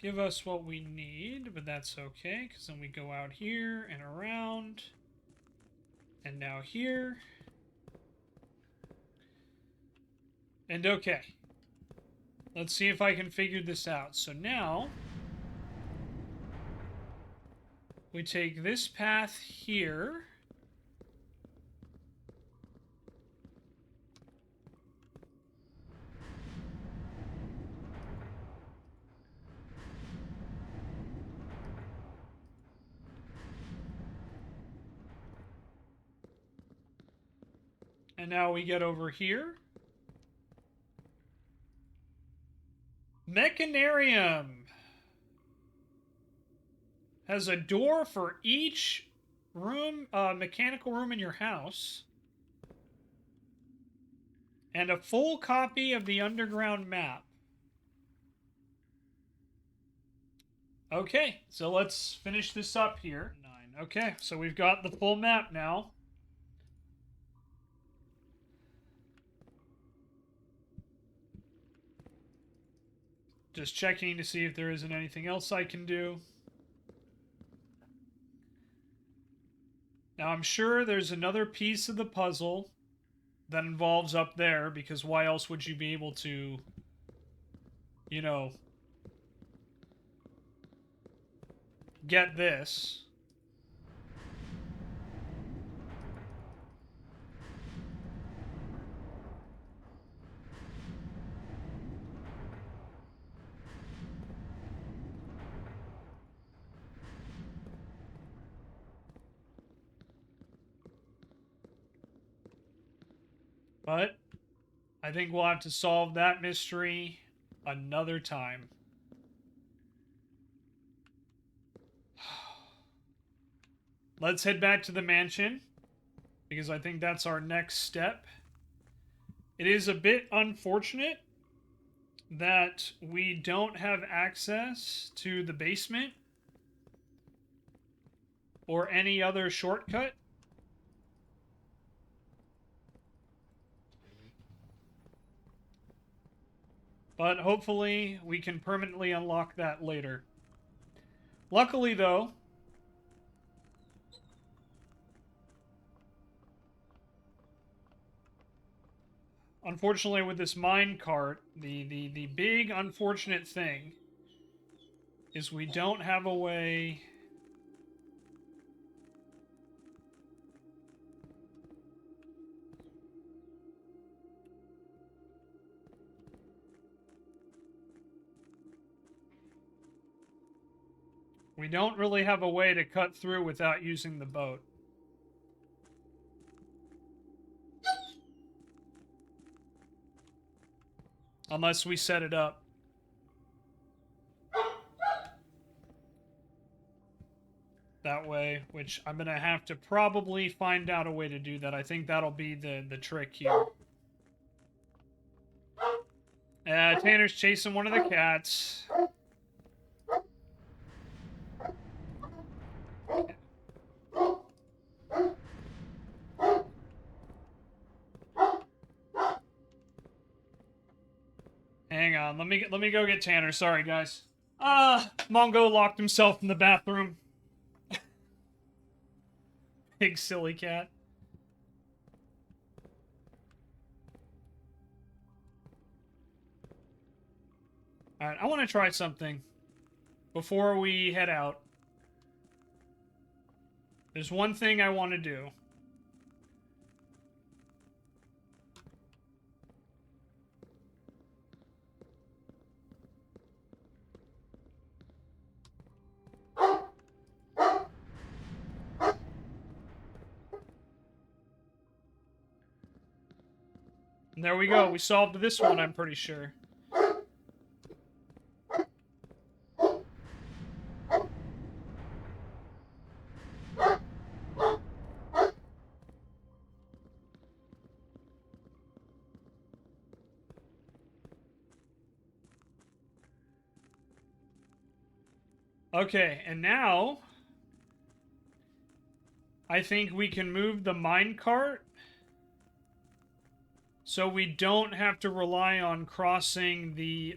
give us what we need, but that's okay, because then we go out here and around, and now here. And okay. Let's see if I can figure this out. So now, we take this path here. And now we get over here. Mechanarium has a door for each room, mechanical room in your house. And a full copy of the underground map. Okay, so let's finish this up here. 9. Okay, so we've got the full map now. Just checking to see if there isn't anything else I can do. Now, I'm sure there's another piece of the puzzle that involves up there, because why else would you be able to, you know, get this? But I think we'll have to solve that mystery another time. Let's head back to the mansion, because I think that's our next step. It is a bit unfortunate that we don't have access to the basement or any other shortcut. But hopefully we can permanently unlock that later. Luckily, though, unfortunately with this mine cart, the big unfortunate thing is we don't have a way We don't really have a way to cut through without using the boat. Unless we set it up. That way, which I'm going to have to probably find out a way to do that. I think that'll be the trick here. Tanner's chasing one of the cats. Hang on, let me go get Tanner. Sorry, guys. Mongo locked himself in the bathroom. Big silly cat. Alright, I want to try something before we head out. There's one thing I want to do. And there we go. We solved this one, I'm pretty sure. Okay, and now I think we can move the minecart so we don't have to rely on crossing the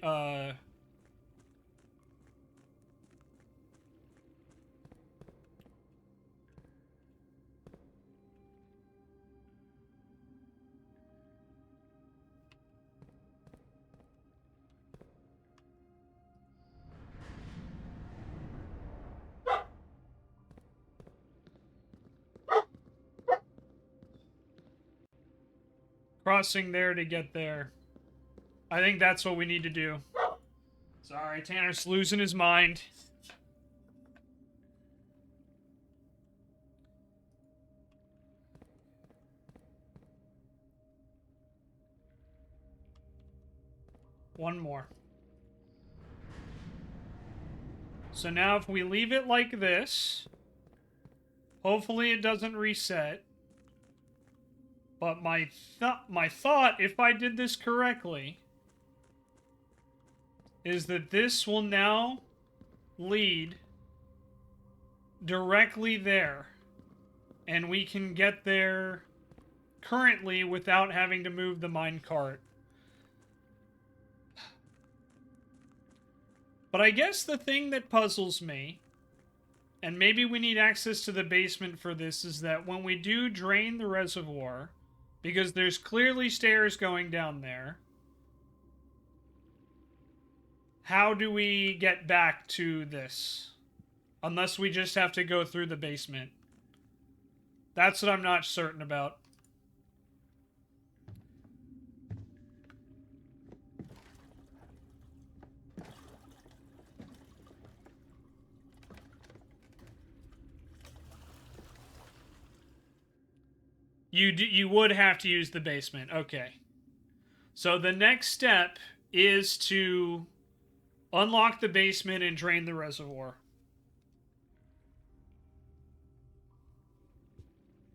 crossing there to get there. I think that's what we need to do. Sorry, Tanner's losing his mind. One more. So now if we leave it like this, hopefully it doesn't reset. But my thought, if I did this correctly, is that this will now lead directly there. And we can get there currently without having to move the minecart. But I guess the thing that puzzles me, and maybe we need access to the basement for this, is that when we do drain the reservoir, because there's clearly stairs going down there, how do we get back to this? Unless we just have to go through the basement. That's what I'm not certain about. You would have to use the basement. Okay. So the next step is to unlock the basement and drain the reservoir.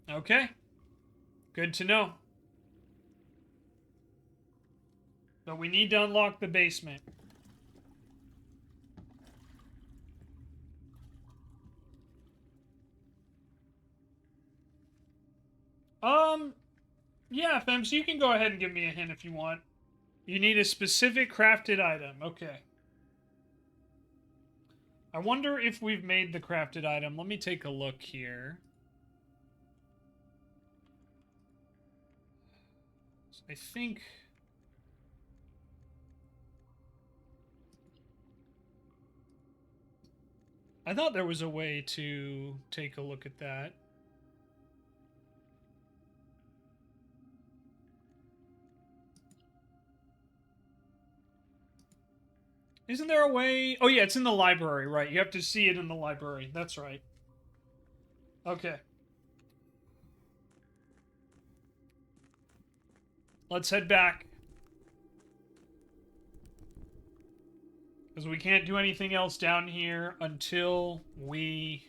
Okay. Good to know. But we need to unlock the basement. Yeah, Fems, you can go ahead and give me a hint if you want. You need a specific crafted item. Okay. I wonder if we've made the crafted item. Let me take a look here. I think... I thought there was a way to take a look at that. Isn't there a way? Oh, yeah, it's in the library, right? You have to see it in the library. That's right. Okay. Let's head back. Because we can't do anything else down here until we...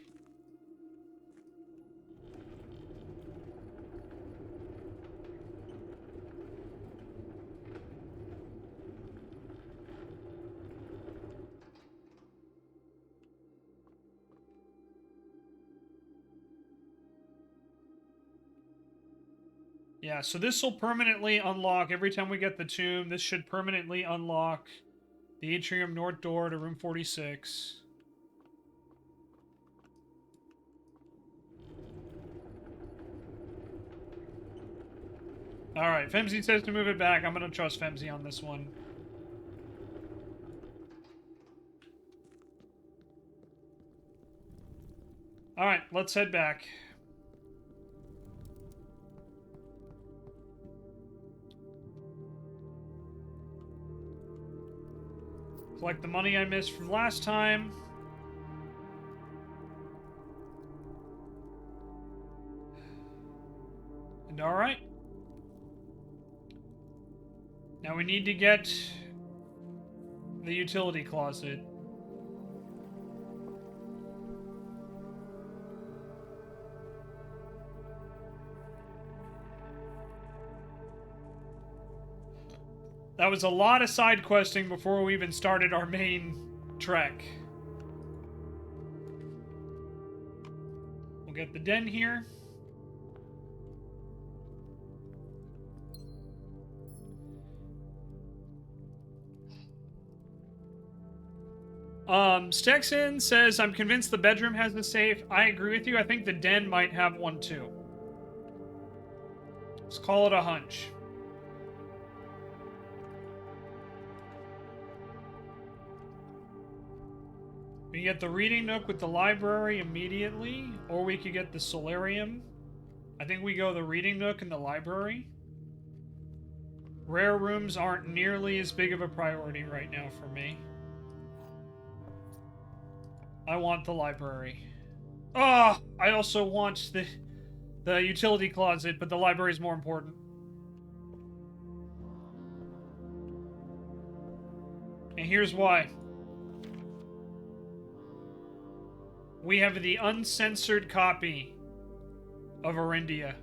Yeah, so this will permanently unlock every time we get the tomb. This should permanently unlock the atrium north door to room 46. Alright, Femsy says to move it back. I'm going to trust Femsy on this one. Alright, let's head back. Collect the money I missed from last time. And alright. Now we need to get the utility closet. That was a lot of side questing before we even started our main trek. We'll get the den here. Stexon says, I'm convinced the bedroom has a safe. I agree with you. I think the den might have one too. Let's call it a hunch. We can get the reading nook with the library immediately, or we could get the solarium. I think we go the reading nook and the library. Rare rooms aren't nearly as big of a priority right now for me. I want the library. Ah, I also want the utility closet, but the library is more important. And here's why. We have the uncensored copy of Arindia.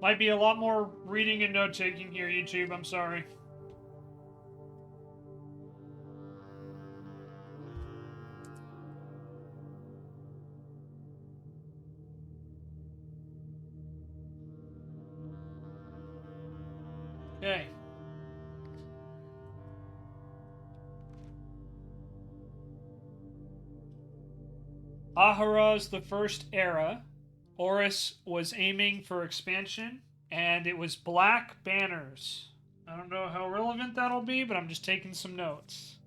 Might be a lot more reading and note-taking here, YouTube. I'm sorry. Okay. Ahura's the first era. Horus was aiming for expansion, and it was black banners. I don't know how relevant that'll be, but I'm just taking some notes.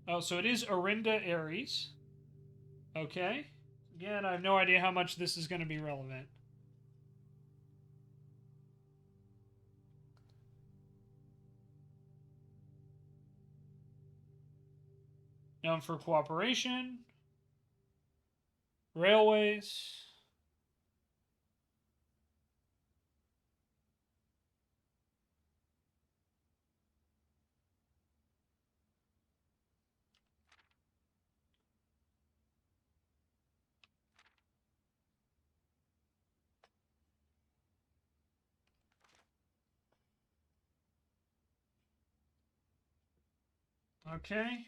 Oh, so it is Arinda Ares. Okay. Again, I have no idea how much this is going to be relevant. Known for cooperation. Railways. Okay.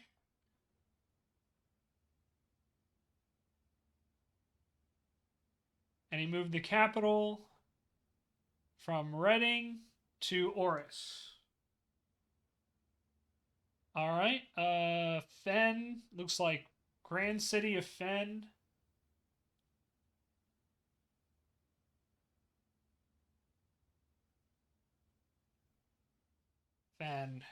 And he moved the capital from Reading to Oris. All right. Fen looks like Grand City of Fen. Fan.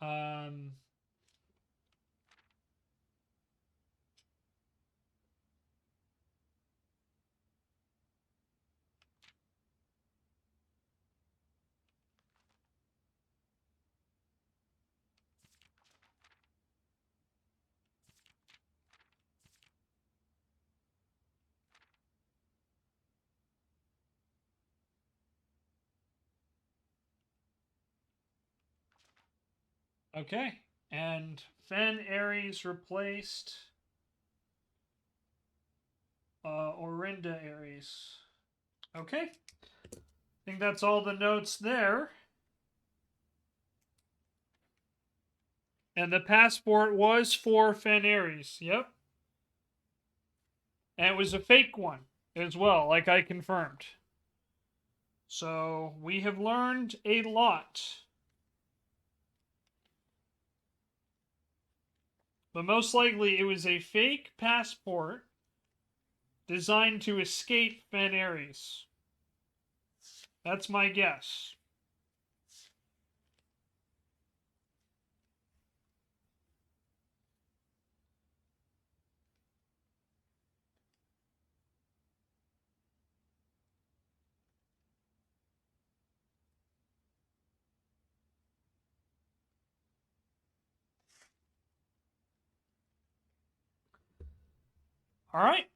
Um, okay. And Fen Ares replaced Orinda Ares. Okay. I think that's all the notes there. And the passport was for Fen Ares. Yep. And it was a fake one as well, like I confirmed. So we have learned a lot. But most likely it was a fake passport designed to escape Fen Ares. That's my guess. All right.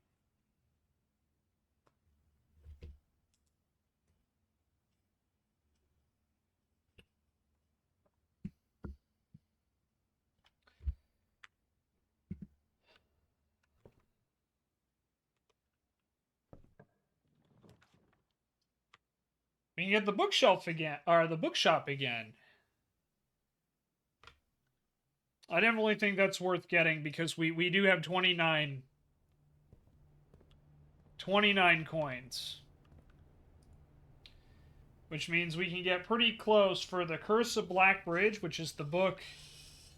We can get the bookshelf again, or the bookshop again. I definitely think that's worth getting because we do have 29 coins. Which means we can get pretty close for the Curse of Blackbridge, which is the book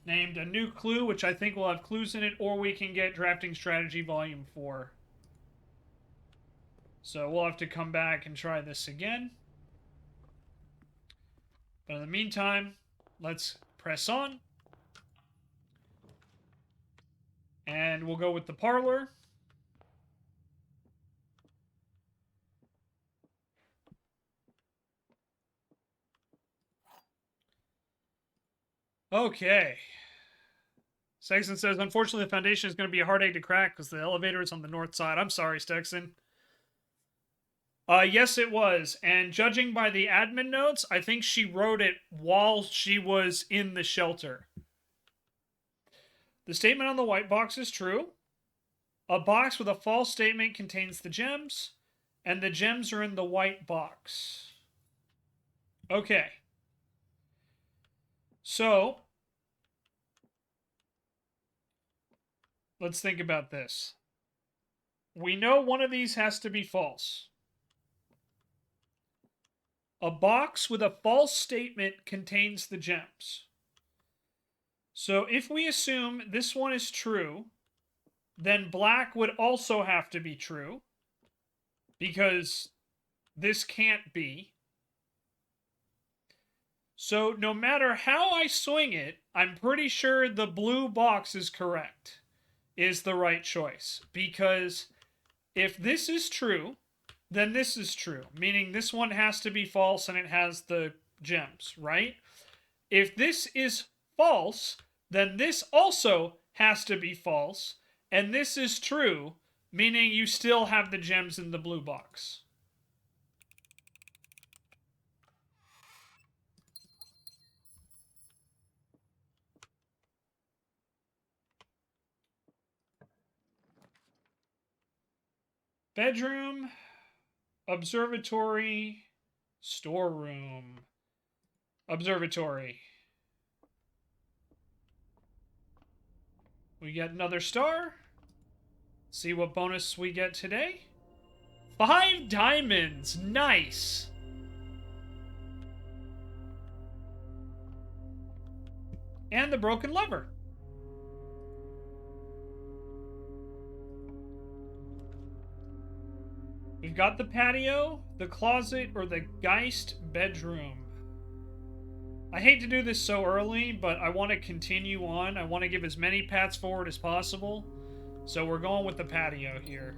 named A New Clue, which I think will have clues in it, or we can get Drafting Strategy Volume 4. So we'll have to come back and try this again. But in the meantime, let's press on. And we'll go with the parlor. Okay. Sexton says, unfortunately, the foundation is going to be a hard egg to crack because the elevator is on the north side. I'm sorry, Sexton. Yes, it was. And judging by the admin notes, I think she wrote it while she was in the shelter. The statement on the white box is true. A box with a false statement contains the gems, and the gems are in the white box. Okay. So, let's think about this. We know one of these has to be false. A box with a false statement contains the gems. So if we assume this one is true, then black would also have to be true, because this can't be. So no matter how I swing it, I'm pretty sure the blue box is correct, is the right choice. Because if this is true, then this is true, meaning this one has to be false and it has the gems, right? If this is false, then this also has to be false, and this is true, meaning you still have the gems in the blue box. Bedroom, observatory, storeroom, observatory. We get another star. See what bonus we get today. 5 diamonds. Nice. and the broken lever. We've got the patio, the closet, or the Geist bedroom. I hate to do this so early, but I want to continue on. I want to give as many paths forward as possible. So we're going with the patio here.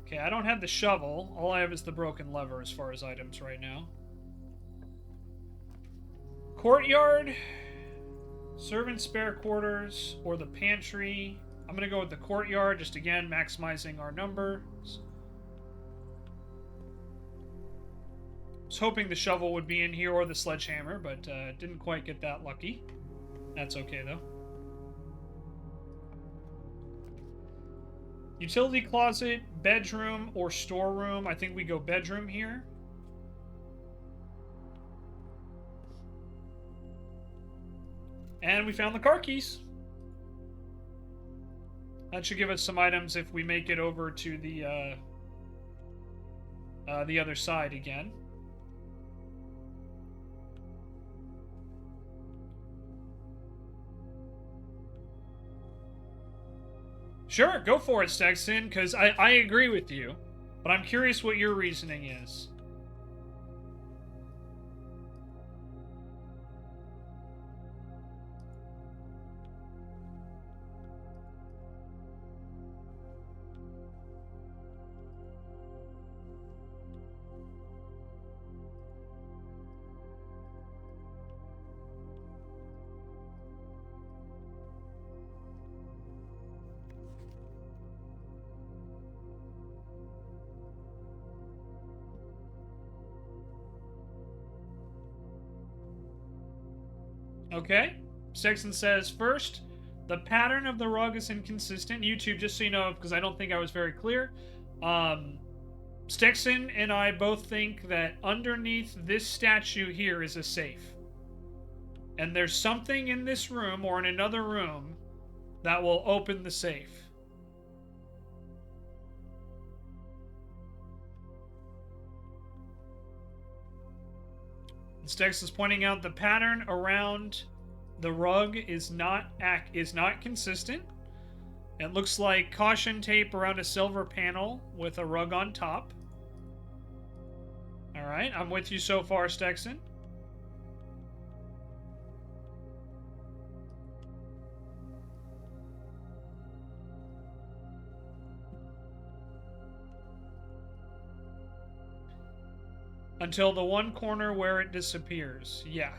Okay, I don't have the shovel. All I have is the broken lever as far as items right now. Courtyard, servant spare quarters, or the pantry. I'm going to go with the courtyard, just again, maximizing our numbers. I was hoping the shovel would be in here or the sledgehammer, but didn't quite get that lucky. That's okay, though. Utility closet, bedroom, or storeroom. I think we go bedroom here. And we found the car keys. That should give us some items if we make it over to the other side again. Sure, go for it, Stexon, because I agree with you. But I'm curious what your reasoning is. Okay. Sexton says, first, the pattern of the rug is inconsistent. YouTube, just so you know, because I don't think I was very clear. Stexon and I both think that underneath this statue here is a safe. And there's something in this room or in another room that will open the safe. Stex is pointing out the pattern around the rug is not consistent. It looks like caution tape around a silver panel with a rug on top. All right, I'm with you so far, Stexon. Until the one corner where it disappears. Yeah.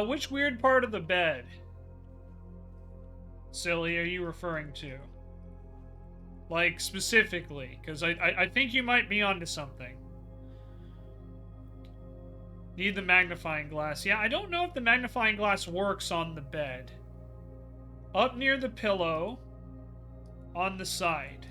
Which weird part of the bed, Silly, are you referring to? Like, specifically, because I think you might be onto something. Need the magnifying glass. Yeah, I don't know if the magnifying glass works on the bed. Up near the pillow, on the side.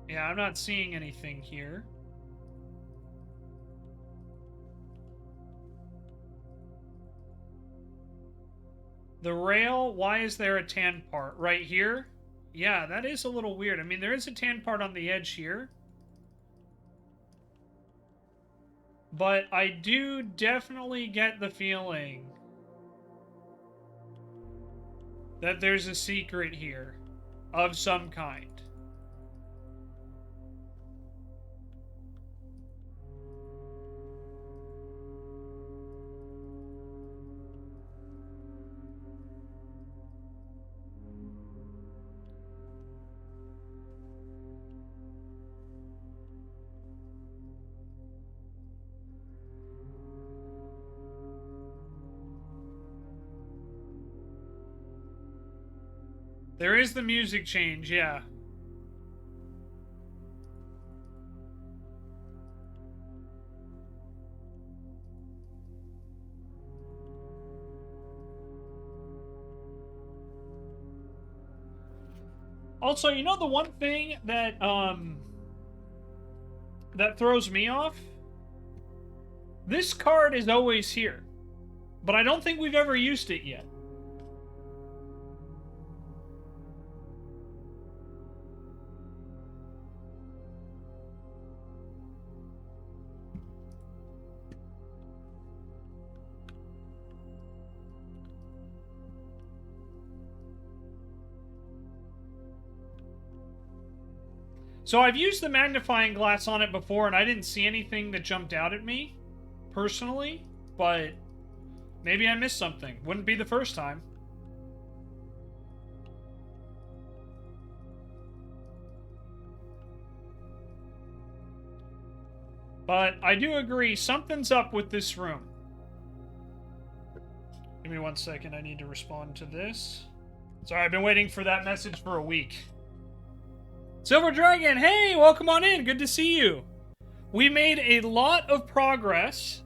Yeah, I'm not seeing anything here. The rail, why is there a tan part? Right here? Yeah, that is a little weird. I mean, there is a tan part on the edge here. But I do definitely get the feeling that there's a secret here of some kind. There is the music change, yeah. Also, you know the one thing that that throws me off? This card is always here, but I don't think we've ever used it yet. So I've used the magnifying glass on it before, and I didn't see anything that jumped out at me, personally, but maybe I missed something. Wouldn't be the first time. But I do agree, something's up with this room. Give me 1 second, I need to respond to this. Sorry, I've been waiting for that message for a week. Silver Dragon, hey, welcome on in. Good to see you. We made a lot of progress.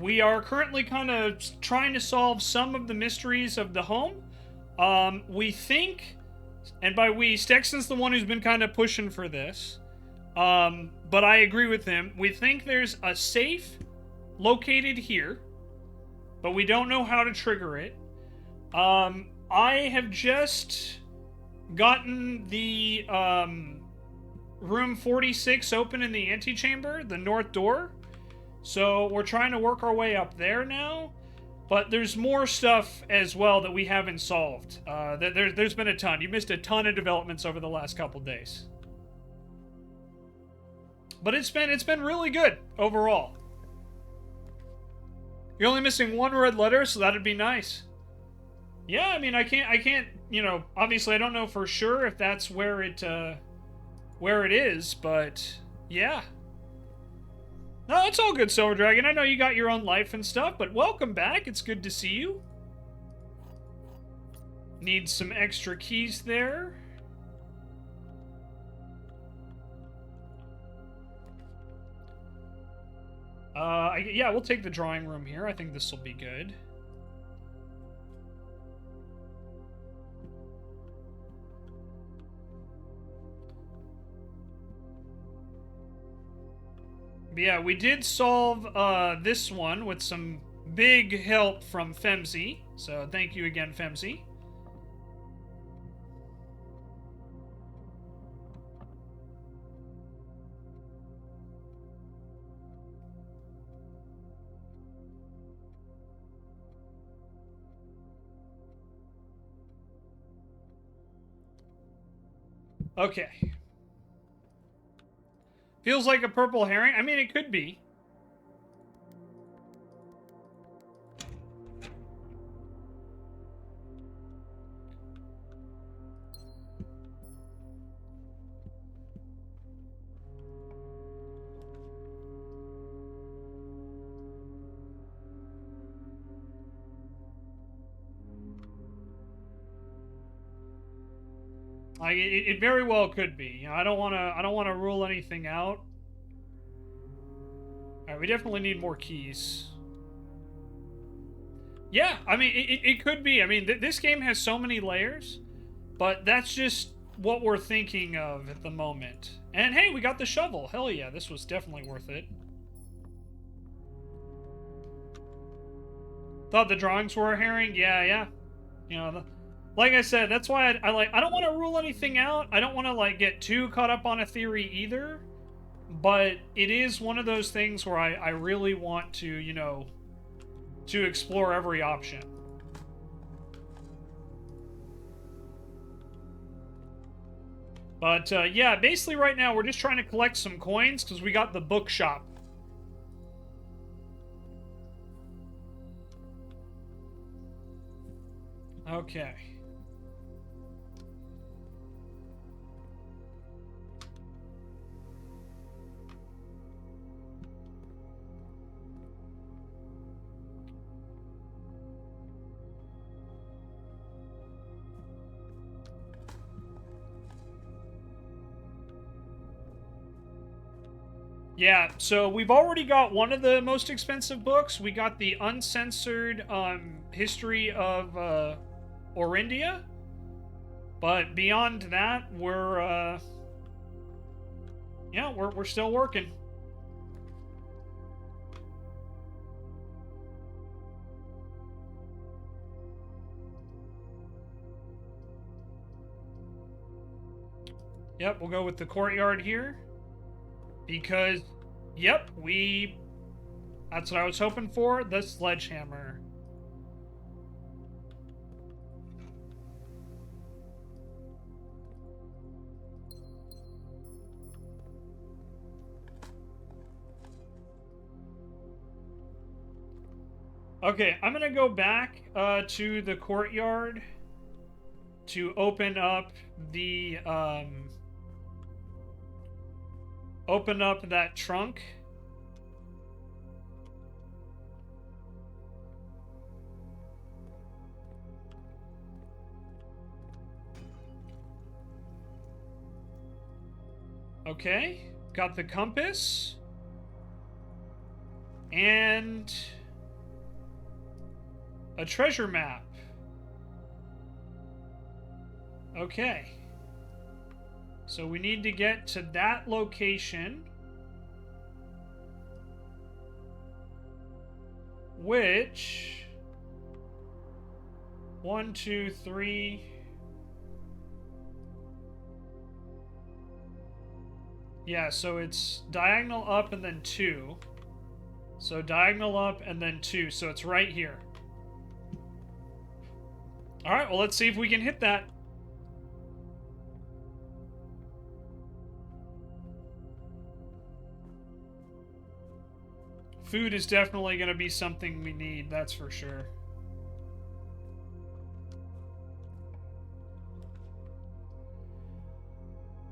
We are currently kind of trying to solve some of the mysteries of the home. We think, and by we, Stexon's the one who's been kind of pushing for this. But I agree with him. We think there's a safe located here, but we don't know how to trigger it. I have just gotten the room 46 open in the antechamber, the north door. So we're trying to work our way up there now. But there's more stuff as well that we haven't solved. There's been a ton. You missed a ton of developments over the last couple days. But it's been really good overall. You're only missing one red letter, so that'd be nice. Yeah, I mean, I can't, you know, obviously I don't know for sure if that's where it is, but yeah. No, it's all good, Silver Dragon. I know you got your own life and stuff, but welcome back. It's good to see you. Need some extra keys there. Yeah, we'll take the drawing room here. I think this will be good. But yeah, we did solve this one with some big help from Femzy. So thank you again, Femzy. Okay. Feels like a purple herring. I mean, it could be. Like it very well could be. You know, I don't want to rule anything out. All right, we definitely need more keys. Yeah, I mean it could be. I mean this game has so many layers, but that's just what we're thinking of at the moment. And hey, we got the shovel. Hell yeah, this was definitely worth it. Thought the drawings were a herring. Yeah. You know. Like I said, that's why I don't want to rule anything out. I don't want to like get too caught up on a theory either. But it is one of those things where I really want to, you know, to explore every option. But yeah, basically right now we're just trying to collect some coins because we got the bookshop. Okay. Yeah, so we've already got one of the most expensive books. We got the uncensored history of Orindia. But beyond that, we're still working. Yep, we'll go with the courtyard here. Because, yep, that's what I was hoping for, the sledgehammer. Okay, I'm gonna go back to the courtyard to open up the open up that trunk. Okay, got the compass. And a treasure map. Okay. So we need to get to that location. Which... 1, 2, 3... Yeah, so it's diagonal up and then 2. So diagonal up and then 2. So it's right here. Alright, well, let's see if we can hit that. Food is definitely going to be something we need, that's for sure.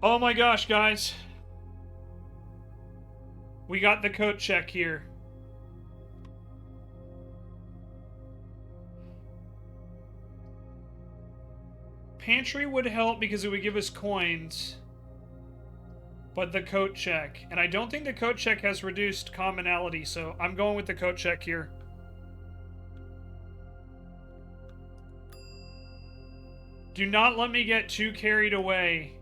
Oh my gosh, guys. We got the coat check here. Pantry would help because it would give us coins. But the coat check. And I don't think the coat check has reduced commonality, so I'm going with the coat check here. Do not let me get too carried away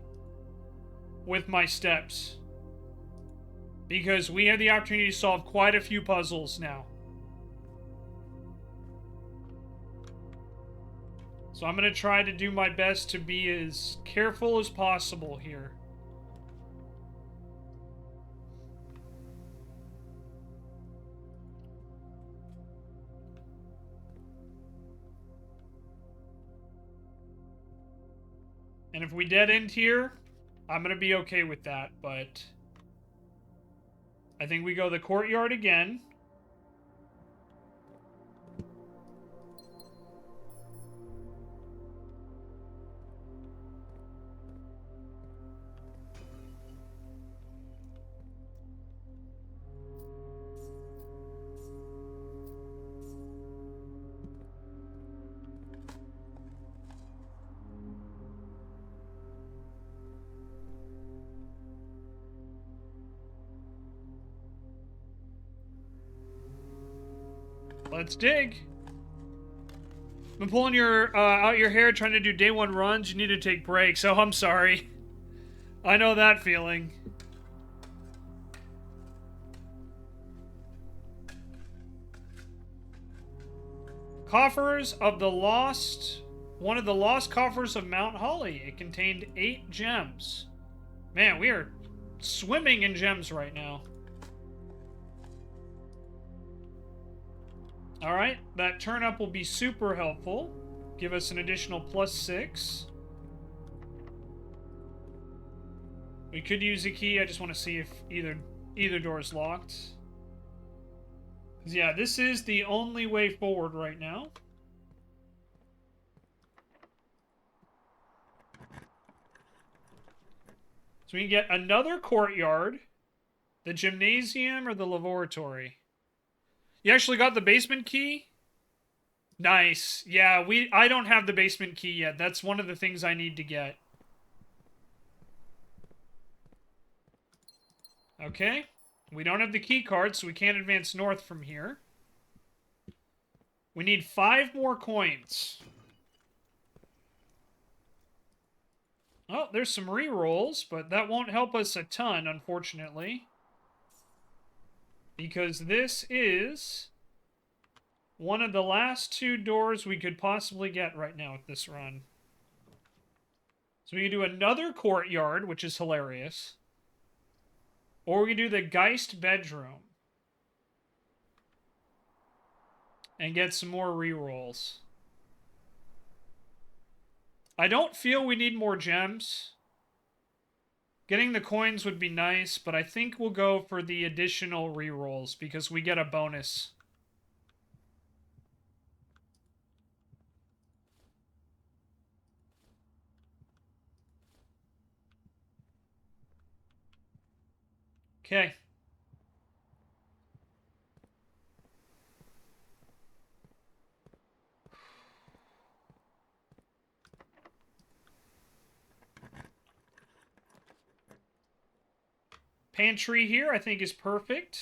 with my steps. Because we have the opportunity to solve quite a few puzzles now. So I'm going to try to do my best to be as careful as possible here. And if we dead end here, I'm going to be okay with that, but I think we go the courtyard again. Let's dig. Been pulling your out your hair trying to do day 1 runs. You need to take breaks. Oh, I'm sorry. I know that feeling. Coffers of the Lost... One of the lost coffers of Mount Holly. It contained 8 gems. Man, we are swimming in gems right now. Alright, that turn up will be super helpful. Give us an additional +6. We could use a key. I just want to see if either door is locked. 'Cause yeah, this is the only way forward right now. So we can get another courtyard, the gymnasium, or the laboratory. You actually got the basement key? Nice. Yeah, I don't have the basement key yet. That's one of the things I need to get. Okay. We don't have the key card, so we can't advance north from here. We need 5 more coins. Oh, there's some re-rolls, but that won't help us a ton, unfortunately. Because this is one of the last 2 doors we could possibly get right now with this run. So we can do another courtyard, which is hilarious. Or we can do the Geist bedroom. And get some more rerolls. I don't feel we need more gems. Getting the coins would be nice, but I think we'll go for the additional rerolls because we get a bonus. Okay. Pantry here, I think, is perfect.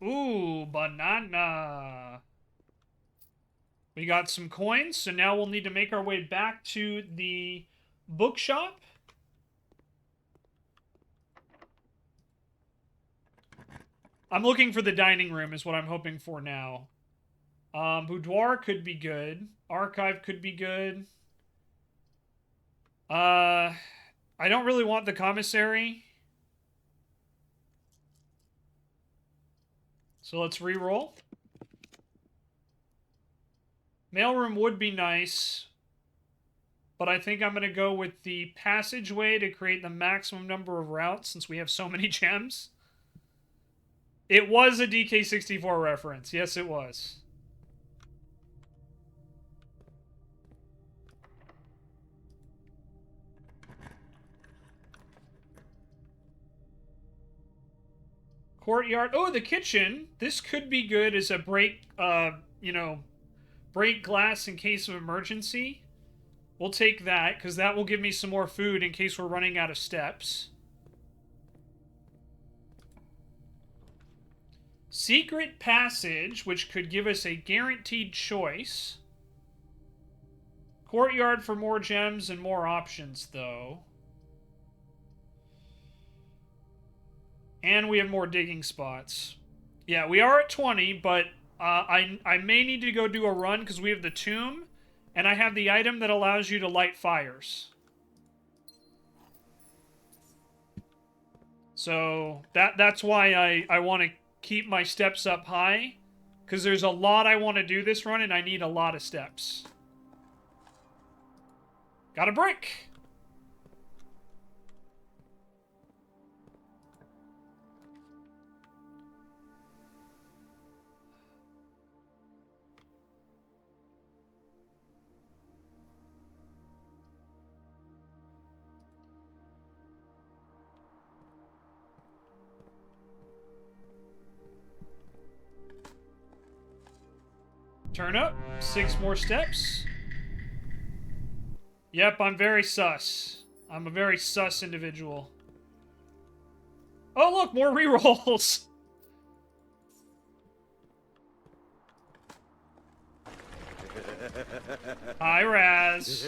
Ooh, banana. We got some coins, so now we'll need to make our way back to the bookshop. I'm looking for the dining room is what I'm hoping for now. Boudoir could be good. Archive could be good. I don't really want the commissary. So let's re-roll. Mailroom would be nice. But I think I'm going to go with the passageway to create the maximum number of routes since we have so many gems. It was a DK64 reference. Yes, it was. Courtyard. Oh, the kitchen. This could be good as a break, break glass in case of emergency. We'll take that, because that will give me some more food in case we're running out of steps. Secret passage, which could give us a guaranteed choice. Courtyard for more gems and more options, though. And we have more digging spots. Yeah, we are at 20, but I may need to go do a run because we have the tomb, and I have the item that allows you to light fires. So that's why I want to keep my steps up high, because there's a lot I want to do this run, and I need a lot of steps. Got a brick! Turn up. 6 more steps. Yep, I'm very sus. I'm a very sus individual. Oh, look, more rerolls. Hi, Raz.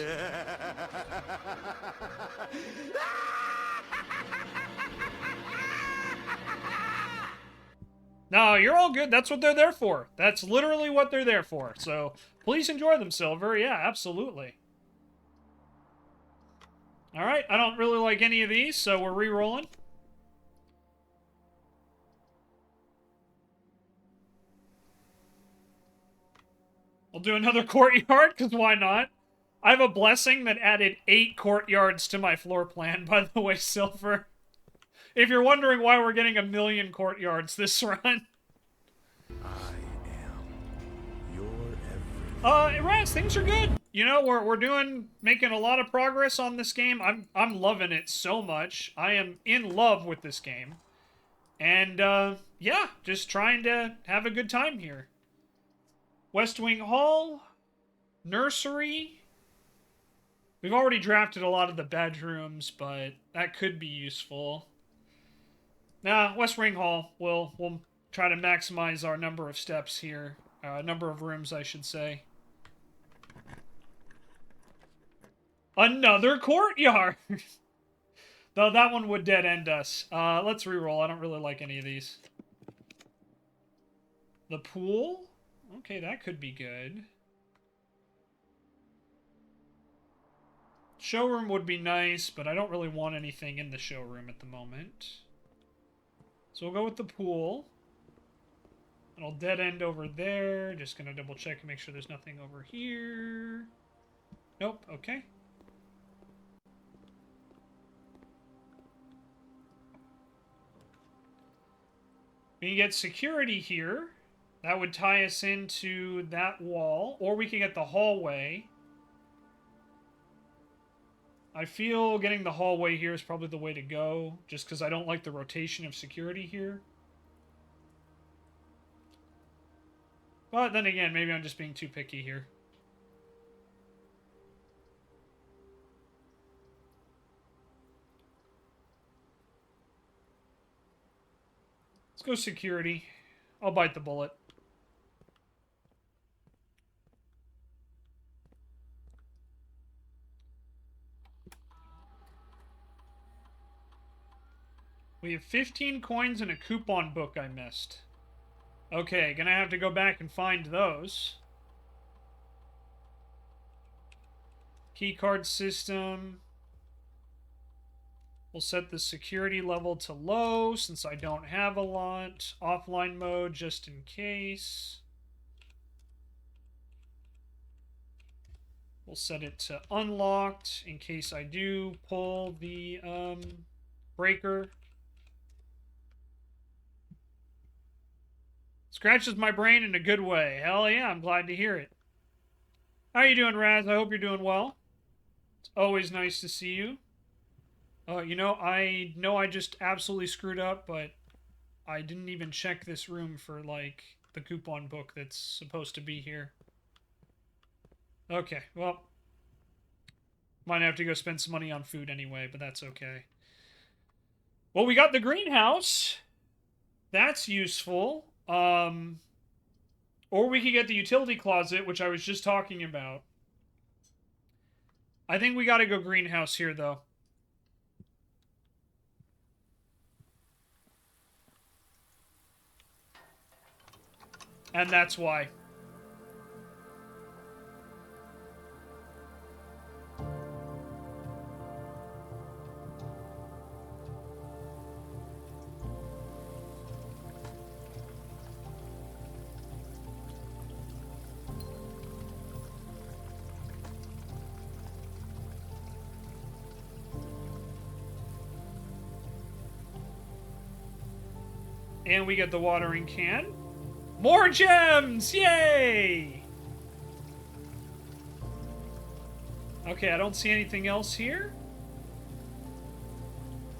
No, you're all good. That's what they're there for. That's literally what they're there for. So, please enjoy them, Silver. Yeah, absolutely. Alright, I don't really like any of these, so we're re-rolling. We'll do another courtyard, because why not? I have a blessing that added 8 courtyards to my floor plan, by the way, Silver. If you're wondering why we're getting 1,000,000 courtyards this run. I am your everything. Raz, things are good. You know, we're making a lot of progress on this game. I'm loving it so much. I am in love with this game. And, yeah, just trying to have a good time here. West Wing Hall. Nursery. We've already drafted a lot of the bedrooms, but that could be useful. Nah, West Ring Hall. We'll try to maximize our number of steps here. Number of rooms, I should say. Another courtyard! Though that one would dead end us. Let's reroll. I don't really like any of these. The pool? Okay, that could be good. Showroom would be nice, but I don't really want anything in the showroom at the moment. So we'll go with the pool. And I'll dead end over there. Just gonna double check and make sure there's nothing over here. Nope, okay. We can get security here. That would tie us into that wall. Or we can get the hallway. I feel getting the hallway here is probably the way to go. Just because I don't like the rotation of security here. But then again, maybe I'm just being too picky here. Let's go security. I'll bite the bullet. We have 15 coins and a coupon book I missed. Okay, gonna have to go back and find those. Keycard system. We'll set the security level to low since I don't have a lot. Offline mode just in case. We'll set it to unlocked in case I do pull the breaker. Scratches my brain in a good way. Hell yeah, I'm glad to hear it. How are you doing, Raz? I hope you're doing well. It's always nice to see you. You know I just absolutely screwed up, but I didn't even check this room for, like, the coupon book that's supposed to be here. Okay, well, might have to go spend some money on food anyway, but that's okay. Well, we got the greenhouse. That's useful. Or we could get the utility closet, which I was just talking about. I think we gotta go greenhouse here, though. And that's why. And we get the watering can. More gems! Yay! Okay, I don't see anything else here.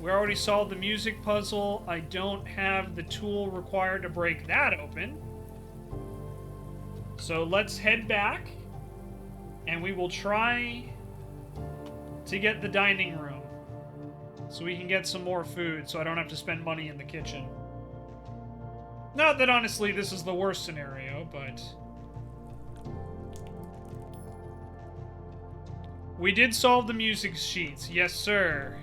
We already solved the music puzzle. I don't have the tool required to break that open. So let's head back. And we will try to get the dining room. So we can get some more food so I don't have to spend money in the kitchen. Not that, honestly, this is the worst scenario, but... We did solve the music sheets. Yes, sir.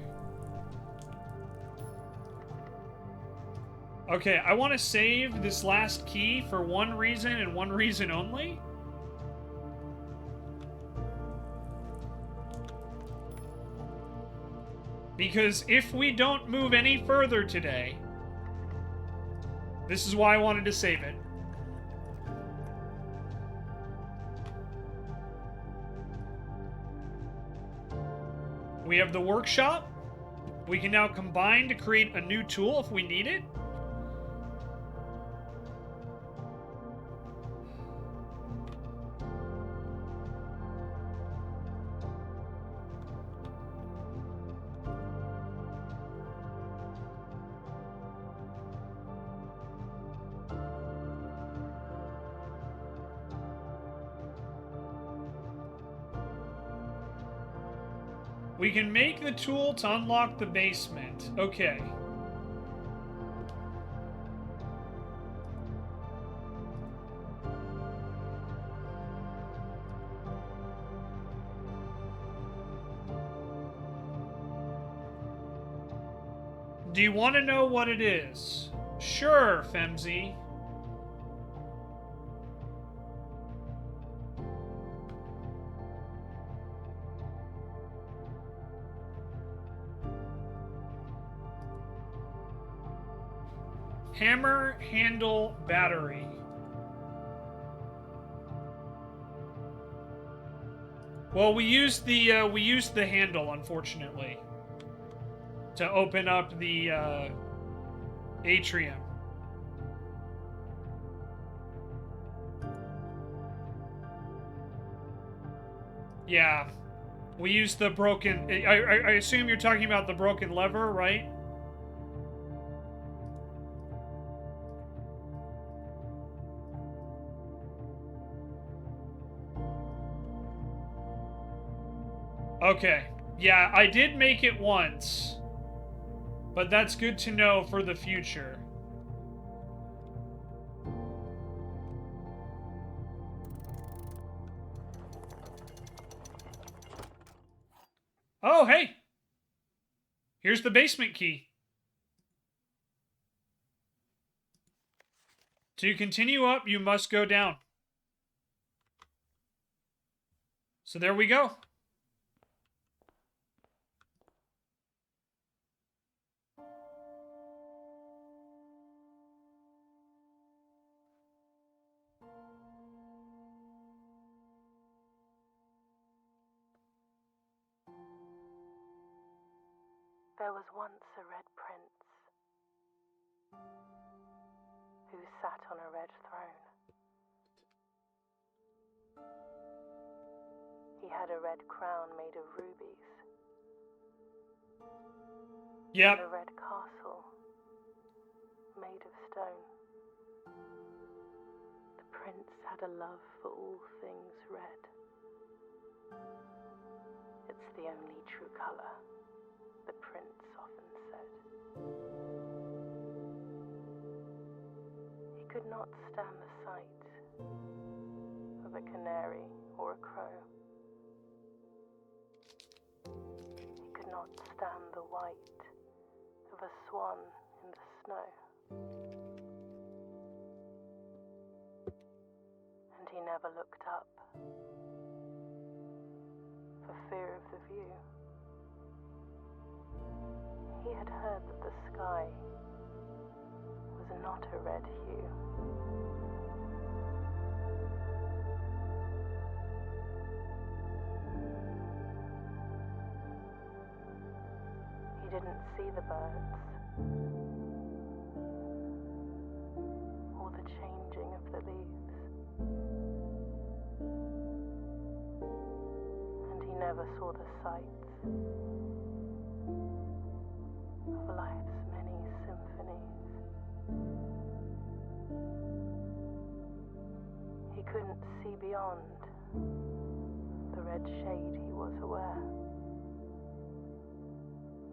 Okay, I want to save this last key for one reason and one reason only. Because if we don't move any further today... This is why I wanted to save it. We have the workshop. We can now combine to create a new tool if we need it. We can make the tool to unlock the basement. Okay. Do you want to know what it is? Sure, Femzy. Hammer handle battery. Well, we used the handle, unfortunately, to open up the atrium. Yeah, we used the broken. I assume you're talking about the broken lever, right? Okay. Yeah, I did make it once. But that's good to know for the future. Oh, hey! Here's the basement key. To continue up, you must go down. So there we go. There was once a red prince who sat on a red throne. He had a red crown made of rubies. Yep. And a red castle made of stone. The prince had a love for all things red. It's the only true color, the prince often said. He could not stand the sight of a canary or a crow. He could not stand the white of a swan in the snow. And he never looked up for fear of the view. He had heard that the sky was not a red hue. He didn't see the birds or the changing of the leaves. And he never saw the sights of life's many symphonies. He couldn't see beyond the red shade he was aware.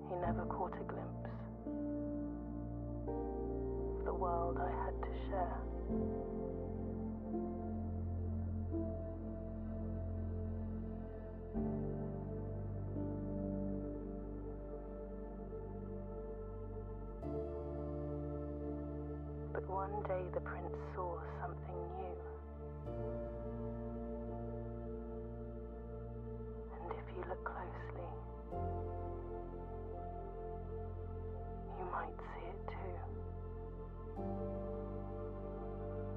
He never caught a glimpse of the world I had to share. But one day the prince saw something new. And if you look closely, you might see it too.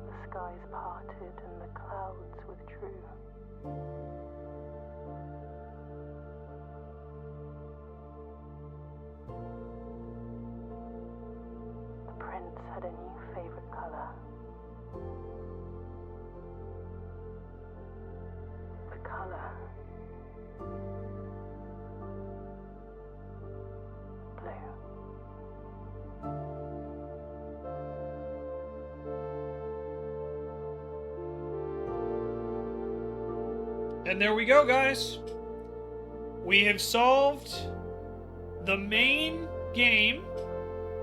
The skies parted and the clouds withdrew. The prince had a new favorite color. The color blue. And there we go, guys. we have solved the main game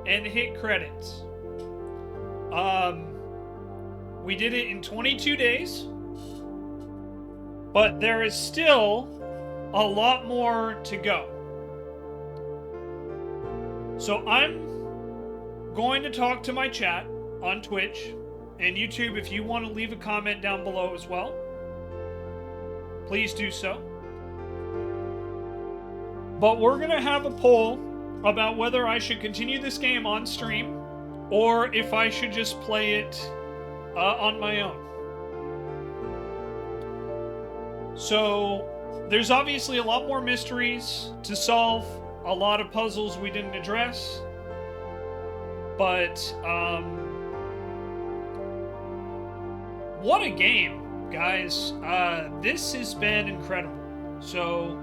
and hit credits. We did it in 22 days, but there is still a lot more to go. So I'm going to talk to my chat on Twitch and YouTube. If you want to leave a comment down below as well, please do so. But we're going to have a poll about whether I should continue this game on stream or if I should just play it on my own. So there's obviously a lot more mysteries to solve, a lot of puzzles we didn't address, but what a game, guys. This has been incredible. So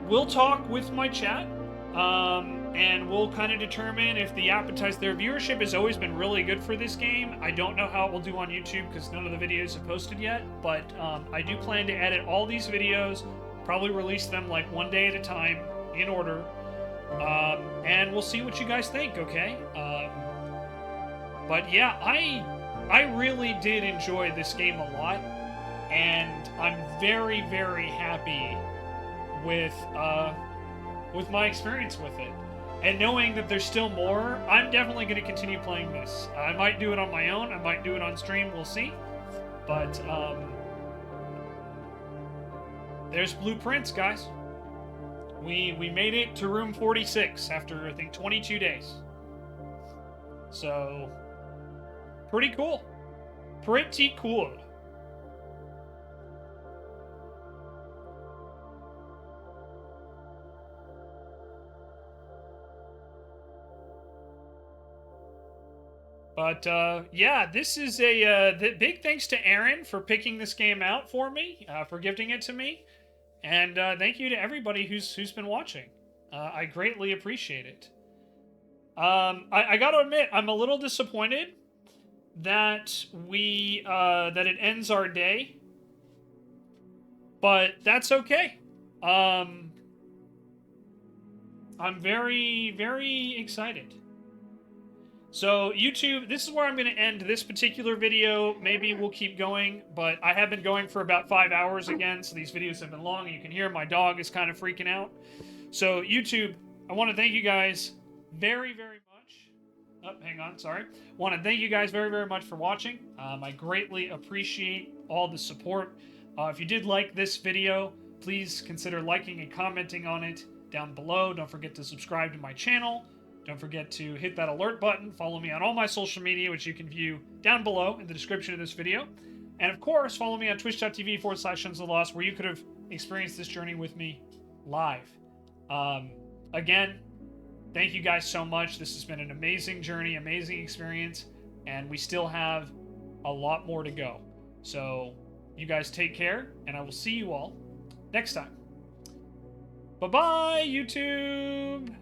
we'll talk with my chat, and we'll kind of determine if the appetites, their viewership has always been really good for this game. I don't know how it will do on YouTube because none of the videos have posted yet, but I do plan to edit all these videos, probably release them like one day at a time in order, and we'll see what you guys think, okay? But yeah, I really did enjoy this game a lot, and I'm very, very happy with my experience with it. And knowing that there's still more, I'm definitely going to continue playing this. I might do it on my own, I might do it on stream, we'll see. But, there's blueprints, guys. We made it to room 46 after, I think, 22 days. So, pretty cool. Pretty cool. But, yeah, this is a, big thanks to Aaron for picking this game out for me, for gifting it to me. And, thank you to everybody who's been watching. I greatly appreciate it. I gotta admit, I'm a little disappointed that that it ends our day. But that's okay. I'm very, very excited. So, YouTube, this is where I'm going to end this particular video. Maybe we'll keep going, but I have been going for about 5 hours again, so these videos have been long, and you can hear my dog is kind of freaking out. So, YouTube, I want to thank you guys very, very much. Oh, hang on, sorry. I want to thank you guys very, very much for watching. I greatly appreciate all the support. If you did like this video, please consider liking and commenting on it down below. Don't forget to subscribe to my channel. Don't forget to hit that alert button. Follow me on all my social media, which you can view down below in the description of this video. And of course, follow me on twitch.tv/Shenzo, where you could have experienced this journey with me live. Again, thank you guys so much. This has been an amazing journey, amazing experience, and we still have a lot more to go. So you guys take care, and I will see you all next time. Bye-bye, YouTube!